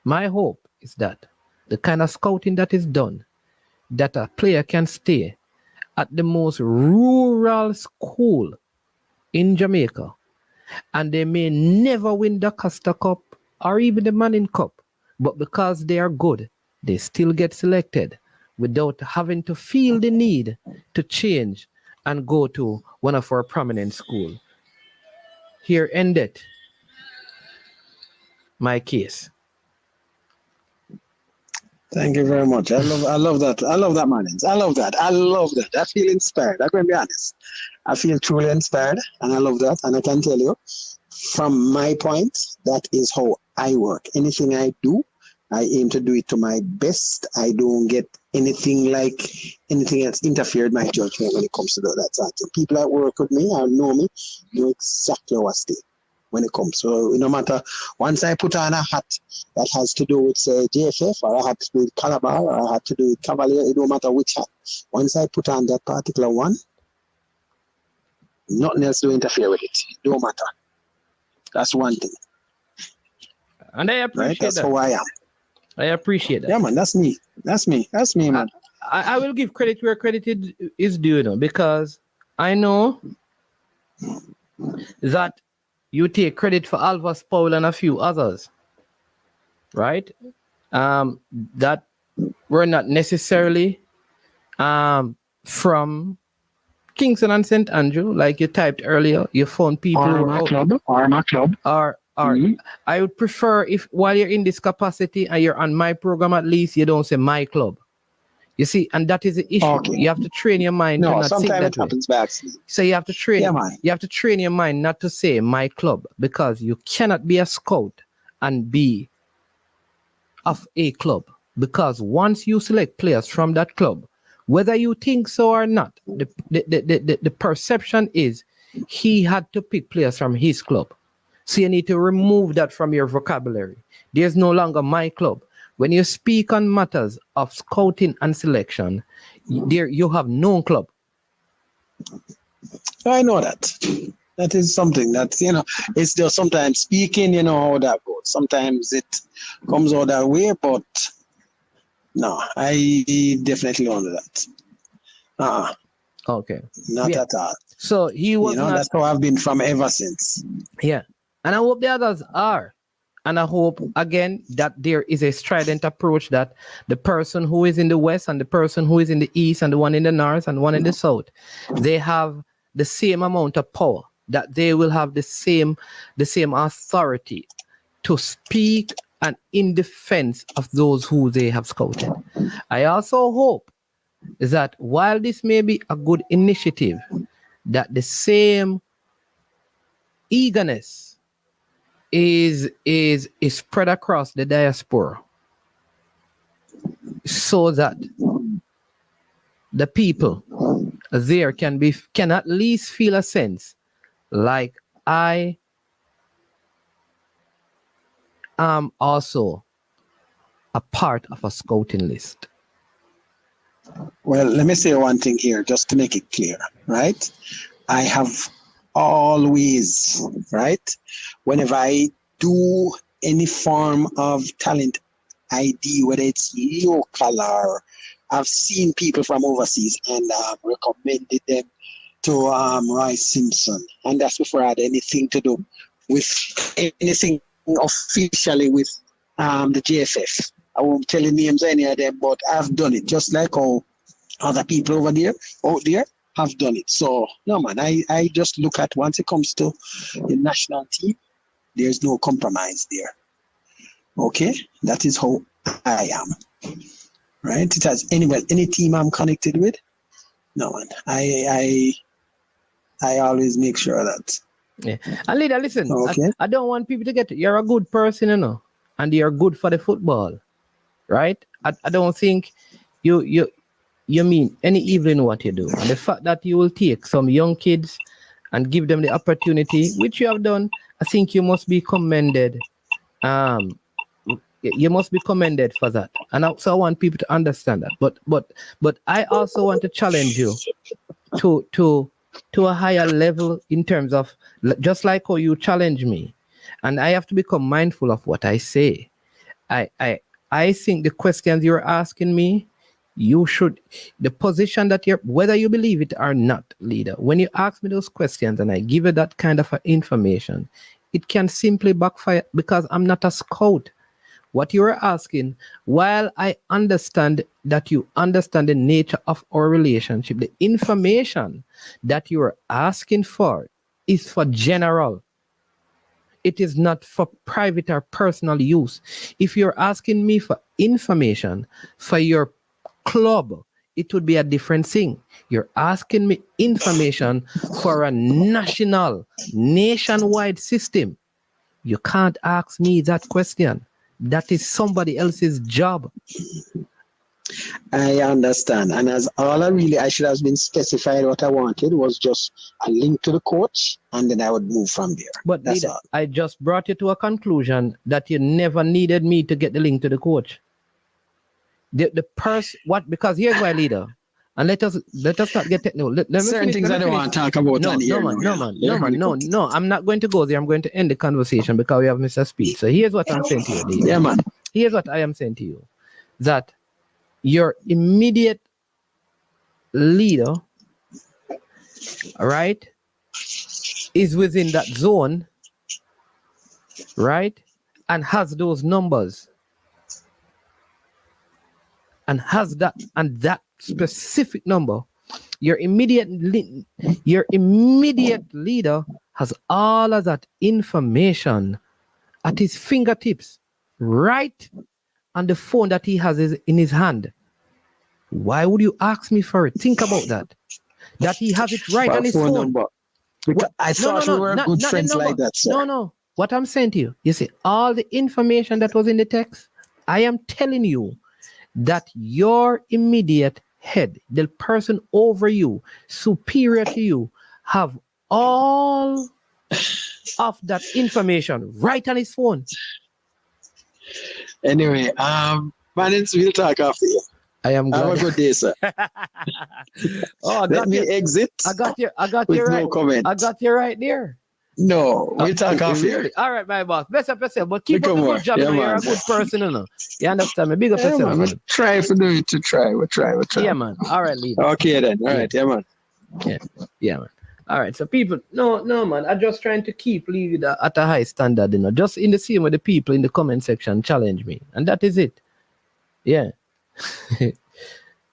my hope is that the kind of scouting that is done, that a player can stay at the most rural school in Jamaica, and they may never win the Costa Cup or even the Manning Cup, but because they are good, they still get selected without having to feel the need to change and go to one of our prominent schools. Here ended my case. Thank you very much. I love that. I love that, Martins. I love that. I feel inspired. I'm going to be honest. I feel truly inspired, and I love that. And I can tell you, from my point, that is how I work. Anything I do, I aim to do it to my best. I don't get anything else interfered my judgment when it comes to that sort of thing. People that work with me or know me know exactly what's there when it comes. So no matter, once I put on a hat that has to do with, say, JFF, or I had to do with Calabar, or I had to do with Cavalier, it don't matter which hat. Once I put on that particular one, nothing else will interfere with it. It don't matter. That's one thing. And I appreciate right? That's that. how I am. I appreciate that. Yeah, man, that's me. That's me, man. I will give credit where credit is due, because I know that you take credit for Alvas Paul and a few others, right? That were not necessarily from Kingston and St. Andrew, like you typed earlier. You found people Arma Club. Or I would prefer if while you're in this capacity and you're on my program, at least you don't say my club. You see, and that is the issue. Okay. You have to train your mind to not think that it happens way. Back. So you have to train. You have to train your mind not to say my club, because you cannot be a scout and be of a club. Because once you select players from that club, whether you think so or not, the perception is he had to pick players from his club. So you need to remove that from your vocabulary. There's no longer my club. When you speak on matters of scouting and selection, there you have no club. I know that. That is something that, it's just sometimes speaking, how that goes. Sometimes it comes out that way, but no, I definitely don't do that. Okay. Not at all. So he was not... That's how I've been from ever since. Yeah. And I hope the others are. And I hope, again, that there is a strident approach, that the person who is in the West and the person who is in the East and the one in the North and one in the South, they have the same amount of power, that they will have the same authority to speak and in defense of those who they have scouted. I also hope that while this may be a good initiative, that the same eagerness is spread across the diaspora, so that the people there can at least feel a sense like I am also a part of a scouting list. Well, let me say one thing here, just to make it clear, right? I have always, right, whenever I do any form of talent ID, whether it's local or I've seen people from overseas and recommended them to Roy Simpson, and that's before I had anything to do with anything officially with the JFF. I won't tell you names any of them, but I've done it just like how other people out there have done it. So no, man, I just look at, once it comes to the national team, there's no compromise there. Okay, that is how I am. Right? It has any team I'm connected with. No, man, I always make sure that. Yeah. And leader, listen, okay. I don't want people to get it. You're a good person, and you're good for the football, right? I don't think you you mean any evil in what you do. And the fact that you will take some young kids and give them the opportunity, which you have done, I think you must be commended. You must be commended for that. And also I want people to understand that. But I also want to challenge you to a higher level in terms of just like how you challenge me. And I have to become mindful of what I say. I think the questions you're asking me, you should, the position that you're, whether you believe it or not, leader, when you ask me those questions and I give you that kind of information, it can simply backfire because I'm not a scout. What you are asking, while I understand that you understand the nature of our relationship, the information that you are asking for is for general. It is not for private or personal use. If you're asking me for information for your club, it would be a different thing. You're asking me information for a nationwide system. You can't ask me that question. That is somebody else's job. I understand. And as all I should have been specified what I wanted was just a link to the coach, and then I would move from there. But that's leader, all. I just brought you to a conclusion that you never needed me to get the link to the coach. The person, what? Because here's why, leader. And let us not get technical. Let me Certain finish. things I don't want to talk about on here. No. I'm not going to go there. I'm going to end the conversation because we have Mr. Speed. So here's what I'm saying to you, leader. Yeah, man. Here's what I am saying to you. That your immediate leader, right, is within that zone, right, and has those numbers. And has that specific number, your immediate leader has all of that information at his fingertips, right on the phone that he has in his hand. Why would you ask me for it? Think about that. That he has it right on his phone. Number. I thought we were good friends like that, sir. No. What I'm saying to you, you see, all the information that was in the text, I am telling you that your immediate head, the person over you, superior to you, have all of that information right on his phone. Anyway, Manins, we'll talk after you. I am glad. Have a good day, sir. Let me exit. I got you with right. No comment. I got you right there. No, we'll talk after you. All right, my boss. Best of yourself, but keep up the good job, man. You're a good person, you know. You understand me? Big up yourself, man. Try for doing to try. We'll try. Yeah, man. All right, leader. Okay, then. All right, yeah, man. Yeah, man. All right, so people, no, man. I'm just trying to keep leave it at a high standard, you know. Just in the same way the people in the comment section challenge me, and that is it. Yeah.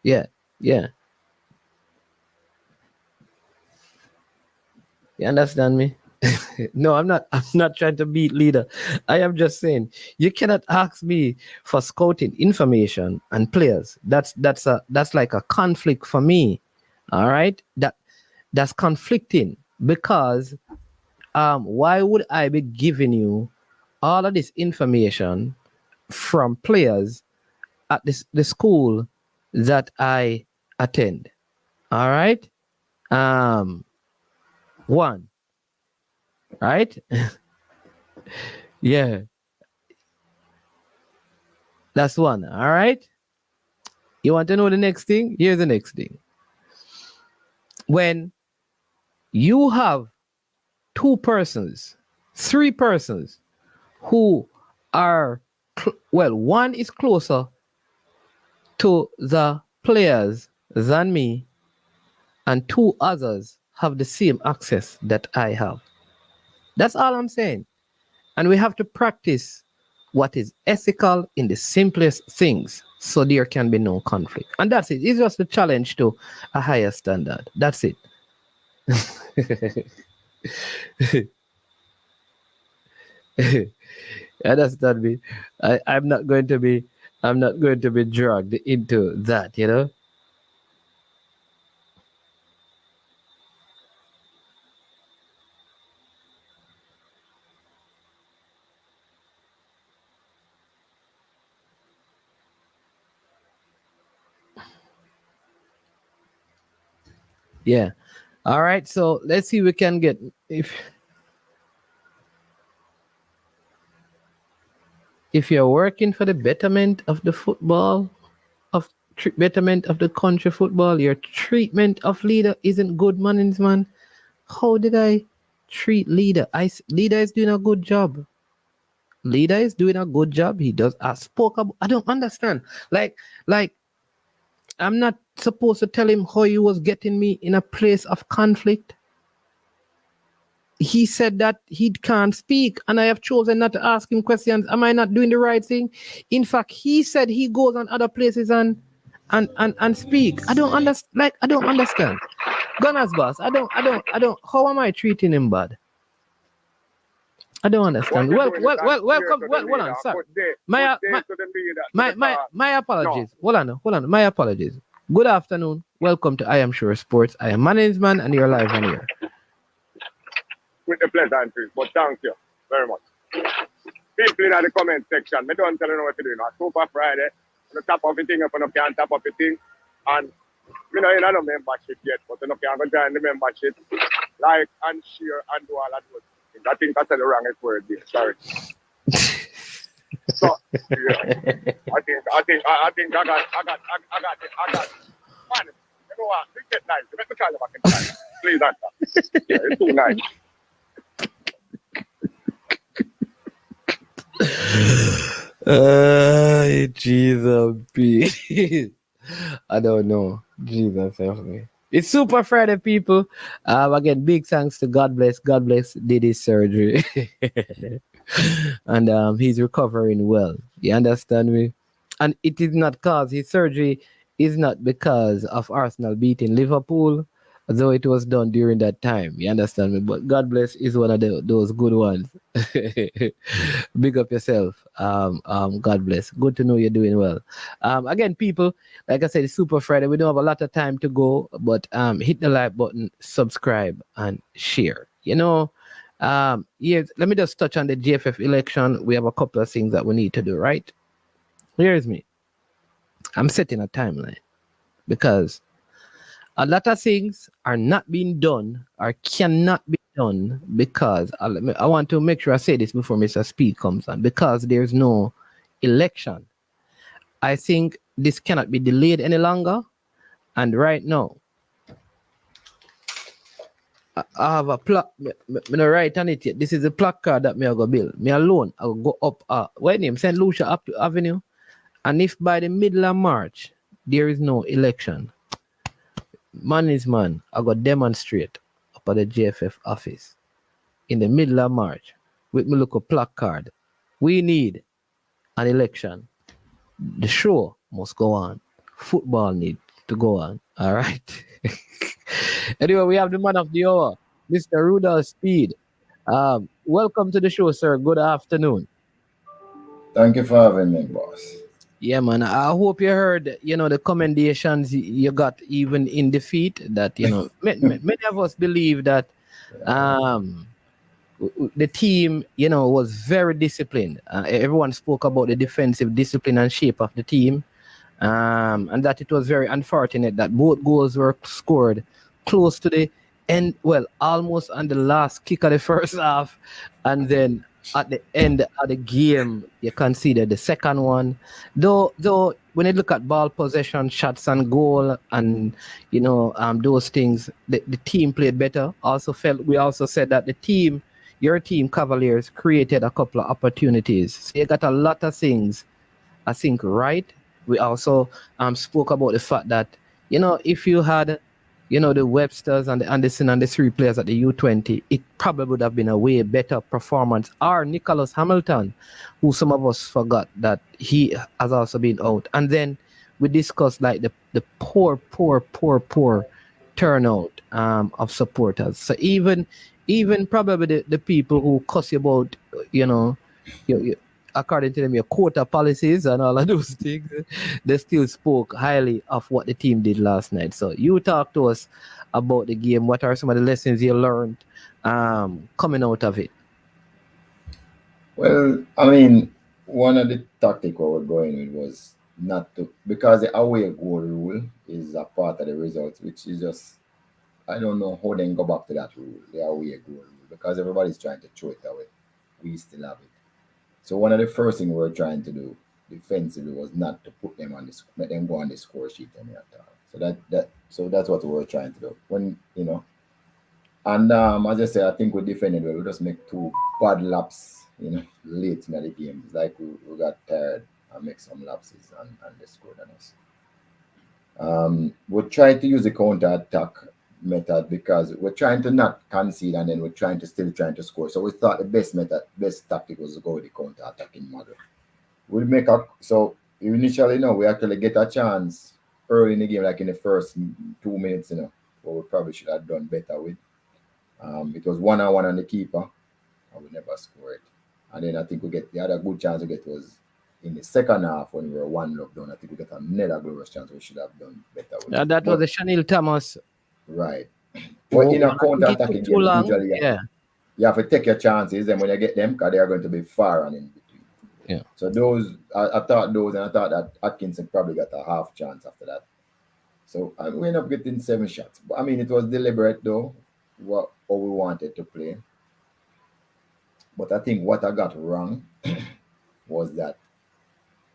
yeah. You understand me? No, I'm not trying to beat leader. I am just saying you cannot ask me for scouting information and players. That's like a conflict for me. All right? That's conflicting because why would I be giving you all of this information from players at the school that I attend? All right? One. Right? Yeah. That's one. All right. You want to know the next thing? Here's the next thing. When you have three persons who are, one is closer to the players than me, and two others have the same access that I have. That's all I'm saying. And we have to practice what is ethical in the simplest things so there can be no conflict. And that's it. It's just a challenge to a higher standard. That's it. Understand me? I'm not going to be dragged into that, you know? Yeah. All right. So let's see if we can get if you're working for the betterment of the football of betterment of the country football, your treatment of leader isn't good, man. How did I treat leader? Leader is doing a good job. Leader is doing a good job. He does. I spoke up. I don't understand. Like I'm not supposed to tell him how he was getting me in a place of conflict. He said that he can't speak, and I have chosen not to ask him questions. Am I not doing the right thing? In fact, he said he goes on other places and speak. I don't understand. I don't understand. Gunners boss, I don't. How am I treating him bad? I don't understand. Welcome. Hold on, sorry. My apologies. Hold on. My apologies. Good afternoon. Welcome to I Am Sure Sports. I am management and you're live on here. With the pleasantries, but thank you very much. People in the comment section, I don't tell you what to do. Now, Super Friday, on the top of the thing, if you can't top of the thing, and you know, you're not a membership yet, but you can't go join the membership. Like and share and do all that. I think I said the wrongest word there. Sorry. So, yeah, I think I got. Man, you know what? We get nice. Let me call you back in time. Please answer. Yeah, it's too nice. Jesus, I don't know. Jesus help me. It's Super Friday, people. Again, big thanks to God bless. God bless did his surgery. And he's recovering well. You understand me? And it is not cause his surgery is not because of Arsenal beating Liverpool, though it was done during that time. You understand me? But God bless is one of those good ones. Big up yourself. God bless. Good to know you're doing well. Again, people, like I said, it's Super Friday. We don't have a lot of time to go, but hit the like button, subscribe, and share. You know, yeah, let me just touch on the JFF election. We have a couple of things that we need to do, right? Here's me. I'm setting a timeline because a lot of things are not being done or cannot be done because I want to make sure I say this before Mr. Speed comes on, because there's no election. I think this cannot be delayed any longer. And right now, I have a plaque. Me not write on it yet. This is a placard that me I go build. Me alone, I will go up. What name? St. Lucia up to Avenue. And if by the middle of March there is no election, man, I got demonstrate up at the JFF office in the middle of March with me look a placard. We need an election. The show must go on. Football needs to go on. All right. Anyway, we have the man of the hour, Mr. Rudolph Speed. Welcome to the show, sir. Good afternoon. Thank you for having me, boss. Yeah, man. I hope you heard, the commendations you got even in defeat. That many of us believe that the team, was very disciplined. Everyone spoke about the defensive discipline and shape of the team, and that it was very unfortunate that both goals were scored close to the end. Well, almost on the last kick of the first half, and then at the end of the game, you consider the second one. Though when you look at ball possession, shots and goal, and those things, the team played better. We also said that your team Cavaliers created a couple of opportunities. So you got a lot of things, I think, right. We also spoke about the fact that if you had the Websters and the Anderson and the three players at the U20, it probably would have been a way better performance. Or Nicholas Hamilton, who some of us forgot that he has also been out. And then we discussed like the poor turnout of supporters. So even probably the people who cuss you about, according to them, your quota policies and all of those things, they still spoke highly of what the team did last night. So you talk to us about the game. What are some of the lessons you learned coming out of it? Well, I mean, one of the tactics we were going with was not to, because the away goal rule is a part of the results, which is just I don't know how they can go back to that rule, the away goal rule, because everybody's trying to throw it away. We still have it. So one of the first things we were trying to do defensively was not to put them on this, let them go on the score sheet any at all. So that's what we were trying to do. When and as I say, I think we defended well. We just make 2 bad laps, late in the game. It's like we got tired and make some lapses and they scored on us. We tried to use the counter attack method because we're trying to not concede and then we're still trying to score. So we thought the best tactic was to go with the counter attacking model. So initially, we actually get a chance early in the game, like in the first 2 minutes, what we probably should have done better with. It was 1-on-1 on the keeper, and we never scored. And then I think the other good chance we get was in the second half when we were 1-0 down. I think we got another glorious chance we should have done better with. That was the Chanel Thomas. Right. But in a counter-attacking game, usually you have to take your chances, and when you get them, because they are going to be far and in between. Yeah. So I thought that Atkinson probably got a half chance after that. So we ended up getting 7 shots. But I mean, it was deliberate though, how we wanted to play. But I think what I got wrong was that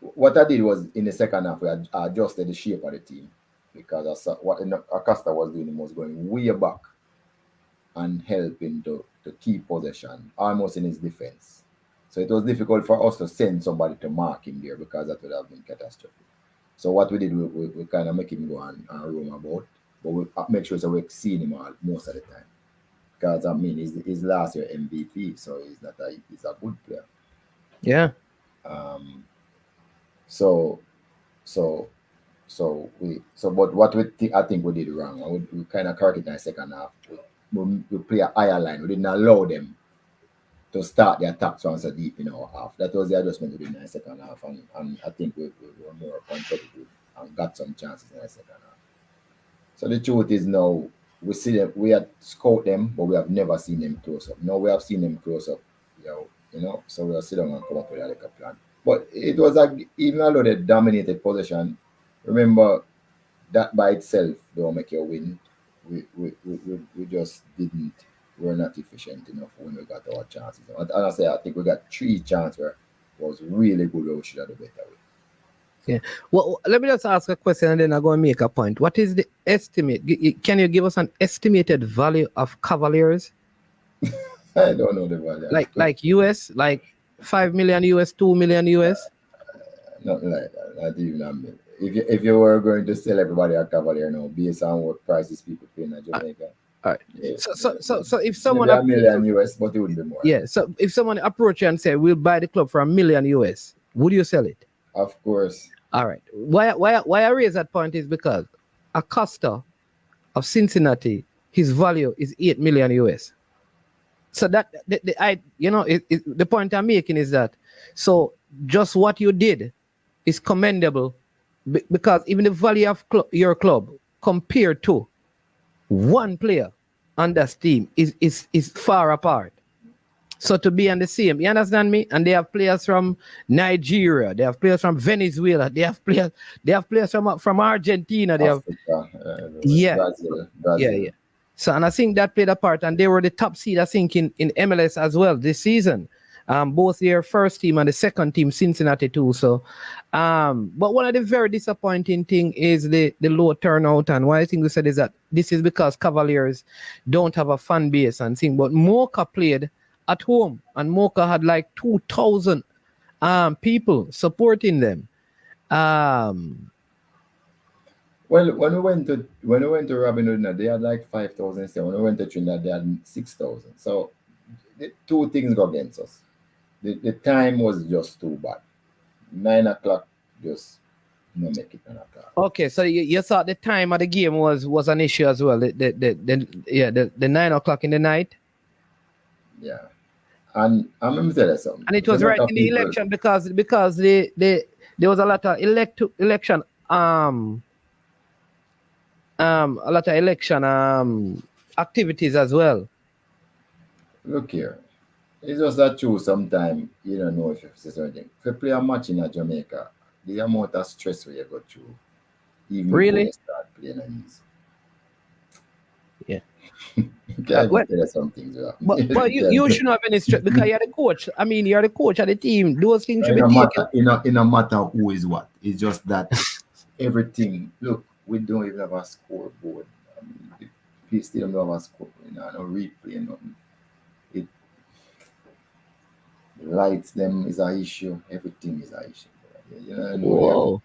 what I did was in the second half, I adjusted the shape of the team because I saw what Acosta was doing was going way back and helping to keep possession almost in his defense. So it was difficult for us to send somebody to mark him there because that would have been catastrophic. So what we did, we kind of make him go and roam about, but we make sure so we're seeing him most of the time. Because I mean, he's last year MVP, so he's a good player. Yeah. But what I think we did wrong. We kind of corrected in the second half. We play a higher line. We didn't allow them to start the attacks once deep in our half. That was the adjustment we did in the second half, and I think we were more competitive and got some chances in the second half. So the truth is now we see them. We had scout them, but we have never seen them close up. Now we have seen them close up. So we'll sit down and come up with a plan. But it was even though they dominated possession, remember that by itself don't make you win. We just didn't. We're not efficient enough when we got our chances. And I say I think we got 3 chances where it was really good. We should have done better with. Yeah. Well, let me just ask a question and then I'm going to make a point. What is the estimate? Can you give us an estimated value of Cavaliers? I don't know the value. Like US, like 5 million US, 2 million US? Nothing like that. Not even a million. If you were going to sell everybody a Cavalier now, based on what prices people pay in Jamaica. All right. Yeah. So if someone maybe $1 million US, but it wouldn't be more. Yeah. So if someone approach you and say we'll buy the club for $1 million US, would you sell it? Of course. All right. Why I raise that point is because Acosta of Cincinnati, his value is 8 million US. So that the point I'm making is that so just what you did is commendable because even the value of your club compared to one player on that team is far apart. So to be on the same, you understand me? And they have players from Nigeria, they have players from Venezuela, they have players from Argentina, they Africa, Brazil. Yeah. So and I think that played a part, and they were the top seed, I think, in MLS as well this season. Both their first team and the second team, Cincinnati too. So, but one of the very disappointing thing is the low turnout, and why I think we said is that this is because Cavaliers don't have a fan base and thing. But Mocha played at home, and Mocha had like 2,000 people supporting them. Well, when we went to Robin Hood, they had like 5,000. So when we went to Trinidad, they had 6,000. So the 2 things go against us. The time was just too bad. 9 o'clock just not make it 9 o'clock. Okay, so you thought the time of the game was an issue as well. The 9 o'clock in the night. Yeah, and I'm gonna tell you something. And it was right in the election because there was a lot of election activities as well. Look here, it's just that true. Sometimes you don't know if you say something. If you play a match in Jamaica, the amount of stress we go through, even really before you start playing, is yeah. Can't even tell you some things. But you shouldn't have any stress because you're the coach. I mean, you're the coach of the team. Those things should It be no taken. matter, it no matter who is what. It's just that everything. Look, we don't even have a scoreboard. I mean, the stadium don't have a scoreboard. You know, no replay, nothing. It the lights them is an issue. Everything is an issue. You know, Whoa.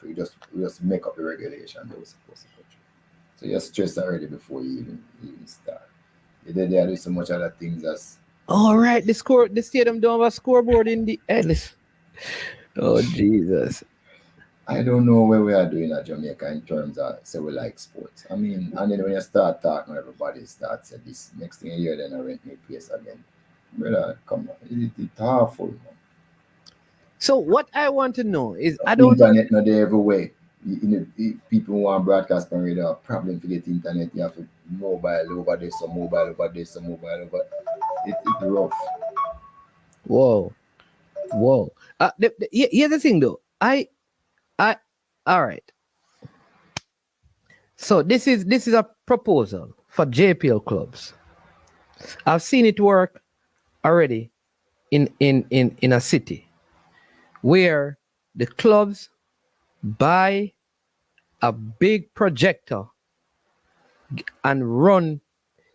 you just make up the regulation that was supposed to go through. So you're stressed already before you even start. They do so much other things as All right, the stadium don't have a scoreboard in the Ellis. Oh Jesus. I don't know where we are doing at Jamaica in terms of say we like sports. I mean, and then when you start talking, everybody starts at this next thing you hear, then I rent me place again. Brother, come on, it's awful. Man. So what I want to know is I don't internet not there everywhere. People who want broadcast on radio have problem to get internet. You have to mobile over this, some mobile over this, some mobile over. It's rough. Whoa. Here's the thing though. All right. So this is a proposal for JPL clubs. I've seen it work already in a city where the clubs buy a big projector and run.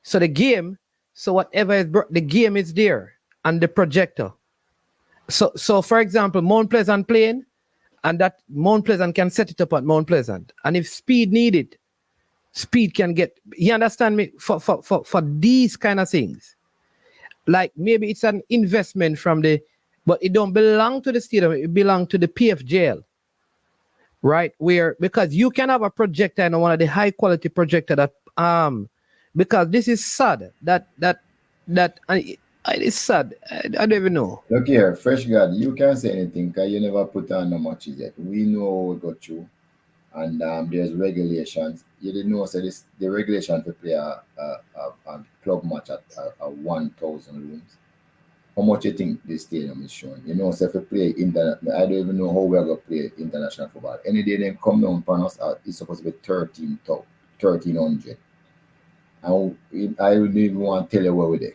So the game, so whatever is the game is there and the projector. So for example, Mount Pleasant playing, and that Mount Pleasant can set it up at Mount Pleasant. And if speed needed, speed can get, you understand me, for these kind of things. Like maybe it's an investment from but it don't belong to the stadium, it belongs to the PFJL. Right? Because you can have a projector and one of the high quality projector that, because this is sad, it's sad. I don't even know. Look here, Fresh God, you can't say anything because you never put on no matches yet. We know what we go through, and there's regulations. You didn't know, so the regulation to play a club match at 1,000 rooms. How much you think the stadium is showing? You know, so if you play I don't even know how we're going to play international football. Any day they come down upon us, it's supposed to be 1,300. And I wouldn't even want to tell you where we're there.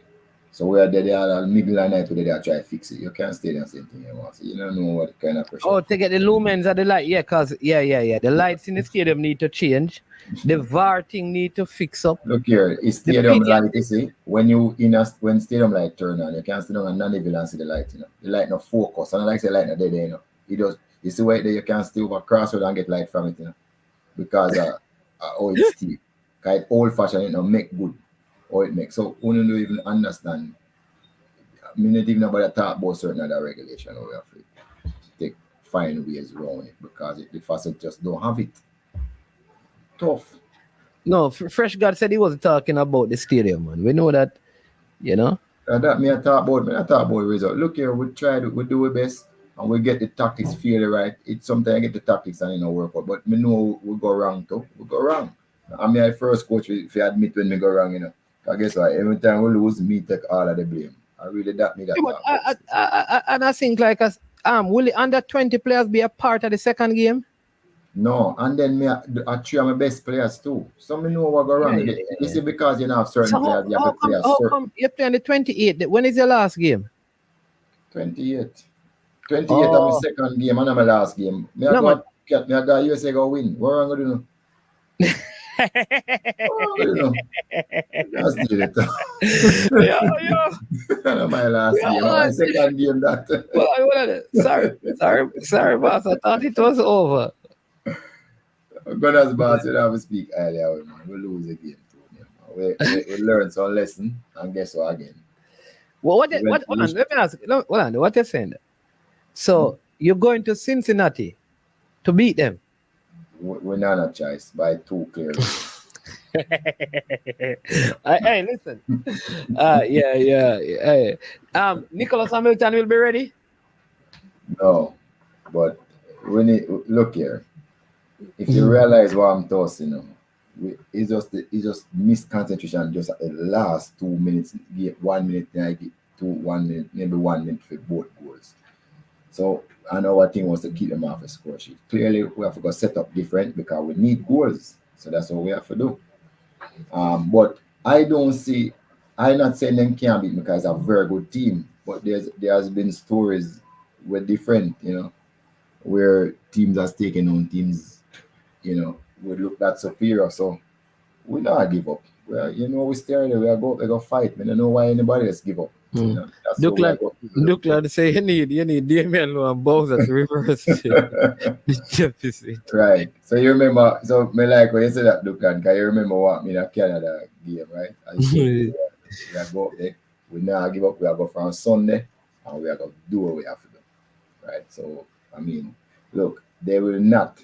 So we are there, they are middle of the night where they are trying to fix it. You can't stay there and say anything you want. So you don't know what kind of pressure. Oh, to get the lumens of the light, because the lights in the stadium need to change. The VAR thing need to fix up. Look here, it's stadium light, you see. When stadium light turn on, you can't stand on and not even and see the light, you know. The light no focus. And I like the light not there, you know. You see why there you can't stay over crossroad and get light from it, you know. Because it's steep. Because it's old fashioned, you know, make good. Or it makes so we don't even understand. I mean, not even about talk about certain other regulation or we have to take find ways around it because the facet just don't have it. Tough. No, Fresh God said he wasn't talking about the stadium, man. We know that, you know. That me I talk about result. Look here, we do our best and we get the tactics fairly right. It's sometimes I get the tactics and it don't work out, but me know we go wrong too. We go wrong. I mean, I first coach if you admit when me go wrong, you know. I guess why every time we lose, me take all of the blame. I really that. I think like will the under 20 players be a part of the second game? No, and then I three of my best players too. So me know what go wrong. This is because you know have certain players you have to play. How come you play on the 28th? When is your last game? 28. 28 of my second game and my last game. Me I go USA go win. What am I gonna do? Just did it. My last game. My second game Sorry, boss. I thought it was over. Gunner's boss, you don't have to speak earlier, man. We lose the game too. We learn some lesson and guess what again? Well, let me ask. Hold on, what you're saying? So you're going to Cincinnati to beat them? We're not a choice by 2 clearly. Hey, listen. Nicholas Hamilton will be ready? No, but look here. If you realize what I'm tossing, you know, it's just missed concentration just at the last 2 minutes. 1 minute, then I get 1 minute, maybe 1 minute for both goals. So and our thing was to keep them off the score sheet. Clearly, we have to go set up different because we need goals. So that's what we have to do. But I don't see. I'm not saying them can't beat me because it's a very good team, but there has been stories with different, where teams has taken on teams, would look that superior. So we not give up. Well, we stay there, we go fight. We don't know why anybody else give up. That's what we Duckland, go. Duckland say you need Damian Lowe and Bowser to reverse the deficit. Right. So you remember, so me like when you say that, Dukan, can you remember what me in a Canada game, right? I said, we are go up there. We now give up. We are go from Sunday, and we are going to do what we have to do, right? So, I mean, look, they will not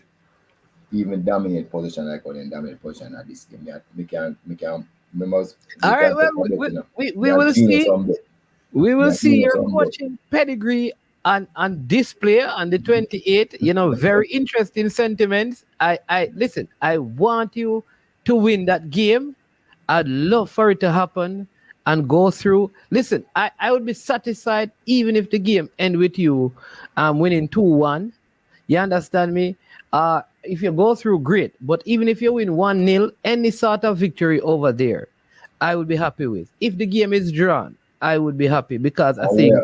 even dominate position like what they dominate position at this game. We can remember. All right, well, we will see. We will see your coaching pedigree on display on the 28th. Very interesting sentiments. I listen. I want you to win that game. I'd love for it to happen and go through. Listen, I would be satisfied even if the game end with you winning 2-1. You understand me? If you go through, great. But even if you win 1-0, any sort of victory over there, I would be happy with. If the game is drawn, I would be happy because I think.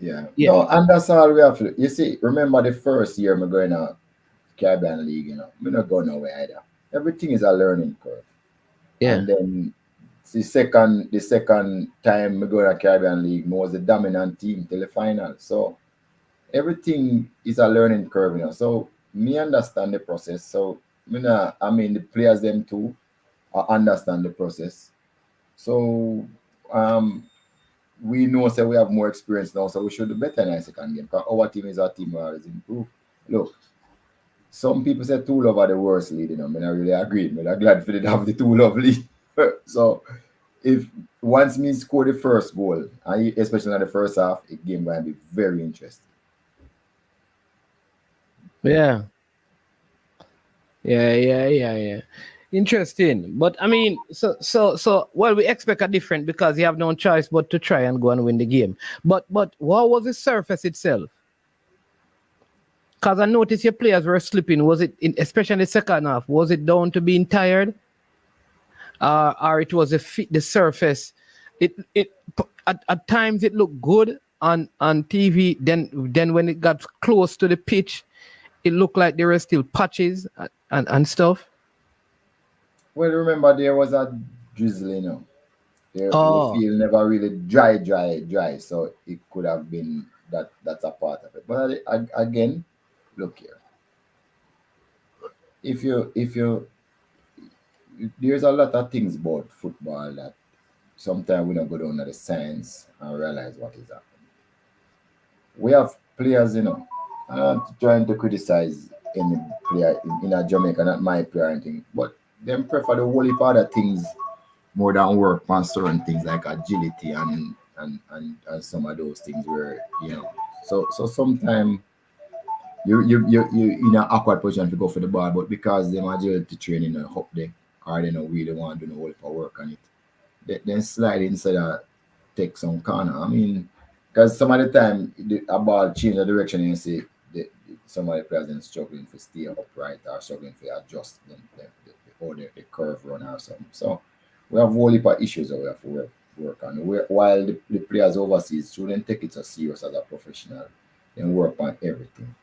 Yeah. No, and that's all we have to do. You see, remember the first year I'm going to Caribbean League, I'm not going nowhere either. Everything is a learning curve. Yeah. And then the second time we go to Caribbean League, I was the dominant team till the final. So everything is a learning curve, So me understand the process. So the players them too understand the process. So we know that we have more experience now, so we should do better in the second game. Because our team is our team who always improve. Look, some people say 2-Love are the worst lead, I really agree. But I'm glad for them to have the 2-Love lead. So if once me score the first goal, especially in the first half, the game will be very interesting. Yeah. Interesting. But I mean, so we expect a different because you have no choice but to try and go and win the game. But what was the surface itself? Because I noticed your players were slipping. Was it especially in the second half? Was it down to being tired? Or it was the surface? It at times it looked good on TV. Then when it got close to the pitch, it looked like there were still patches and stuff. Well, remember there was a drizzle, The field never really dry. So it could have been that's a part of it. But again, look here. If you there's a lot of things about football that sometimes we don't go down to the science and realize what is happening. We have players, I'm not trying to criticize any player in a Jamaica, not my player or anything, but them prefer the whole heap of other things more than work on certain things like agility and some of those things where so sometimes you in an awkward position to go for the ball, but because them agility training up there or they don't really want to do no whole heap of work on it, then slide instead of take some corner. I mean, because some of the time a ball change the direction and you see some of the players then struggling to stay upright or struggling to adjust the curve run or something. So we have a whole heap of issues that we have to work on. While the players overseas shouldn't take it so serious as a professional, then work on everything.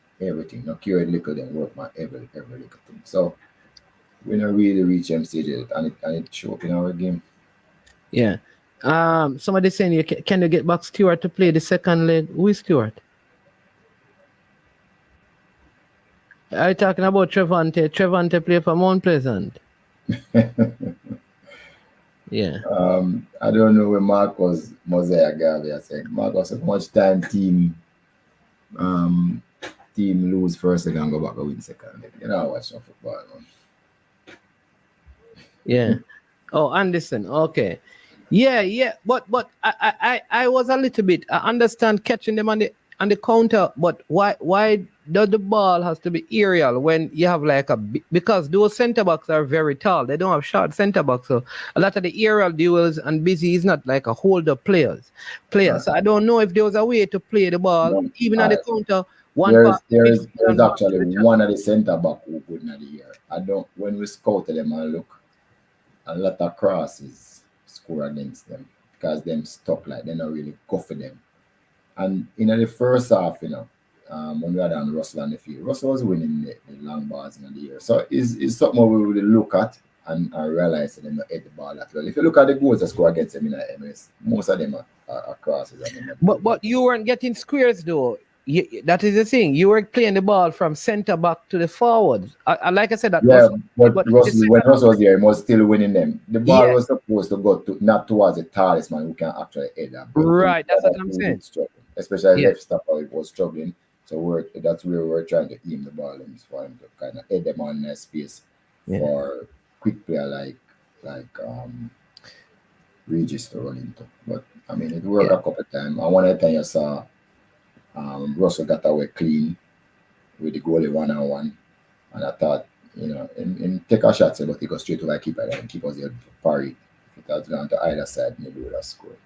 Not care a little, then work on every little thing. So we don't really reach them stages and it show up in our game. Yeah. Somebody saying, can you get back Stewart to play the second leg? Who is Stewart? Are you talking about Trevante? Trevante play for Mount Pleasant. Yeah. I don't know where Marcus Mosaic Gavia said. Marcus, how much time team lose first and go back and win second. I watch some football. Man. Yeah. Oh, Anderson. Okay. Yeah. But I was a little bit. I understand catching them on the counter, but why does the ball has to be aerial when you have like because those centre backs are very tall. They don't have short centre backs, so a lot of the aerial duels and Busy is not like a hold up player. Right. So I don't know if there was a way to play the ball even on the counter. There's actually one of the centre back who put in the air. When we scouted them and look, a lot of crosses score against them because them stuck like they're not really go for them. And in the first half, when we had on Russell on the field, Russell was winning the long balls in the air. So it's something we would look at and realize that they not hit the ball that well. If you look at the goals that score against them in the MLS, most of them are crosses. But you weren't getting squares though. That is the thing. You were playing the ball from center back to the forwards. Like I said, that but Russell, when Russell was there, he was still winning them. The ball was supposed to go not towards the talisman who can actually head that. Right, that's what I'm saying. Especially left stopper, it was struggling. So that's where we're trying to aim the ball in for him to kind of head them on that space for quick player like Regis to run into. But I mean, it worked a couple of times. And one of the time you saw Russell got away clean with the goalie 1-on-1, and I thought, and take a shot, but he goes straight to the keeper and keep us there parry. If it had gone to either side, maybe we would have scored.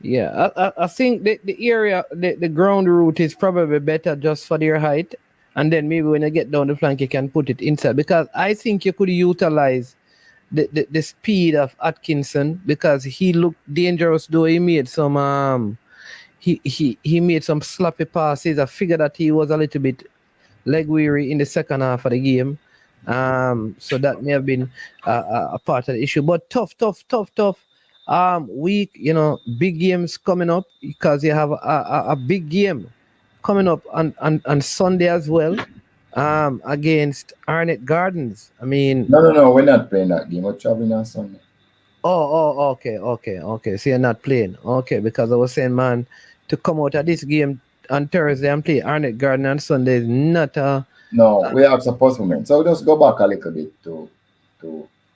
Yeah, I think the area, the ground route is probably better just for their height, and then maybe when you get down the flank, you can put it inside, because I think you could utilize the speed of Atkinson, because he looked dangerous though he made some he made some sloppy passes. I figured that he was a little bit leg weary in the second half of the game, so that may have been a part of the issue. But tough week, big games coming up, because you have a big game coming up on Sunday as well, against Arnett Gardens. I mean, no, we're not playing that game. We're traveling on Sunday. Okay. So you're not playing. Okay, because I was saying, man, to come out of this game on Thursday and play Arnett Garden on Sunday is not a... No, we have some postponement. So just go back a little bit to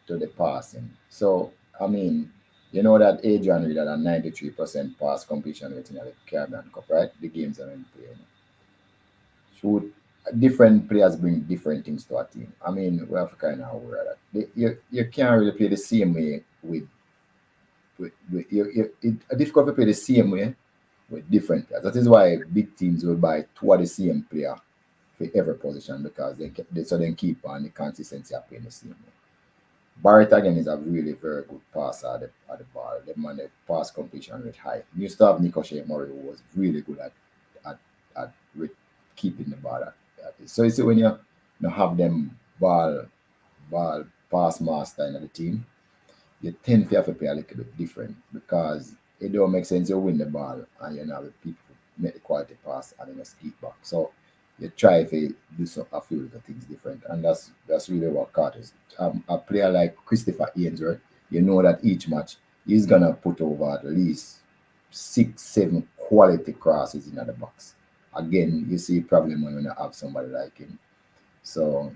the passing. So, I mean, you know that Adrian Reed had a 93% pass completion rate in the Caribbean Cup, right? The games that I'm playing. So different players bring different things to a team. I mean, we have to kind of aware that you can't really play the same way with it's difficult to play the same way with different players. That is why big teams will buy two of the same player for every position, because they keep on the consistency of playing the same way. Barrett again is a really very good passer at the ball. The man, the pass completion rate high. You used to have Nico Shea Murray, who was really good at keeping the ball at it. So you see, when you have them ball pass master in the team, you tend to have to play a little bit different, because it don't make sense you win the ball and you know the people make the quality pass and then you skip back. So you try to do a few of the things different, and that's really what Carter's. A player like Christopher Ainsworth, you know that each match he's gonna put over at least 6-7 quality crosses in the box. Again, you see problem when you have somebody like him. So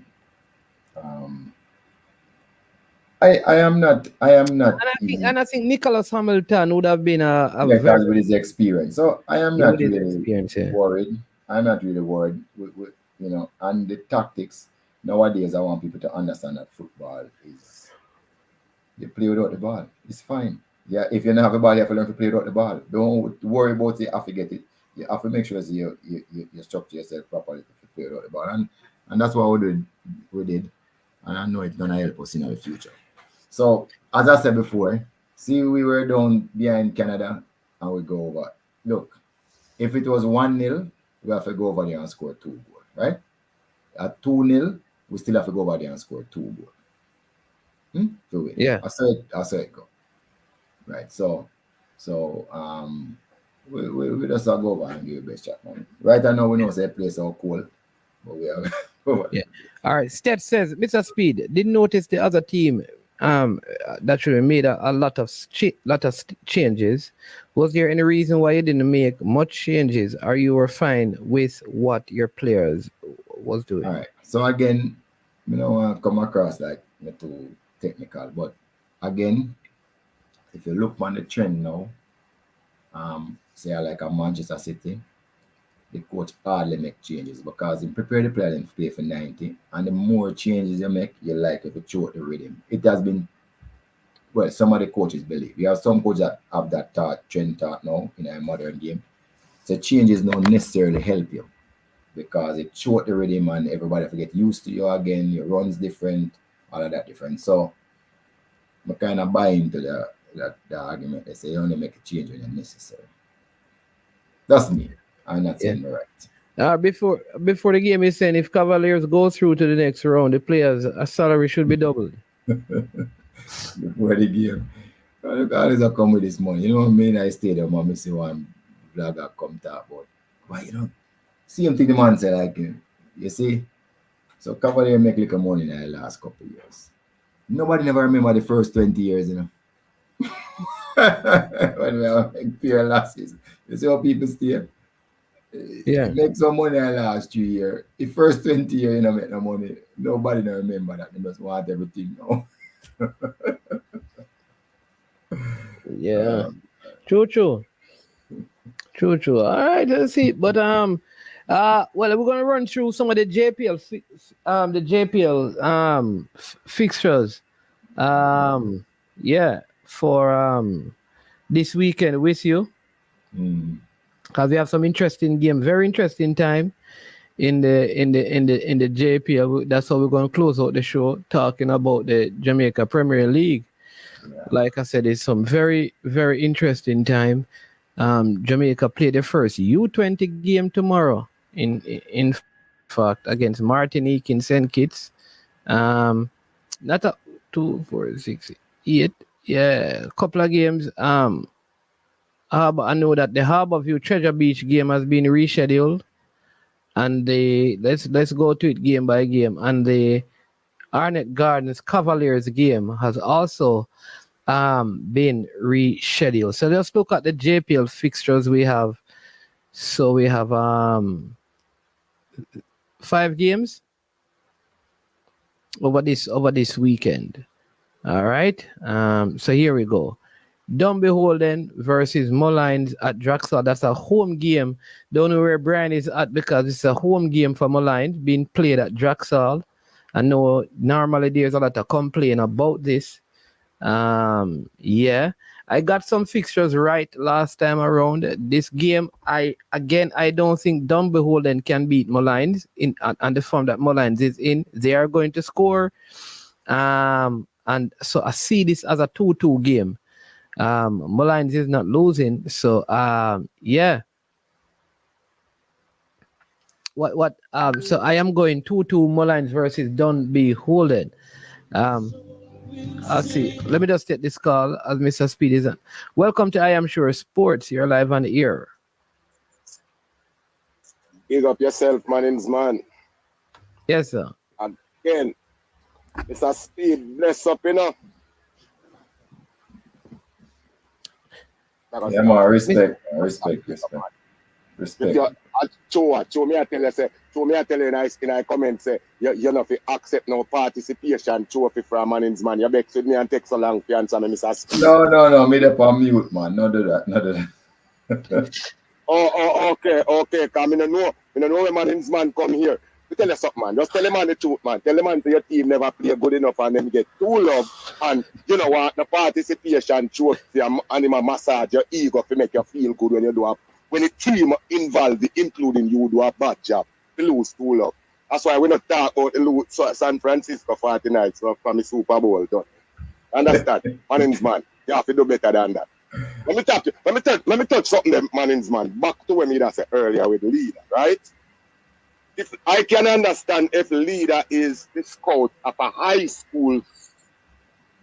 I am not. And I think Nicholas Hamilton would have been because with his experience. So I am not really worried. I'm not really worried with and the tactics. Nowadays, I want people to understand that football is you play without the ball. It's fine. Yeah, if you don't have a ball, you have to learn to play without the ball. Don't worry about it. You have to get it. You have to make sure that you structure yourself properly to play without the ball. And that's what we did. And I know it's going to help us in the future. So, as I said before, see, we were down behind Canada and we go over. Look, if it was 1-0, we have to go over there and score 2 goals, right? At 2-0, we still have to go over there and score 2 goals. To win. Yeah. I saw it go. Right. So we just go over and give the best shot, man. Right now we know the place are cold, but we are yeah. All right. Steph says, Mr. Speed, didn't notice the other team that should have made a lot of changes. Was there any reason why you didn't make much changes, or you were fine with what your players was doing? All right. So again, come across like not too technical, but again, if you look on the trend now, say like a Manchester City, the coach hardly make changes because he prepare the player to play for 90, and the more changes you make, you like if you choke the rhythm. It has been, well, some of the coaches believe. You have some coaches that have that trend thought now in a modern game. So changes don't necessarily help you because it choke the rhythm and everybody have to get used to you again. Your runs different, all of that different. So I kind of buy into the argument. They say you only make a change when it's necessary. That's me. I'm not saying right. Before the game is saying if Cavaliers go through to the next round, the players' salary should be doubled. Before the game. Look how this come with this money. You know what I mean? I stay there, I see one blogger come talk about. Why you know? Same thing the man said, like, you see? So Cavalier make little money in the last couple of years. Nobody never remember the first 20 years, you know. When we have pure losses. You see how people stay? Yeah. Make some money in the last 3 years. The first 20 years, you know, make no money. Nobody don't remember that. They just want everything now. Yeah. True. All right, let's see. But well, we're gonna run through some of the JPL fixtures. Yeah, for this weekend with you. Because we have some interesting game, very interesting time in the JPL. That's how we're gonna close out the show, talking about the Jamaica Premier League. Like I said, it's some very, very interesting time. Jamaica play their first U20 game tomorrow. In fact, against Martinique in St. Kitts. Not a 2, 4, 6, 8. Yeah, a couple of games. I know that the Harbourview Treasure Beach game has been rescheduled, and let's go to it game by game. And the Arnett Gardens Cavaliers game has also been rescheduled. So let's look at the JPL fixtures we have. So we have 5 games over this weekend. All right. So here we go. Dunbeholden versus Mullines at Draxall. That's a home game. Don't know where Brian is at because it's a home game for Mullines being played at Draxall. I know normally there's a lot of complaint about this. Yeah, I got some fixtures right last time around. This game, I don't think Dunbeholden can beat Mullines on the form that Mullines is in. They are going to score. And so I see this as a 2-2 game. Mullines is not losing. So yeah. So I am going 2-2 Mullines versus Dunbeholden. I'll see. Let me just take this call as Mr. Speed is on. Welcome to I Am Sure Sports. You're live on the air. Big up yourself, man. Yes, sir. Again, it's a Speed. Bless up, you know. Yeah, man, respect. Show me I tell you in I comment say you know if you accept no participation trophy from Manning's man. You bex with me and take so long to answer me, Mr. Speed. No, me up on mute, man. Not do that. Okay, come in know when Manning's man come here. You tell you something, man. Just tell him man the truth, man. Tell him man your team never play good enough and then get too love and you know what the participation trophy and him massage your ego to make you feel good when you do when the team involved, including you, do a bad job, you lose 2-0. That's why we not talk about the San Francisco 49ers from the Super Bowl done. Understand? Manning's man, you have to do better than that. Let me touch something there, Manning's man. Back to what I said earlier with leader, right? If I can understand if leader is the scout of a high school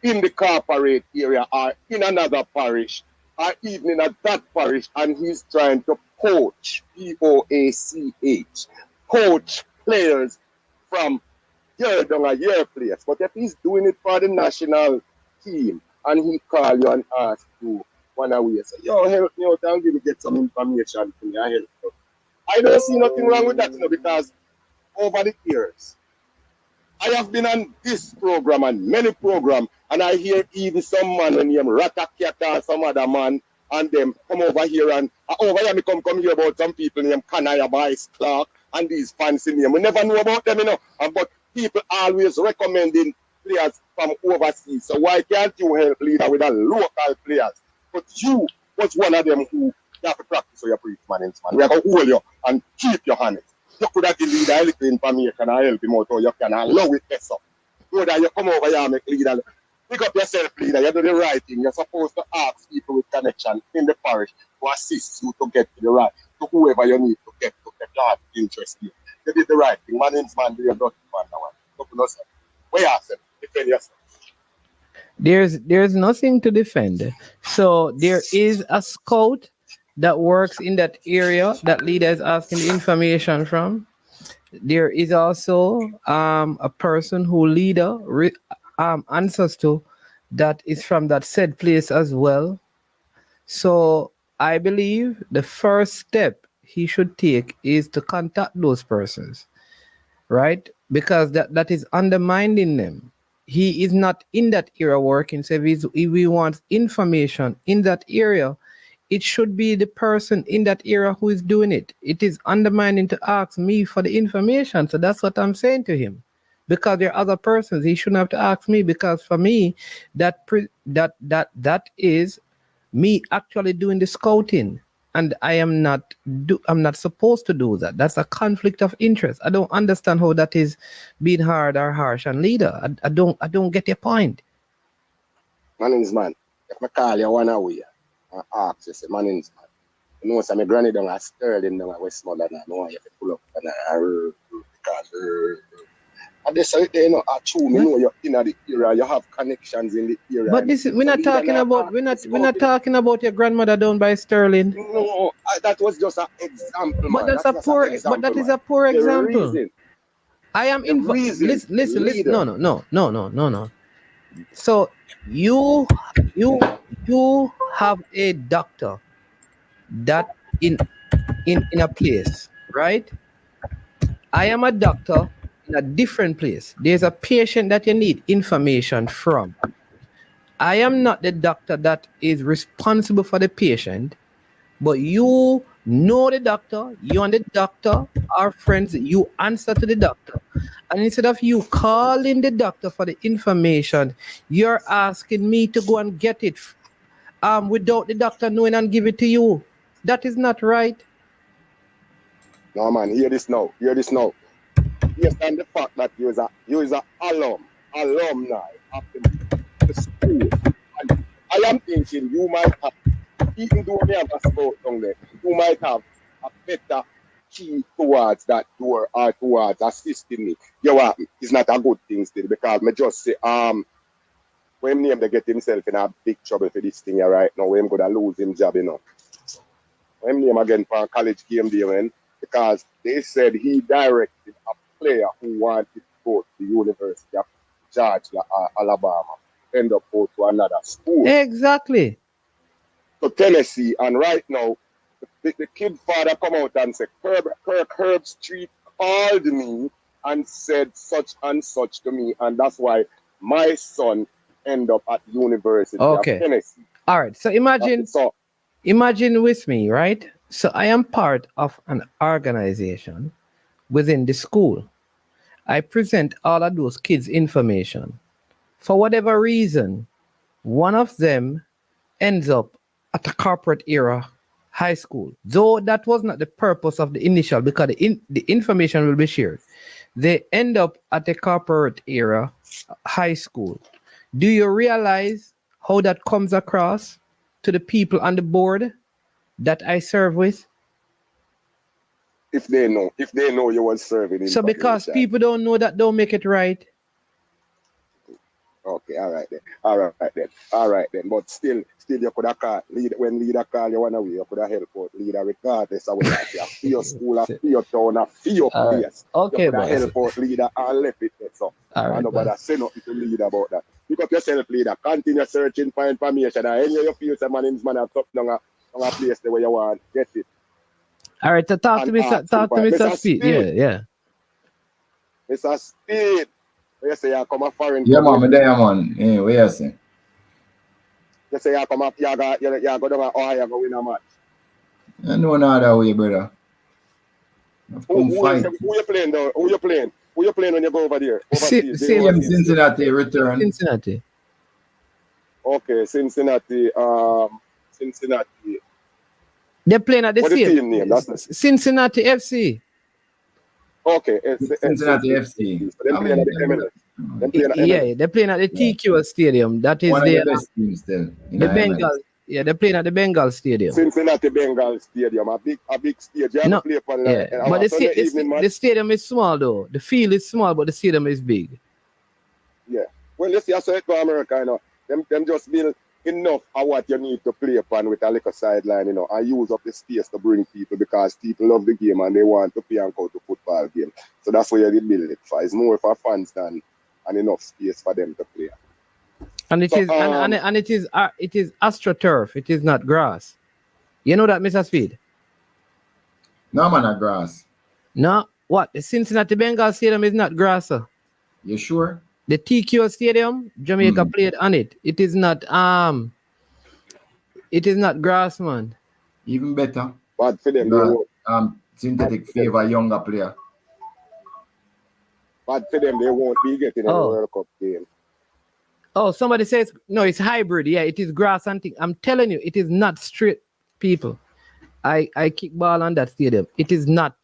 in the corporate area or in another parish, or even in that parish, and he's trying to poach, P-O-A-C-H, poach players from your place. But if he's doing it for the national team, and he call you and ask you one away, say, yo, help me out and give me get some information for me, I help you. I don't see nothing wrong with that, you know, because over the years, I have been on this program and many programs, and I hear even some man named Ratakat or some other man, and them come over here and over here me come here about some people named Kanaya Vice Clark and these fancy names. We never know about them, you know. But people always recommending players from overseas. So why can't you help leader with the local players? But you was one of them who you have to practice for your preach, man. We are going to hold you and keep your honest. You could have given leader a little information and help him out, or you can allow it mess up. So that you come over here and make leader Pick up yourself, leader. You do the right thing. You're supposed to ask people with connection in the parish to assist you to get to the right, to whoever you need to get to the God interest here. You did the right thing. Man is man, do your dirty man now. Look at yourself. Where yourself? Defend yourself. There's nothing to defend. So there is a scout that works in that area that leader is asking the information from. There is also a person who leader answers to that is from that said place as well. So I believe the first step he should take is to contact those persons, right? Because that is undermining them. He is not in that area working. So if he wants information in that area, it should be the person in that area who is doing it. It is undermining to ask me for the information. So that's what I'm saying to him. Because there are other persons, he shouldn't have to ask me. Because for me, that is me actually doing the scouting, and I'm not supposed to do that. That's a conflict of interest. I don't understand how that is being hard or harsh on leader. I don't get your point. Man is man. If I call you one away and ask you, say man is man. You know, so my granny down at Sterling down at Westmoreland, I know you have to pull up and because and this right there, you know, true. Me know you're in the area, you have connections in the area. But this we're not talking about your grandmother down by Sterling. No, that was just an example. But that's a poor. But that is a poor example. I am in. Listen. No. So you have a doctor that in a place, right? I am a doctor in a different place. There's a patient that you need information from. I am not the doctor that is responsible for the patient, but you know the doctor, you and the doctor are friends, you answer to the doctor. And instead of you calling the doctor for the information, you're asking me to go and get it without the doctor knowing and give it to you. That is not right. No man, hear this now. Based on the fact that you is a alumni of the school. And I am thinking you might have, even though we have a sport down there, you might have a better key towards that door or towards assisting me. You know, it's not a good thing still because me just say when name they get himself in a big trouble for this thing here right now, when him gonna lose him job, you know. When name again for a college game day when because they said he directed a player who wanted to go to the University of Georgia or Alabama, end up go to another school. Exactly. To Tennessee, and right now, the kid father come out and said, Kirk Herbstreit called me and said such and such to me, and that's why my son end up at University of Tennessee. All right. So imagine with me, right? So I am part of an organization within the school. I present all of those kids information. For whatever reason, one of them ends up at a corporate era high school. Though that was not the purpose of the initial, because the information will be shared. They end up at a corporate era high school. Do you realize how that comes across to the people on the board that I serve with? If they know you was serving. So because people don't know that, don't make it right. Okay, all right then. But still you could have called when leader call you one away, you could have helped out leader regardless of whether for your school or for your town or for your place. Okay, you could have helped out leader and left it there. So nobody say nothing to leader about that. Pick up yourself, leader. Continue searching for information. And any of you feel some man's man have top down a place the way you want, get it. All right, so talk to Mr. Speed. Yeah. Mr. Speed. You say you come a foreign. Yeah, man, there, man. Hey, what you say? You say you come up, you go down or you go win a match. I know no other way, brother. Who you playing though? Who you playing when you go over there? Cincinnati return. Cincinnati. Okay, Cincinnati. They're playing at the What's the team name? Cincinnati FC. Okay, Cincinnati FC. So they're playing at the MLS. Them playing at Yeah, they're playing at the TQ Stadium. That is One of the the best teams still. the Bengal. Yeah, they're playing at the Bengal Stadium. Cincinnati Bengal Stadium, a big stage. You have No, to play upon yeah, but our Sunday evening match. the stadium is small though. The field is small, but the stadium is big. Yeah. Well, let's see, I saw it for America, you know. Them just build enough of what you need to play upon with a little sideline, you know, and use up the space to bring people because people love the game and they want to play and go to football game. So that's where you build it for. It's more for fans than and enough space for them to play. And it So, is and it is astroturf. It is not grass. You know that, Mr. Speed? No man, not grass. No, what? The Cincinnati Bengal Stadium is not grass, sir. You sure? The TQ Stadium, Jamaica played on it. It is not grass, man. Even better. But for them, synthetic favor younger player. But for them, they won't be getting a World Cup game. Oh, somebody says no, it's hybrid. Yeah, it is grass and thing. I'm telling you, it is not straight, people. I kick ball on that stadium. It is not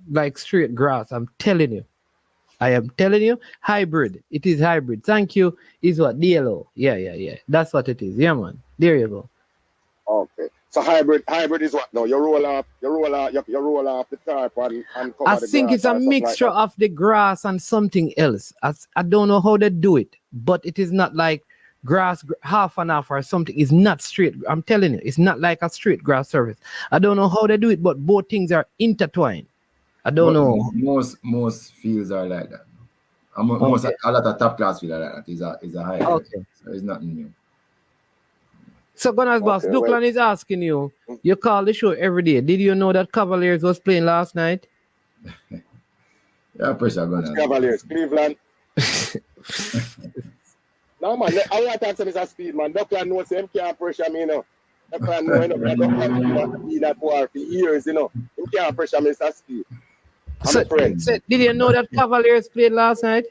like straight grass. I'm telling you. I am telling you, hybrid. It is hybrid. Thank you. Is what? DLO. Yeah. That's what it is. Yeah, man. There you go. Okay. So hybrid is what now? You roll off the tarp and cover I think it's a mixture of the grass and something else. I don't know how they do it, but it is not like grass half and half or something. It's not straight. I'm telling you, it's not like a straight grass surface. I don't know how they do it, but both things are intertwined. I don't know. Most fields are like that. A lot of top class fields are like that. Is a high. Okay. So it's nothing new. So Gunners boss, Duckland is asking you. You call the show every day. Did you know that Cavaliers was playing last night? Yeah, pressure Gunners. Cavaliers, Cleveland. No man, I want to answer Mr. Speed, man. Duckland knows him can't pressure me, you know. Duckland knows Duckland be that war for years, you know. Him can't pressure Mr. Speed. I'm a friend. So, did you know that Cavaliers played last night?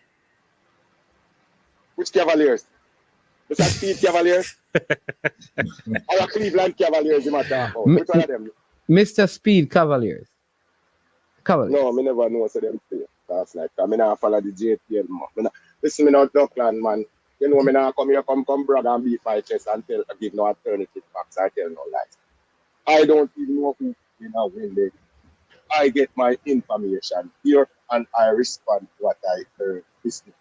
Which Cavaliers? Mr. Speed Cavaliers? Our Cleveland Cavaliers, you might talk about. Which one of them? Mr. Speed Cavaliers. No, I never know so them play last night. I mean, I follow the JPL, man. Listen, me now, Duckland, man. You know, me now come here, come brag and beat my chest and give no alternative facts. I tell no lies. I don't even know who you know win the. I get my information here and I respond to what I heard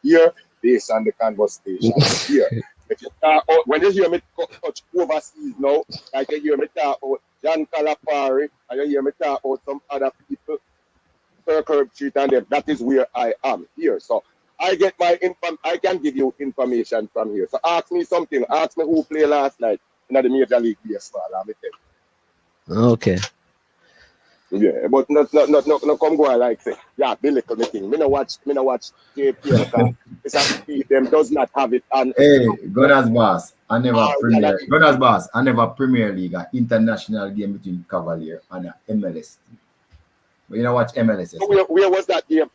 here based on the conversation here. If you talk out, when you hear me touch overseas now, like you hear me talk about John Calipari and you hear me talk about some other people, Kirk Street and them, that is where I am here. So I get my I can give you information from here. So ask me something. Ask me who played last night in the Major League Baseball. Let me tell you. Okay. Yeah, but not come go like say, yeah, be little thing. Me no watch JPL. Them does not have it. And hey, Gunners boss, I never Premier League, an international game between Cavalier and MLS. But you know watch MLS. So where was that game?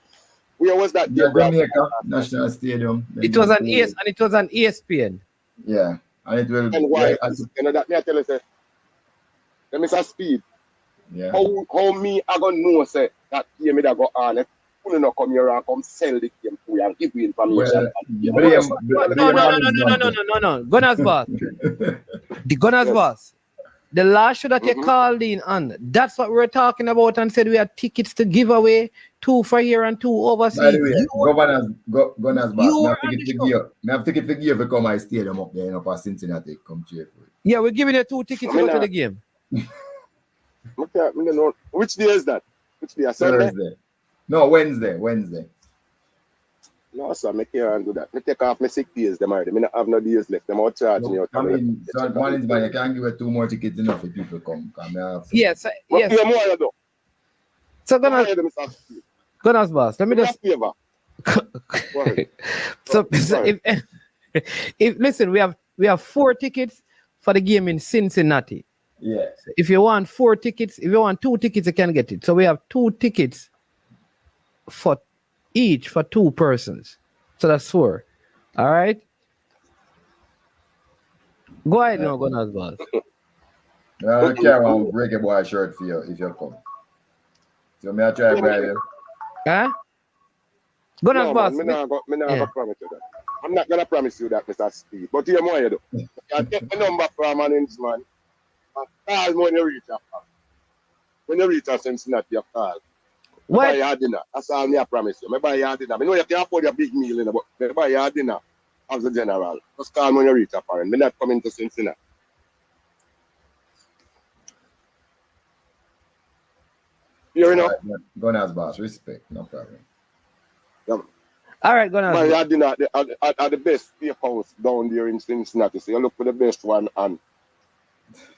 Where was that game? Jamaica National Stadium. It was an ESPN. Yeah, and it will. And why? You know that me I tell you say. Let me say Speed. Yeah. How me I gonna know say that game that go on? If you not come here and come sell the game to you and give you information. No. Gunners boss. The Gunners boss. The last show that you called in on, that's what we're talking about and said we had tickets to give away, 2 for here and 2 overseas. By the way, Gunners boss, I have ticket for give to come my stadium up there, you know, for Cincinnati, come cheer for it. Yeah, we're giving you 2 tickets to go to the game. Okay, which day is that? Which day? Sunday? Thursday. No, Wednesday. No, sir, I can't do that. I take off my 6 days, them already. I don't have no days left. Them out charge me out. I mean, so man, you can't give it 2 more tickets enough if people come. Yes. So Gunners boss, let me just. So if listen, we have 4 tickets for the game in Cincinnati. Yes. If you want 4 tickets, if you want 2 tickets, you can get it. So we have 2 tickets for each for 2 persons. So that's 4. All right. Go ahead now, Gunners boss. I can't want to break a boy shirt for you if you come. So may I try buy you? Huh? Gunners No, boss. man, me not Yeah. go promise you that. I'm not gonna promise you that, Mr. Speed. But here more you do. You take the number from Manins, man. And call me when you reach a call. When you reach a Cincinnati, you call. Me buy What? your dinner. That's all me I promise you. Me buy your dinner. I know you can afford your big meal, you know, but me buy your dinner as a general. Just call me when you reach a foreign. Me not coming to Cincinnati. You know? Gunners boss, respect, no problem. Yeah. All right, Gunners Buy boss. your dinner at the best steakhouse down there in Cincinnati. So you look for the best one and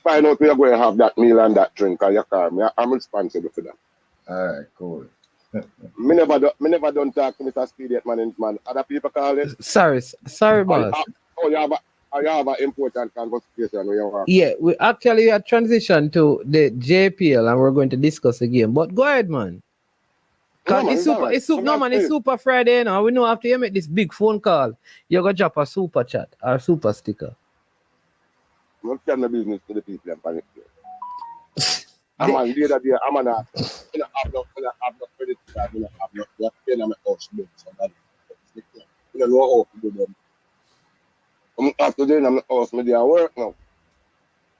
find out where you're going to have that meal and that drink and your car. I'm responsible for that. All right, cool. Me never done talk to Mr. Speed yet, man. Other people call it. Sorry, boss. You have an important conversation with your Yeah, we actually are transition to the JPL and we're going to discuss the game. But go ahead, man. Cause man, it's super, right. it's super, no man, it's Super Friday, you know. We know after you make this big phone call, you're gonna drop a super chat or super sticker. I'm not telling the business to the people and panic. I'm on the other day, I'm on a have no credit card, I have no pay on my house bill. Somebody, you don't know how to do them. I'm after doing I'm house me there work now.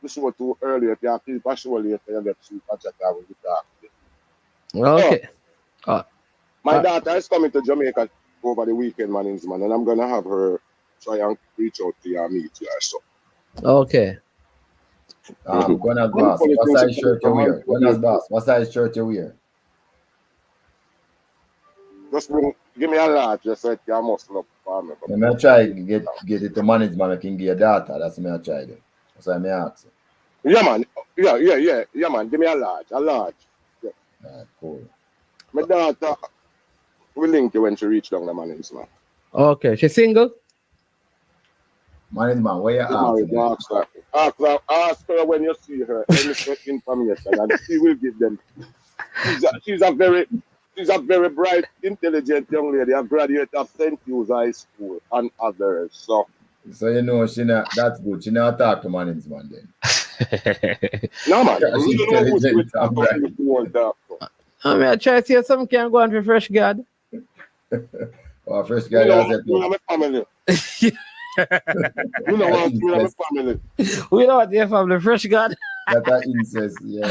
The show too early, if you keep a show later, you get super chat out with the talk. Okay. My daughter is coming to Jamaica over the weekend, man, and I'm gonna have her try and reach out to you and meet you or so. Okay. Gunners boss, what size shirt you wear? Gunners boss, what size shirt you wear? Just give me a large, just so you must look for me. I'm gonna try get it to management. I can give you data. That's what I try to. That's why I ask. Yeah, man. Yeah, man. Give me a large. Yeah. Cool. My daughter will link you when she reach down the management. Okay. She single? Management, where you Ask her when you see her any information, and she will give them. She's a very bright, intelligent young lady, a graduate of St. Hugh's High School and others. So you know she not that's good. She not talk to management then. No man, She's you know who's intelligent and bright. I mean, I try to see if some can go on for fresh guard. Oh, fresh guard has it. My family. You know what? My family. We know what your family fresh guard. That incest, yeah.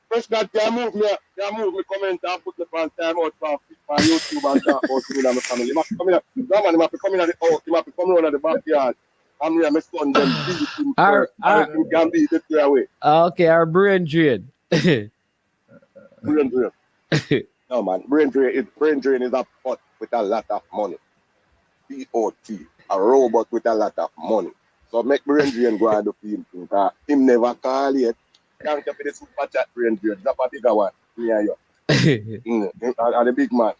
Fresh God can move me comment and put me on time out for YouTube and talk about me and my family. You must come in. No man, you must come in at the house. You must come in at the backyard. I'm here, my son, them visit him first. Him can be the way away. Okay, our brain drain. Brain drain. No man, brain drain is a pot with a lot of money. POT, a robot with a lot of money. So make brain drain go and do him because him never call yet. Thank you for the super chat brain drain. That's a bigger one. Me and you. And the big man.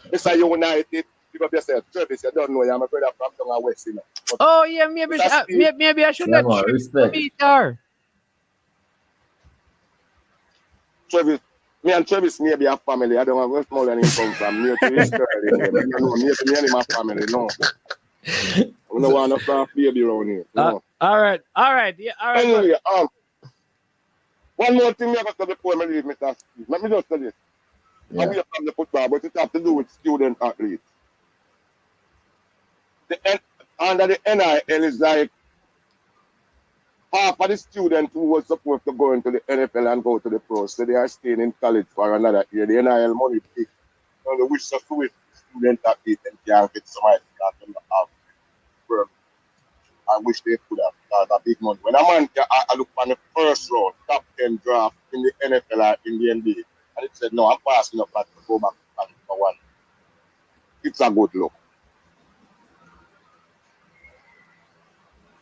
Mr. United, give up yourself. Travis, you don't know, you're my brother from down west, you know. Oh yeah, maybe I should have meet her. Travis, me and Travis may be a family. I don't know where small and come from. Me to his story. Me and my family, no. We don't want to start baby around here. No. All right. Yeah, all right. Anyway, one more thing I got to before I leave, Mr. Steve. Let me just tell you. Yeah. I'm here from the football, but it has to do with student athletes. Under the NIL is like half of the students who were supposed to go into the NFL and go to the pros, so they are staying in college for another year. The NIL money big. So they wish to do it student athletes and can't get somebody that them have. I wish they could have a big money. When a man I look on the first round, top 10 draft in the NFL or in the NBA, and it said, no, I'm passing up that to go back to number one. It's a good look.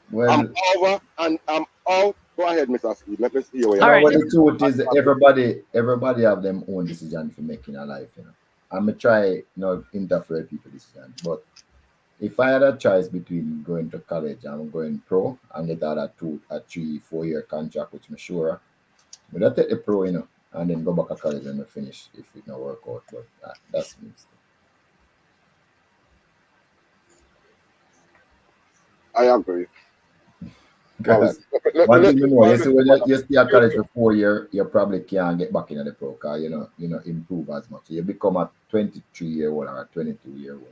Well, I'm over and I'm out. Go ahead, Mr. Steve. Let me see you. All right. Well, the truth is everybody have them own decision for making a life, you know. I'm gonna try not interfere with people's decision. But if I had a choice between going to college and going pro and get out a 3-4 year contract, which I'm sure, but I take the pro, you know, and then go back to college and finish if it not work out. But that's me. I agree. Because one thing you know, you see when you stay at college for 4 years, you probably can't get back into the pro car, you know, improve as much. So you become a 23-year-old or a 22-year-old.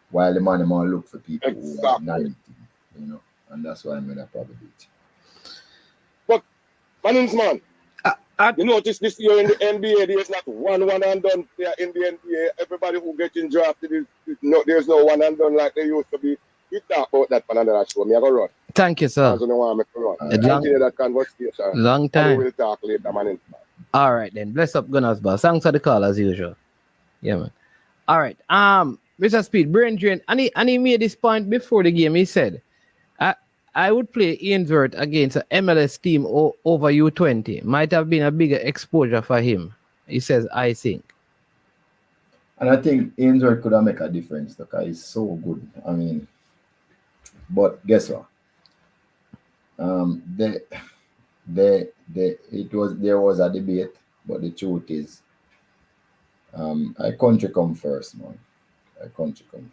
While the man might look for people who are 19, you know, and that's why I'm gonna probably do it. But man, you notice this year in the NBA, there's not one and done player in the NBA. Everybody who getting drafted there's no one and done like they used to be. We talk about that for another show. Me I go run. Thank you, sir. Continue that conversation. Long time. We will talk later, man. All right then. Bless up, Gunners, boss. Thanks for the call as usual. Yeah, man. All right. Mr. Speed, brain drain. And he made this point before the game. He said, I would play Ainsworth against an MLS team over U20. Might have been a bigger exposure for him. He says, I think. And I think Ainsworth could have made a difference because he's so good. I mean, but guess what? There was a debate, but the truth is, I country come first, man. I country come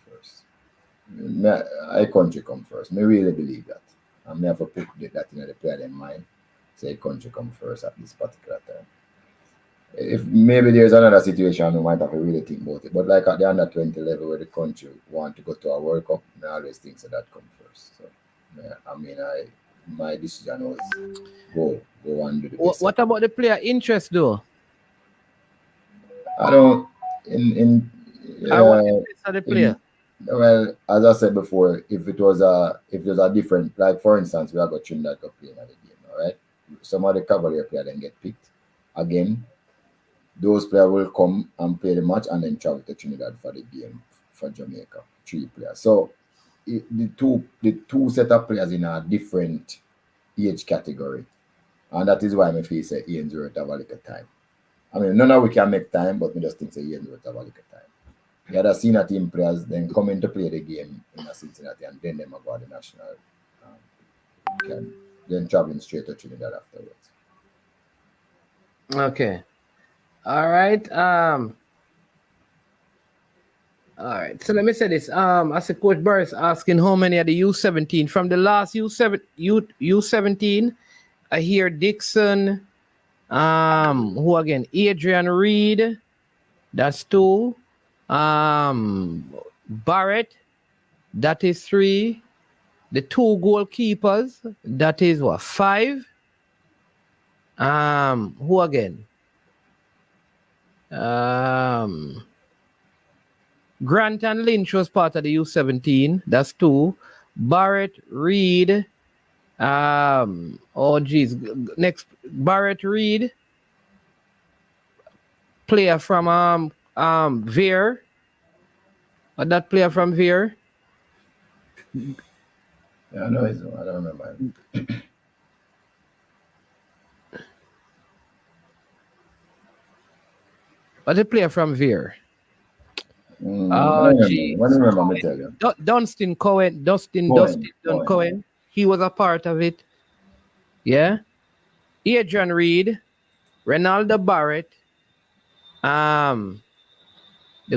first. Me really believe that. I never put that in the player in mind. Say country come first at this particular time. If maybe there's another situation, we might have to really think about it. But like at the under 20 level where the country want to go to a World Cup, I always think that come first. So yeah, I mean, my decision was go and do the best. What about the player interest though? I don't I want the best of the player. Well, as I said before, if it was a different, like for instance, we have got Trinidad Cup playing at the game, all right? Some of the Cavalier players then get picked again. Those players will come and play the match and then travel to Trinidad for the game for Jamaica. 3 players. So the two set of players in a different age category, and that is why I feel say Ian's worth have a little time. I mean, none of we can make time, but we just think say Ian's worth have a little time. The other senior team players then come in to play the game in Cincinnati, and then they go to the national camp, then traveling straight to Trinidad afterwards. Okay. All right. All right. So let me say this. I see Coach Burris asking how many are the U17 from the last U17. I hear Dixon. Who again? Adrian Reed. That's 2. Barrett. That is 3. The 2 goalkeepers. That is what? 5. Who again? Grant and Lynch was part of the U17. That's 2. Barrett, Reed. Next, Barrett, Reed. Player from Veer. That player from Veer. Yeah, I know his name. I don't remember him. But the player from Veer. I don't remember, me tell you. Dustin Cohen. He was a part of it. Yeah. Adrian Reed, Ronaldo Barrett, the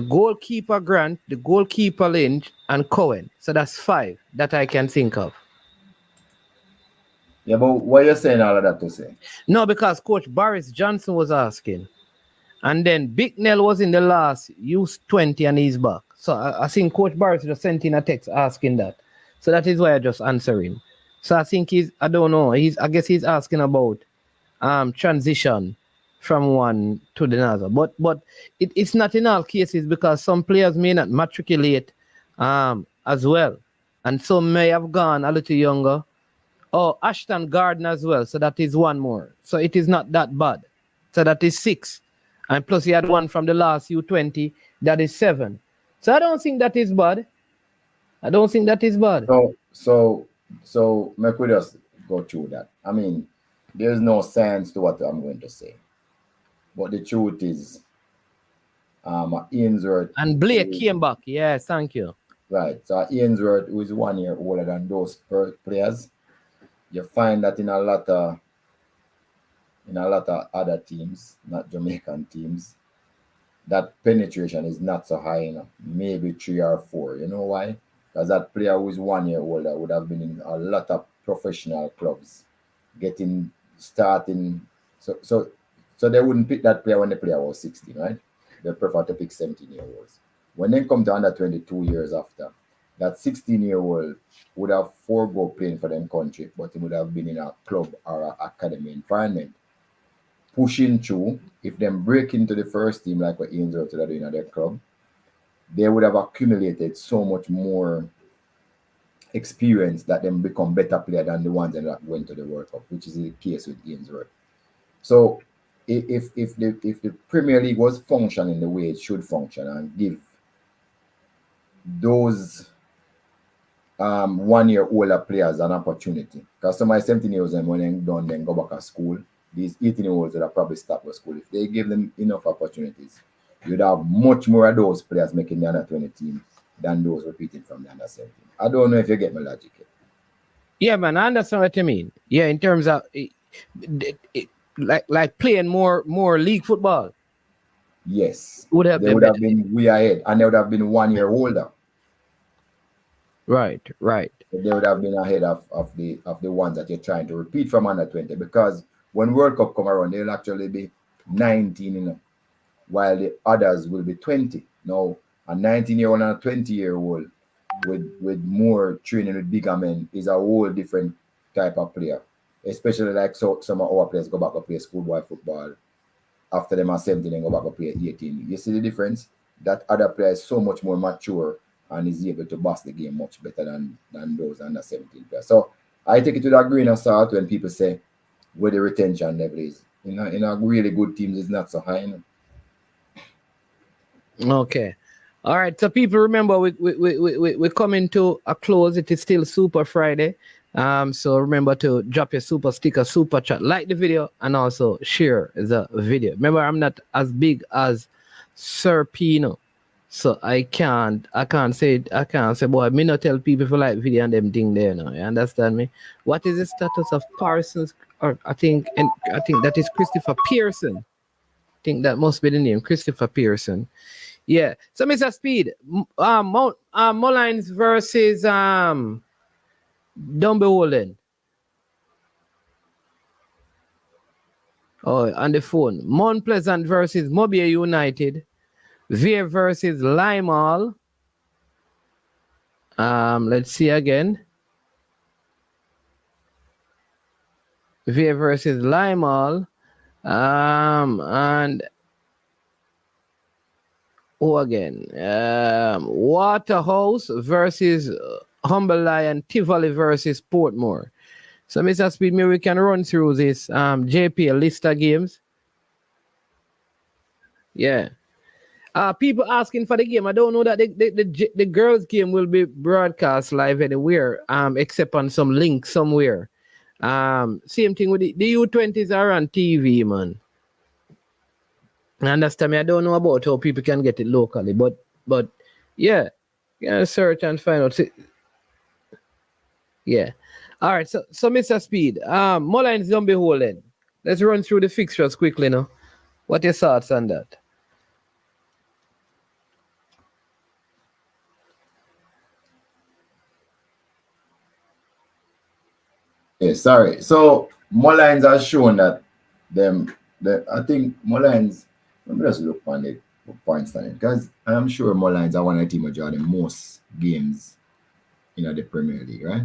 goalkeeper Grant, the goalkeeper Lynch, and Cohen. So that's 5 that I can think of. Yeah, but what are you saying all of that to say? No, because Coach Boris Johnson was asking. And then Bicknell was in the last U20 and he's back. So I think Coach Boris just sent in a text asking that. So that is why I just answer him. So I think I don't know. I guess he's asking about transition from one to the other. But it's not in all cases because some players may not matriculate as well. And some may have gone a little younger. Oh, Ashton Gardner as well. So that is 1 more. So it is not that bad. So that is 6. And plus he had 1 from the last U20. That is 7. So I don't think that is bad. So make we just go through that. I mean, there's no sense to what I'm going to say. But the truth is, Ainsworth... And Blake came back. Yes, thank you. Right. So Ainsworth, who is 1 year older than those players, you find that in a lot of other teams, not Jamaican teams, that penetration is not so high enough. Maybe 3 or 4. You know why? because that player who is 1 year older would have been in a lot of professional clubs, starting. So they wouldn't pick that player when the player was 16, right? They prefer to pick 17-year-olds. When they come to under 22 years after, that 16-year-old would have forego playing for them country, but he would have been in a club or an academy environment, pushing through. If them break into the first team like what Ian's are doing at their club, they would have accumulated so much more experience that them become better player than the ones that went to the World Cup, which is the case with Ian's work. So if the Premier League was functioning the way it should function and give those 1 year older players an opportunity, because some of my 17-year-olds when they done then go back to school, these 18-year-olds that are probably stop with school, if they give them enough opportunities, you'd have much more of those players making the under 20 team than those repeating from the under 17. I don't know if you get my logic yet. Yeah, man, I understand what you mean. Yeah, in terms of like playing more league football. Yes, would have they would have been way ahead, and they would have been 1 year older. Right. They would have been ahead of the ones that you're trying to repeat from under 20, because when World Cup come around, they'll actually be 19, while the others will be 20. Now, a 19-year-old and a 20-year-old with more training with bigger men is a whole different type of player. Especially like some of our players go back and play schoolboy football. After them are 17 and go back and play 18. You see the difference? That other player is so much more mature and is able to boss the game much better than those under 17 players. So I take it with a grain of salt when people say where the retention level is. In a really good teams is not so high. Okay. All right. So people remember we're coming to a close. It is still Super Friday. So remember to drop your super sticker, super chat, like the video, and also share the video. Remember, I'm not as big as Sir Pino, so I can't say, boy, me not tell people if you like video and them thing there now. You understand me? What is the status of Parsons? Or I think that is Christopher Pearson. I think that must be the name, Christopher Pearson. Yeah. So Mr. Speed, Mullines versus Don't be holding. Oh, on the phone. Mount Pleasant versus Mobile United. Veer versus Limal. Let's see again. Veer versus Limal. And again. Waterhouse versus Humble Lion. Tivoli versus Portmore. So, Mr. Speed, maybe we can run through this JPL list of games. Yeah. People asking for the game. I don't know that the girls' game will be broadcast live anywhere, except on some link somewhere. Same thing with the U20s are on TV, man. I understand me. I don't know about how people can get it locally, but yeah, you can search and find out. Yeah. All right, so Mr. Speed, Mullines don't be holding. Let's run through the fixtures quickly now. What are your thoughts on that? Yeah, sorry. So Mullines has shown that I think Mullines, let me just look on the points time, because I'm sure Mullines are one of the teams that draw the most games in the Premier League, right?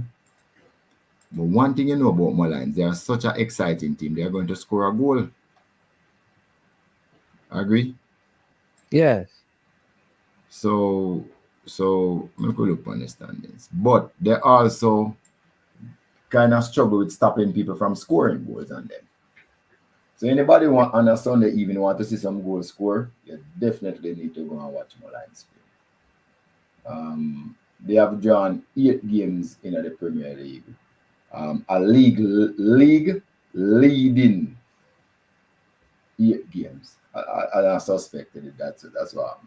But one thing you know about Mullines, they are such an exciting team. They are going to score a goal. Agree? Yes. So we could look on the standings. But they also kind of struggle with stopping people from scoring goals on them. So anybody on a Sunday evening want to see some goals score, you definitely need to go and watch Mullines play. They have drawn 8 games in the Premier League. A league leading 8 games. I suspected that's what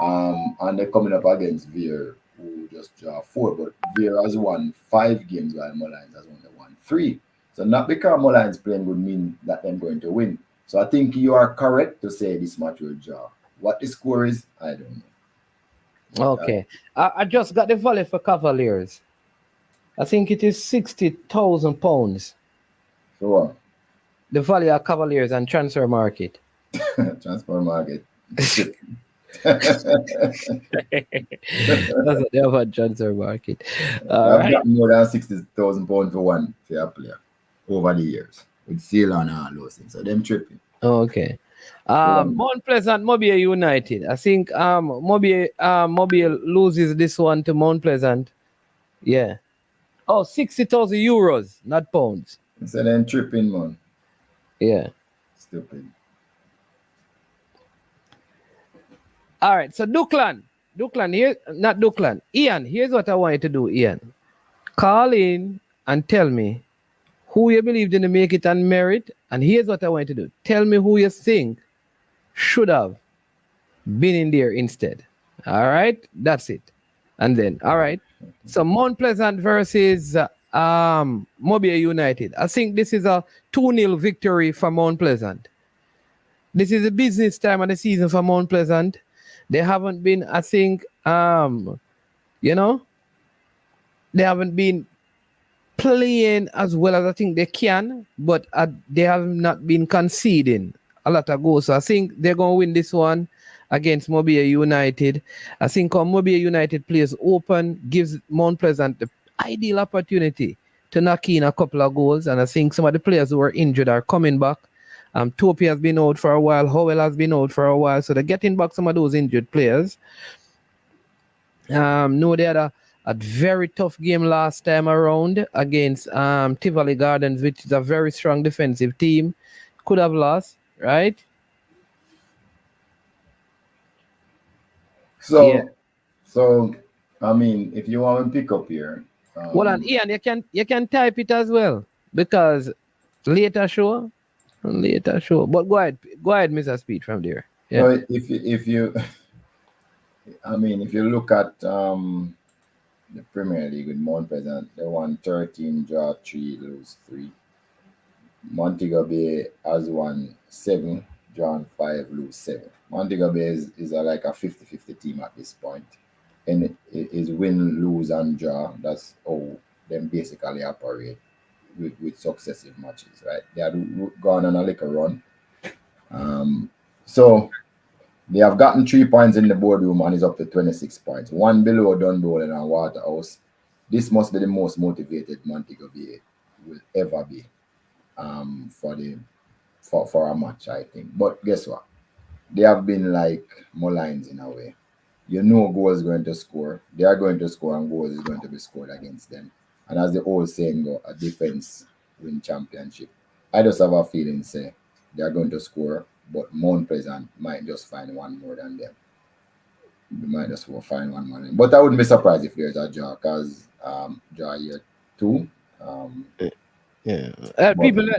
happened. And they're coming up against Veer, who just draw 4, but Veer has won 5 games while Mullines has only won 3. So not because Mullines playing would mean that they're going to win. So I think you are correct to say this match will draw. What the score is, I don't know. Okay. I just got the value for Cavaliers. I think it is £60,000. So what? The value of Cavaliers and transfer market. Transfer market. That's what they have on transfer market. All I've right. gotten more than £60,000 for one fair player over the years with seal and all those things. So them tripping. Okay. One. Mount Pleasant, Mobile United. I think Mobile loses this one to Mount Pleasant. Yeah. Oh, 60,000 euros, not pounds. So them tripping, man. Yeah. Stupid. All right. So Duckland here, not Duckland. Ian, here's what I want you to do, Ian. Call in and tell me who you believe didn't make it on merit. And here's what I want you to do. Tell me who you think should have been in there instead. All right. That's it. And then, all right. So Mount Pleasant versus Mobile United. I think this is a 2-0 victory for Mount Pleasant. This is a business time of the season for Mount Pleasant. They haven't been, I think, they haven't been playing as well as I think they can, but they have not been conceding a lot of goals. So I think they're going to win this one against Mobile United. I think Mobile United plays open, gives Mount Pleasant the ideal opportunity to knock in a couple of goals. And I think some of the players who were injured are coming back. Topi has been out for a while. Howell has been out for a while. So they're getting back some of those injured players. No, they had a very tough game last time around against Tivoli Gardens, which is a very strong defensive team. Could have lost, right? So I mean, if you want to pick up here. Well, and Ian, you can type it as well because later show. But go ahead, Mr. Speed from there. Yeah. So if you I mean, if you look at the Premier League with Mount Pleasant, they won 13, draw 3, lose 3. Montego Bay has won 7, drawn 5, lose 7. Montego Bay is like a 50-50 team at this point. And it is win, lose, and draw. That's how them basically operate with successive matches, right? They have gone on a little run. So they have gotten 3 points in the boardroom and is up to 26 points. 1 below Dunbolen and Waterhouse. This must be the most motivated Montego Bay will ever be for a match, I think. But guess what? They have been like Mullines in a way. You know goals going to score. They are going to score and goals is going to be scored against them. And as the old saying go, a defense win championship. I just have a feeling say they are going to score, but Mount Pleasant might just find one more than them. They might just find one more than them. But I wouldn't be surprised if there's a draw because draw year 2. People,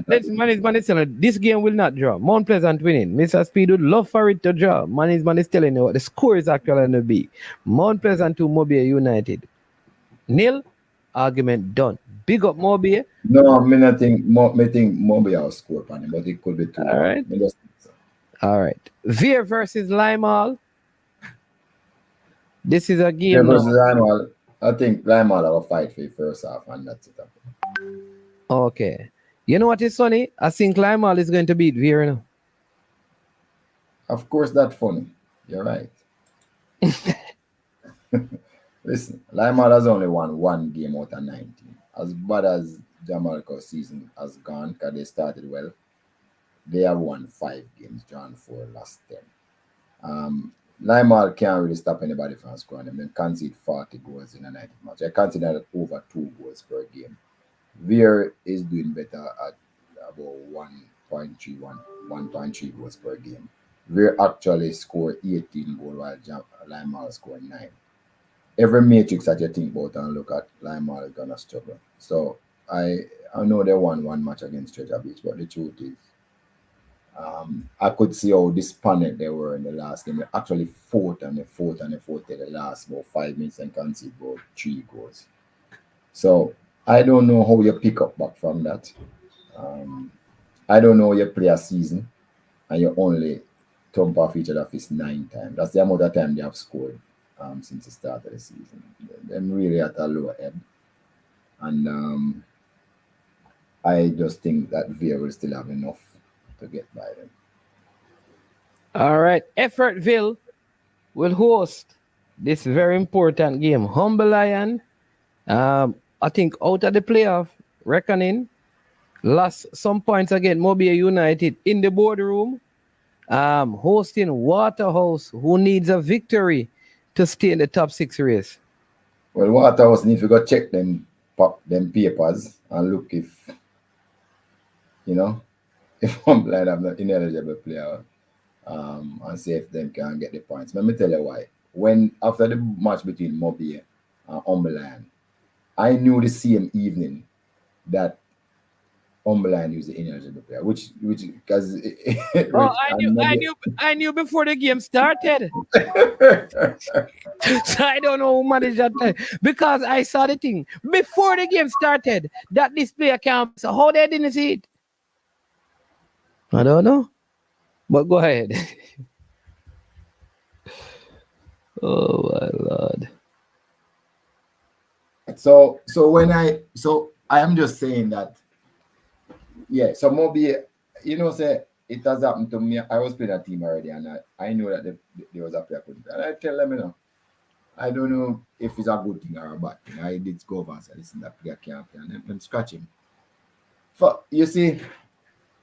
this game will not draw. Mount Pleasant winning. Mr. Speed would love for it to draw. Man is telling you what the score is actually going to be. Mount Pleasant to Mobile United. Nil. Argument done. Big up Mobile. No, I think Mobile will score on him, but it could be 2. All right. All right. Veer versus Limeall. This is a game. Veer versus Limeall. I think Limeall will fight for the first half, and that's it. Okay. You know what is funny? I think Limeall is going to beat Veer now. Of course, that's funny. You're right. Listen, Limeall has only won 1 game out of 19. As bad as Jamalco's season has gone, because they started well, they have won 5 games, drawn 4, lost 10. Limeall can't really stop anybody from scoring them. They concede 40 goals in a 90 match. I consider that over 2 goals per game. Veer is doing better at about 1.3 goals per game. Veer actually scored 18 goals while Limeall scored 9. Every matrix that you think about and look at, Limeall is gonna struggle. So I know they won 1 match against Treasure Beach, but the truth is, I could see how disappointed they were in the last game. They actually fought and they fought the last about 5 minutes and conceded about 3 goals. So I don't know how you pick up back from that. I don't know how you play a season and you only thump off each other fist 9 times. That's the amount of time they have scored since the start of the season. Them really at a lower ebb. And I just think that Villa will still have enough to get by them. All right. Effortville will host this very important game. Humble Lion, I think out of the playoff reckoning, lost some points against Mobile United in the boardroom. Hosting Waterhouse, who needs a victory to stay in the top 6 race. Well, Waterhouse need to go check them papers and look if, if Humble Lion have an ineligible player, and see if them can get the points. Let me tell you why. When after the match between Mobile and Humble Lion, I knew the same evening that Humble Lion used the ineligible player, which because I knew before the game started. So I don't know who managed that time because I saw the thing before the game started that this player can't. So how they didn't see it? I don't know. But go ahead. Oh my Lord. So I am just saying that, yeah. So Mobile, say it has happened to me. I was playing a team already, and I know that there was a player couldn't. And I tell them, I don't know if it's a good thing or a bad thing. I did go over and say, listen, that player can't play, and them scratch him. You see,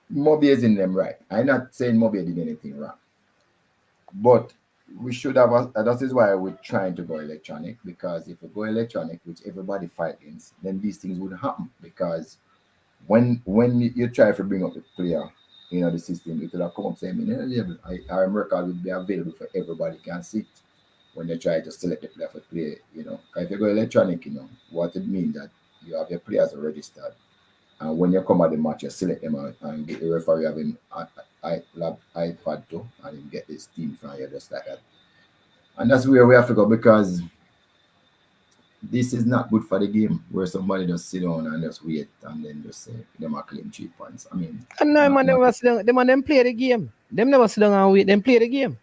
Mobile is in them right. I'm not saying Mobile did anything wrong, but we should have. That is why we're trying to go electronic, because if we go electronic, which everybody fight against, then these things wouldn't happen. Because when you try to bring up the player, the system, it will come up saying, our record will be available for everybody can see it when they try to select the player for play. If you go electronic, what it means that you have your players registered. And when you come at the match, you select them out and get the referee having iPad too, and you get this team from you just like that. And that's where we have to go, because this is not good for the game, where somebody just sit down and just wait and then just say them are claim 3 points. I mean, and no man never sit down. Them play the game. Them never sit down and wait. Them play the game.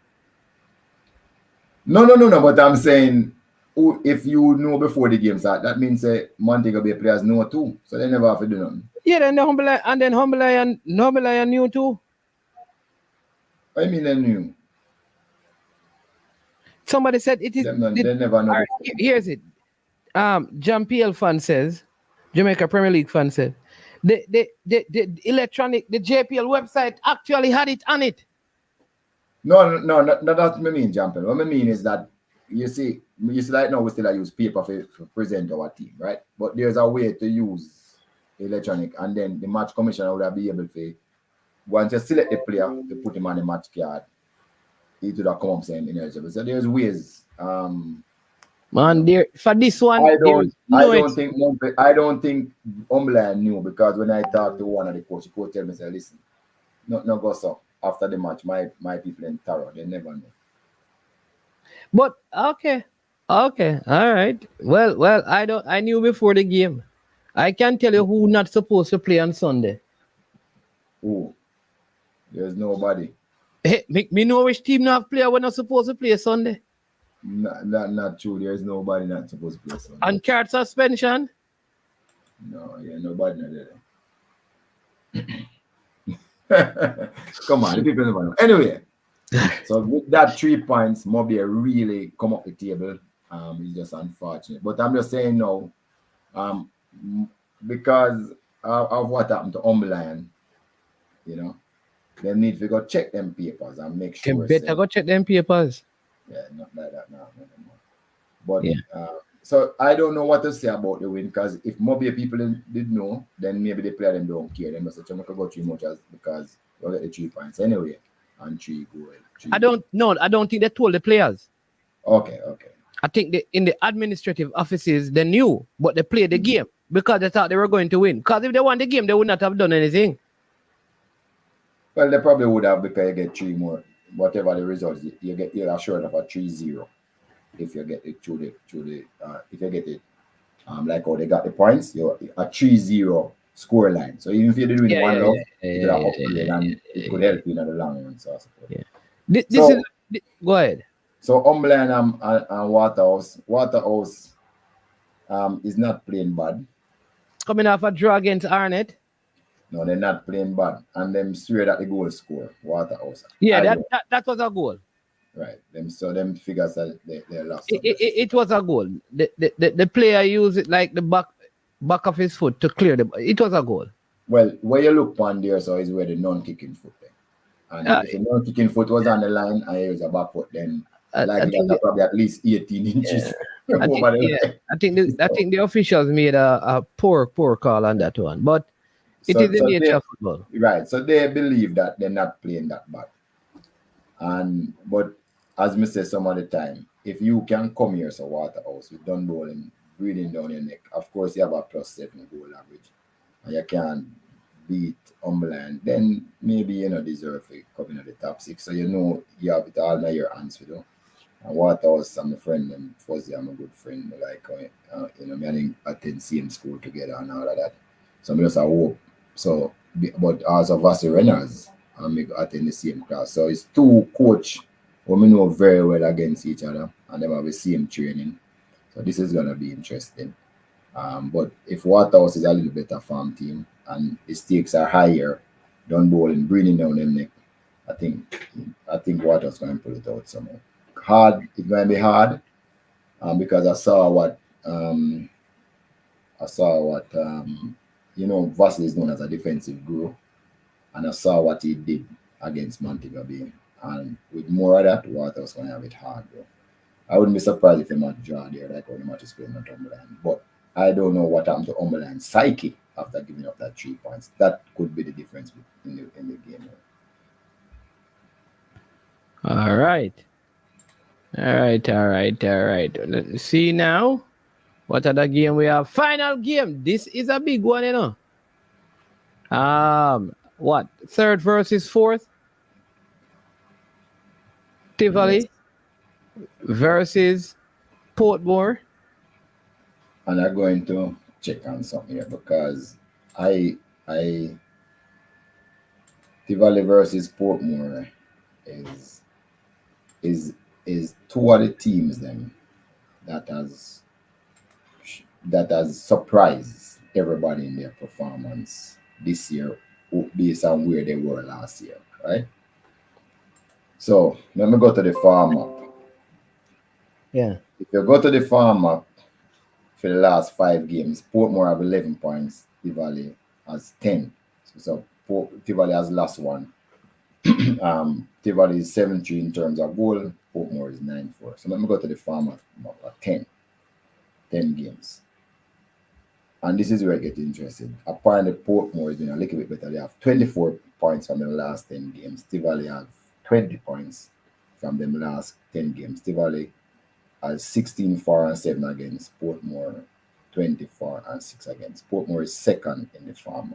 No. But I'm saying, if you know before the game start, that means Montego Bay players know too, so they never have to do nothing. Yeah, then Humble Lion knew too. What do you mean they knew? Somebody said it is. They never know. Right, here's it. JPL fan says, Jamaica Premier League fan said, the electronic, the JPL website actually had it on it. No, that's what I mean, JPL. What I mean is that you see like now we still use paper for present our team, right? But there's a way to use electronic, and then the match commissioner would be able to, once you select the player to put him on the match card, it would come up saying ineligible. So there's ways. Man, there for this one, I don't think Humble Lion knew, because when I talked to one of the coach tell me, say, listen, no go so after the match, my people in Taro, they never know. But okay, all right. Well, I knew before the game. I can tell you who not supposed to play on Sunday. Who? There's nobody. Hey, me know which team not player when not supposed to play Sunday. Not true. There's nobody not supposed to play Sunday. On card suspension? No, nobody not there. Come on, the people never know. Anyway, so with that 3 points, Mobile really come up the table. It's just unfortunate. But I'm just saying now, because of what happened to Humble Lion, they need to go check them papers and make sure. They better go check them papers. Yeah, not like that now. But yeah. So I don't know what to say about the win, because if Mobile people did know, then maybe the player them don't care. They must have Jamaica got 3 much because we'll get the 3 points anyway. And 3 goal. I don't think they told the players. Okay. I think in the administrative offices they knew, but they played the game because they thought they were going to win. Because if they won the game, they would not have done anything. Well, they probably would have, because you get 3 more. Whatever the results, you're assured of a 3-0 if you get it through the if you get it like how they got the points, you're a 3-0 score line. So even if you're doing 1-0, it could upgrade and it could help you in the long run. So I suppose. Yeah. Go ahead. So Umberland and Waterhouse is not playing bad. Coming off a draw against Arnett. No, they're not playing bad. And them straight at the goal score, Waterhouse. Yeah, that was a goal. Right. Them figures that they lost. It was a goal. The player used it like the back of his foot to clear the ball. It was a goal. Well, where you look on there, so is where the non-kicking foot there. And if the non-kicking foot was on the line and it was a back foot, then probably at least 18 inches over the line. I think the officials made a poor call on that one. But it is the nature of football. Right. So they believe that they're not playing that bad. But as me say some of the time, if you can come here, so Waterhouse, with done bowling, breathing down your neck, of course you have a +7 goal average, and you can beat Umberland, then maybe you deserve to come in the top 6. So you have it all in your hands, And Waterhouse, I'm a friend, and Fuzzy, I'm a good friend. Like me and attend same school together and all of that. So I just hope. So, but also Vassy Reynolds, and attend the same class. So it's two coach who we know very well against each other, and they have the same training. So this is gonna be interesting. But if Waterhouse is a little better farm team and the stakes are higher, done bowling, breathing down the neck, I think Waterhouse gonna pull it out somehow. It's gonna be hard, because I saw what Vassy is known as a defensive guru, and I saw what he did against Montego Bay. And with more of that, Waterhouse gonna have it hard, bro. I wouldn't be surprised if they might draw there, like when the match is playing at Umberland. But I don't know what happened to Umberland's psyche after giving up that 3 points. That could be the difference in the game. All right. Let's see now. What other game we have? Final game. This is a big one, What? 3rd versus 4th? Tivoli versus Portmore. And I'm going to check on something here because Tivoli versus Portmore is two of the teams then that has surprised everybody in their performance this year based on where they were last year, right? So let me go to the farm up. Yeah. If you go to the farm up for the last 5 games, Portmore have 11 points, Tivoli has 10. So Tivoli has lost 1. Tivoli is 7-3 in terms of goal, Portmore is 9-4. So let me go to the farm at 10 games. And this is where it gets interesting. Apparently, Portmore is doing a little bit better. They have 24 points from the last 10 games. Tivoli have 20 points from the last 10 games. Tivoli has 16-4-7 against Portmore, 24-6 against. Portmore is 2nd in the farm.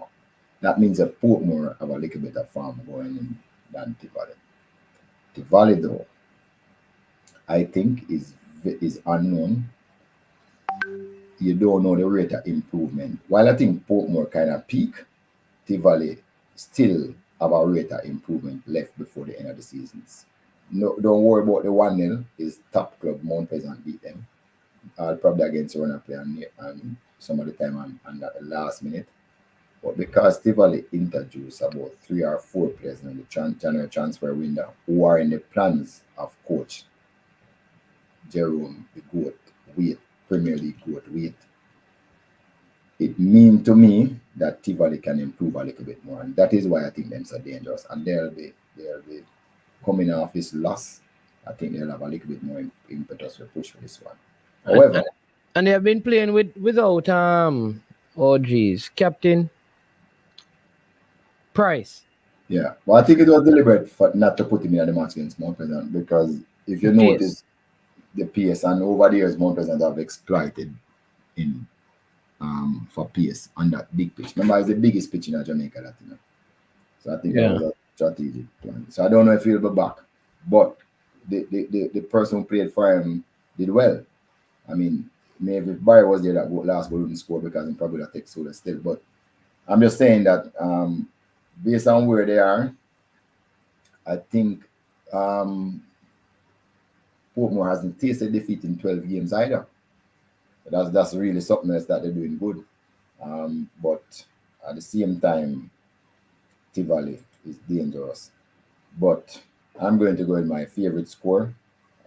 That means that Portmore have a little bit of farm going in than Tivoli. Tivoli, though, I think is unknown. You don't know the rate of improvement. While I think Portmore kind of peak, Tivoli still have a rate of improvement left before the end of the seasons. No, don't worry about the 1-0. Is top club Mount Pleasant beat them. Probably against runner play and some of the time and at the last minute. But because Tivoli introduced about 3 or 4 players in the January transfer window who are in the plans of coach Jerome the Goat Wait, Premier League Goat Wait, it means to me that Tivoli can improve a little bit more, and that is why I think them so dangerous. And they'll be coming off this loss. I think they'll have a little bit more impetus to push for this one. However, and they have been playing without Captain Price. Yeah, well, I think it was deliberate for not to put him in the match against Mount Pleasant, because if you notice the pace, and over the years Mount Pleasant have exploited him for pace on that big pitch. Remember, it's the biggest pitch in Jamaica, that, So I think that was a strategic plan. So I don't know if he'll be back, but the person who played for him did well. I mean, maybe if Barry was there, that last goal wouldn't score because he probably would have taken Soda still. But I'm just saying that based on where they are, I think Portmore hasn't tasted defeat in 12 games either. That's really something else that they're doing good. But at the same time, Tivoli is dangerous. But I'm going to go with my favorite score.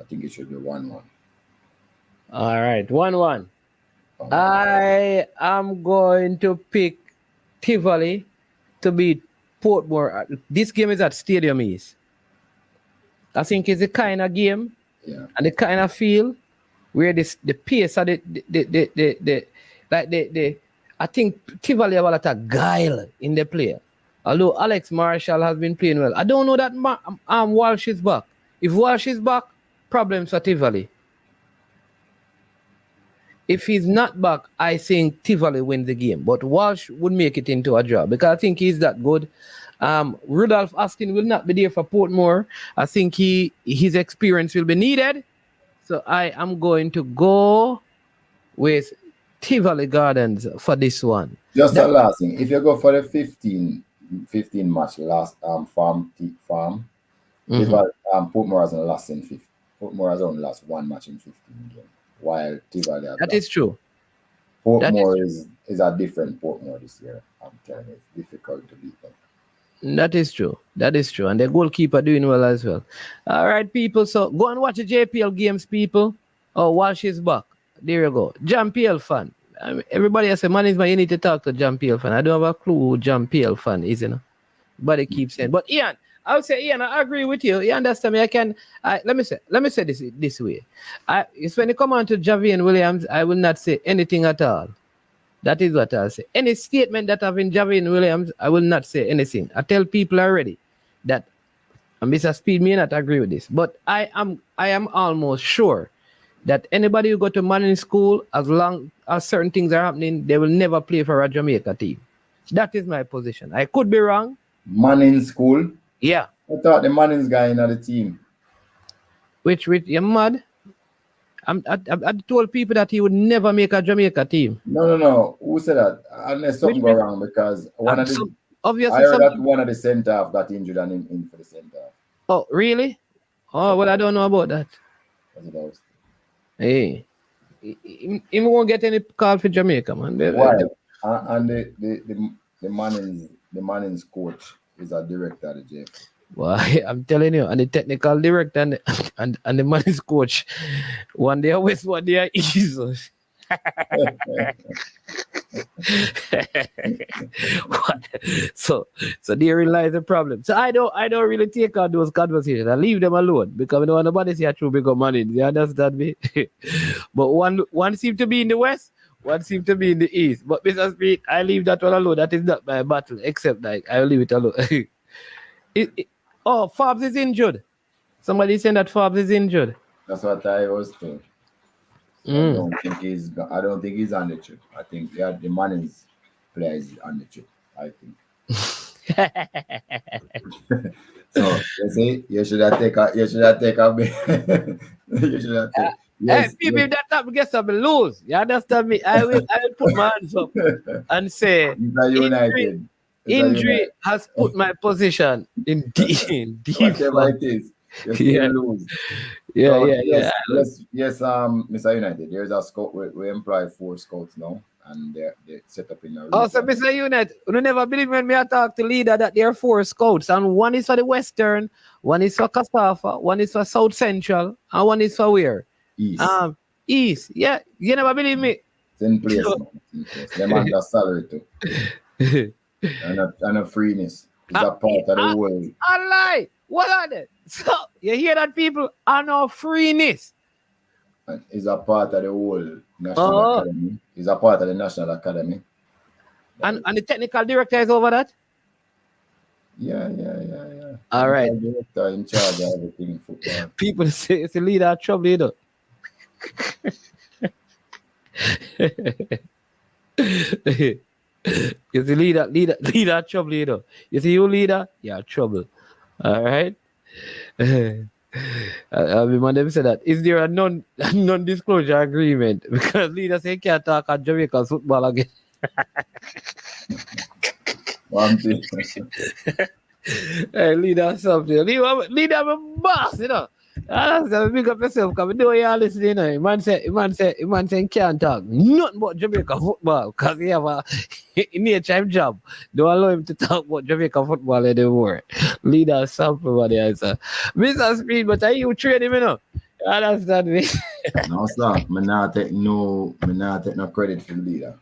I think it should be 1-1. All right, 1-1. I am going to pick Tivoli to beat Portmore. This game is at Stadium East. I think it's the kind of game and the kind of feel where the pace of I think Tivoli have a lot of guile in the play. Although Alex Marshall has been playing well. I don't know that Walsh is back. If Walsh is back, problems for Tivoli. If he's not back, I think Tivoli wins the game. But Walsh would make it into a draw because I think he's that good. Rudolph Askin will not be there for Portmore. I think his experience will be needed. So I am going to go with Tivoli Gardens for this one. Just the last thing. If you go for the 15 match last farm, Portmore hasn't lost in 15. Portmore has only lost one match in 15 games. While Tivoli that is true. Portmore is a different Portmore this year. I'm telling you, it's difficult to beat them. That is true. That is true. And the goalkeeper doing well as well. All right, people. So go and watch the JPL games, people. Oh, Walsh is back. There you go. JPL fan. Everybody has a man is my you need to talk to JPL fan. I don't have a clue who JPL fan is, you know. But it keeps saying. But Ian, I would say, Ian, I agree with you. You understand me? Let me say this way. It's when you come on to Javian Williams, I will not say anything at all. That is what I'll say. Any statement that have been Javian Williams, I will not say anything. I tell people already that Mr. Speed may not agree with this, but I am almost sure that anybody who go to Manning School, as long as certain things are happening, they will never play for a Jamaica team. That is my position. I could be wrong. Manning School? Yeah. I thought the Manning's guy in the team. Which you're mad? I told people that he would never make a Jamaica team. No. Who said that? Unless something go wrong, because obviously I heard that one of the centre half got injured and in for the centre half. Oh, really? Oh, well, I don't know about that. Hey, he won't get any call for Jamaica, man. Why? And the Manning's coach is a director at the JFF. Why? I'm telling you, and the technical director and the Manning's coach, one day west, one day east. So there lies the problem. So I don't really take on those conversations. I leave them alone because I don't want nobody say I true big up money. You understand me? But one seems to be in the west, one seems to be in the east. But Mr. Speed, I leave that one alone. That is not my battle, except like I will leave it alone. Forbes is injured. Somebody saying that Forbes is injured. That's what I was told. I don't think he's on the trip. I think the Manning's player is on the trip. I think. So you should have taken. Yes, people, if that time gets up and lose, you understand me? I will put my hands up and say injury has put my position in deep. Whatever it is, you still lose. Yes, Mr. United, there's a scout. We employ 4 scouts now, and they're set up in a. Also, Mr. United, you never believe when me I talk to leader that there are 4 scouts, and one is for the Western, one is for Casafa, one is for South Central, and one is for where? East. East. Yeah, you never believe me. It's in place, man. Them under salary too. and a freeness. It's a part of the whole. I lie. What are they? So you hear that people are no freeness. And it's a part of the whole National Academy. It's a part of the National Academy. And the technical director is over that? Yeah. All right. The director in charge of everything football. People say it's a leader of trouble, you know. You see, leader of trouble, you know. You see, you leader, you're trouble. All right. I mean, them say that. Is there a non-disclosure agreement? Because leader say can't talk at Jamaica's football again. One thing. Hey, leader something. Leader a boss, you know. Big up yourself, because we know you're listening. Man say he can't talk nothing about Jamaica football, because he have a nature job. Don't allow him to talk about Jamaica football anymore. Leader sample what the answer. Mr. Speed, but are you training me now? You understand me? No, sir. Me not take no credit for the leader.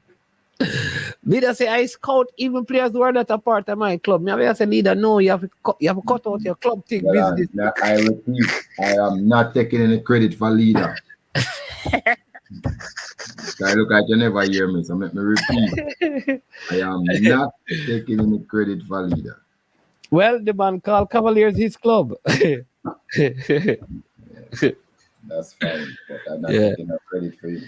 Leader say I scout even players who are not a part of my club. Me I say leader, no, you have to cut out your club thing business. I repeat, I am not taking any credit for leader. I look like you never hear me, so let me repeat. I am not taking any credit for leader. Well, the man called Cavaliers his club. That's fine, but I'm not taking no credit for you.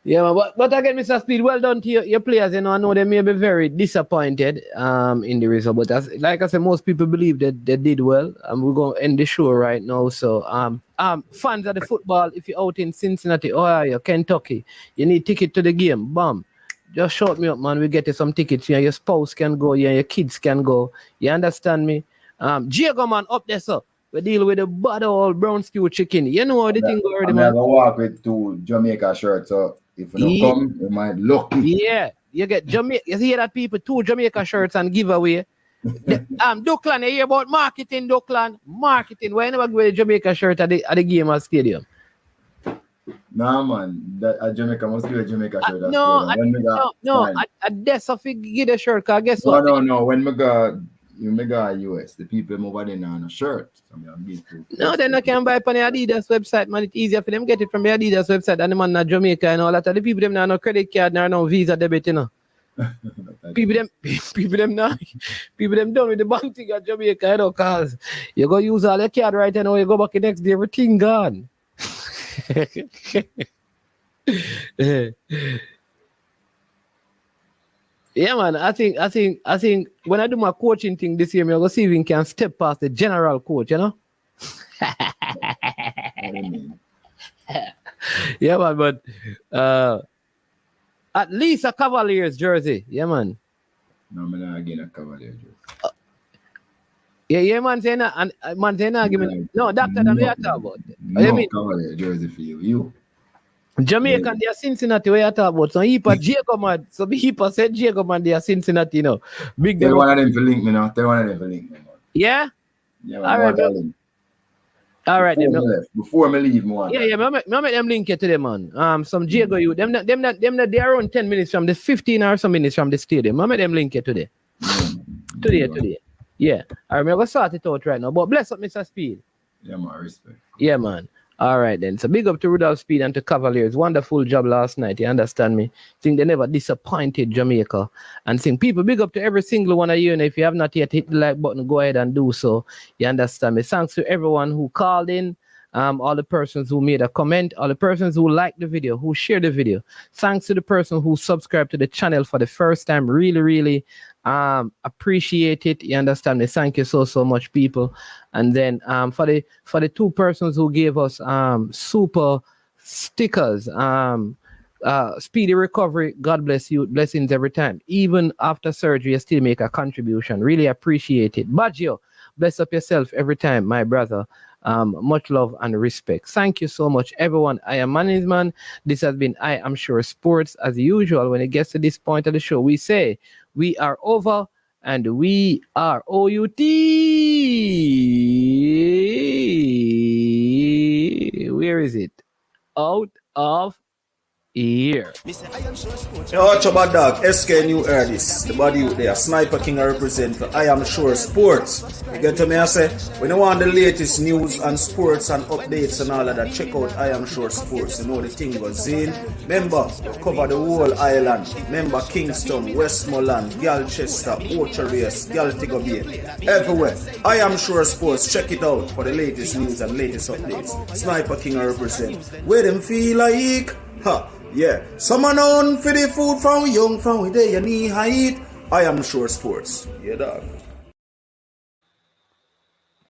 Yeah, but again, Mr. Speed, well done to your players. You know, I know they may be very disappointed in the result, but like I said, most people believe that they did well, and we're going to end the show right now. So, fans of the football, if you're out in Cincinnati, Ohio, Kentucky, you need ticket to the game. Bam, just shout me up, man. We get you some tickets. Yeah, your spouse can go. Yeah, your kids can go. You understand me? Diego, man, up there, so. We deal with the bad old brown stew chicken. You know how the thing go already, man. I'm going to walk with 2 Jamaica shirts, so if you don't come, you might lucky. Yeah, you get Jamaica. You see that people 2 Jamaica shirts and giveaway. Duckland, you hear about marketing, Duckland? Marketing. Why you never wear a Jamaica shirt at the game or stadium? Nah, man. A Jamaica must give a Jamaica shirt. No. I guess if you get a shirt, because guess what? No. When me go US, the people over there on a shirt. No, then I can buy on the Adidas website, man. It's easier for them get it from the Adidas website and the man in Jamaica and all that. The people them now no credit card, no Visa debit, you know. people them done with the bank thing at Jamaica, you know, cause you go use all your card right now, you go back the next day, everything gone. Yeah, man. I think when I do my coaching thing this year, I'm gonna see if we can step past the general coach, you know. Yeah, man. But at least a Cavaliers jersey, yeah, man. No, I'm not getting a Cavaliers jersey. Yeah, man. Saying that, and man saying that, give me no doctor. That we are talking about. No Cavaliers jersey for you. Jamaican, they are Cincinnati, where you talk about. So heap of Jacob, man. So heap of said Jacob, man, they are Cincinnati, you know. Big Tell one of them to link me now. Man. Yeah? Yeah, all right, man. All right, before me leave, man. Yeah, me make them link you to them, man. Some Jago you. Them they are around 10 minutes from the 15 or some minutes from the stadium. Me make them link you today. Today. Yeah. All right, I'm gonna sort it out right now. But bless up, Mr. Speed. Yeah, man, respect. Yeah, man. All right, then. So big up to Rudolph Speed and to Cavaliers. Wonderful job last night. You understand me? Think they never disappointed Jamaica. And think people, big up to every single one of you. And if you have not yet hit the like button, go ahead and do so. You understand me? Thanks to everyone who called in. All the persons who made a comment, all the persons who liked the video, who shared the video. Thanks to the person who subscribed to the channel for the first time. Really appreciate it. You understand me? Thank you so much, people. And then for the 2 persons who gave us super stickers, speedy recovery, God bless you, blessings every time. Even after surgery, you still make a contribution. Really appreciate it. Baggio, bless up yourself every time, my brother. Much love and respect. Thank you so much, everyone. I am Management. This has been I Am Sure Sports. As usual, when it gets to this point of the show, we say we are over and we are OUT. Where is it? Out of here. Yo, watch about dog, SK New Erdis, the body out there, Sniper King I represent for I Am Sure Sports. You get to me, I say, when you want the latest news and sports and updates and all of that, check out I Am Sure Sports. You know the thing goes in. Remember, cover the whole island. Remember Kingston, Westmoreland, Galchester, Orchard Race, Galtigo Bay, everywhere. I Am Sure Sports, check it out for the latest news and latest updates. Sniper King I represent. Where them feel like? Ha! Yeah, someone on for the food from we young, from we day, you need height. I Am Sure Sports. Yeah, dog.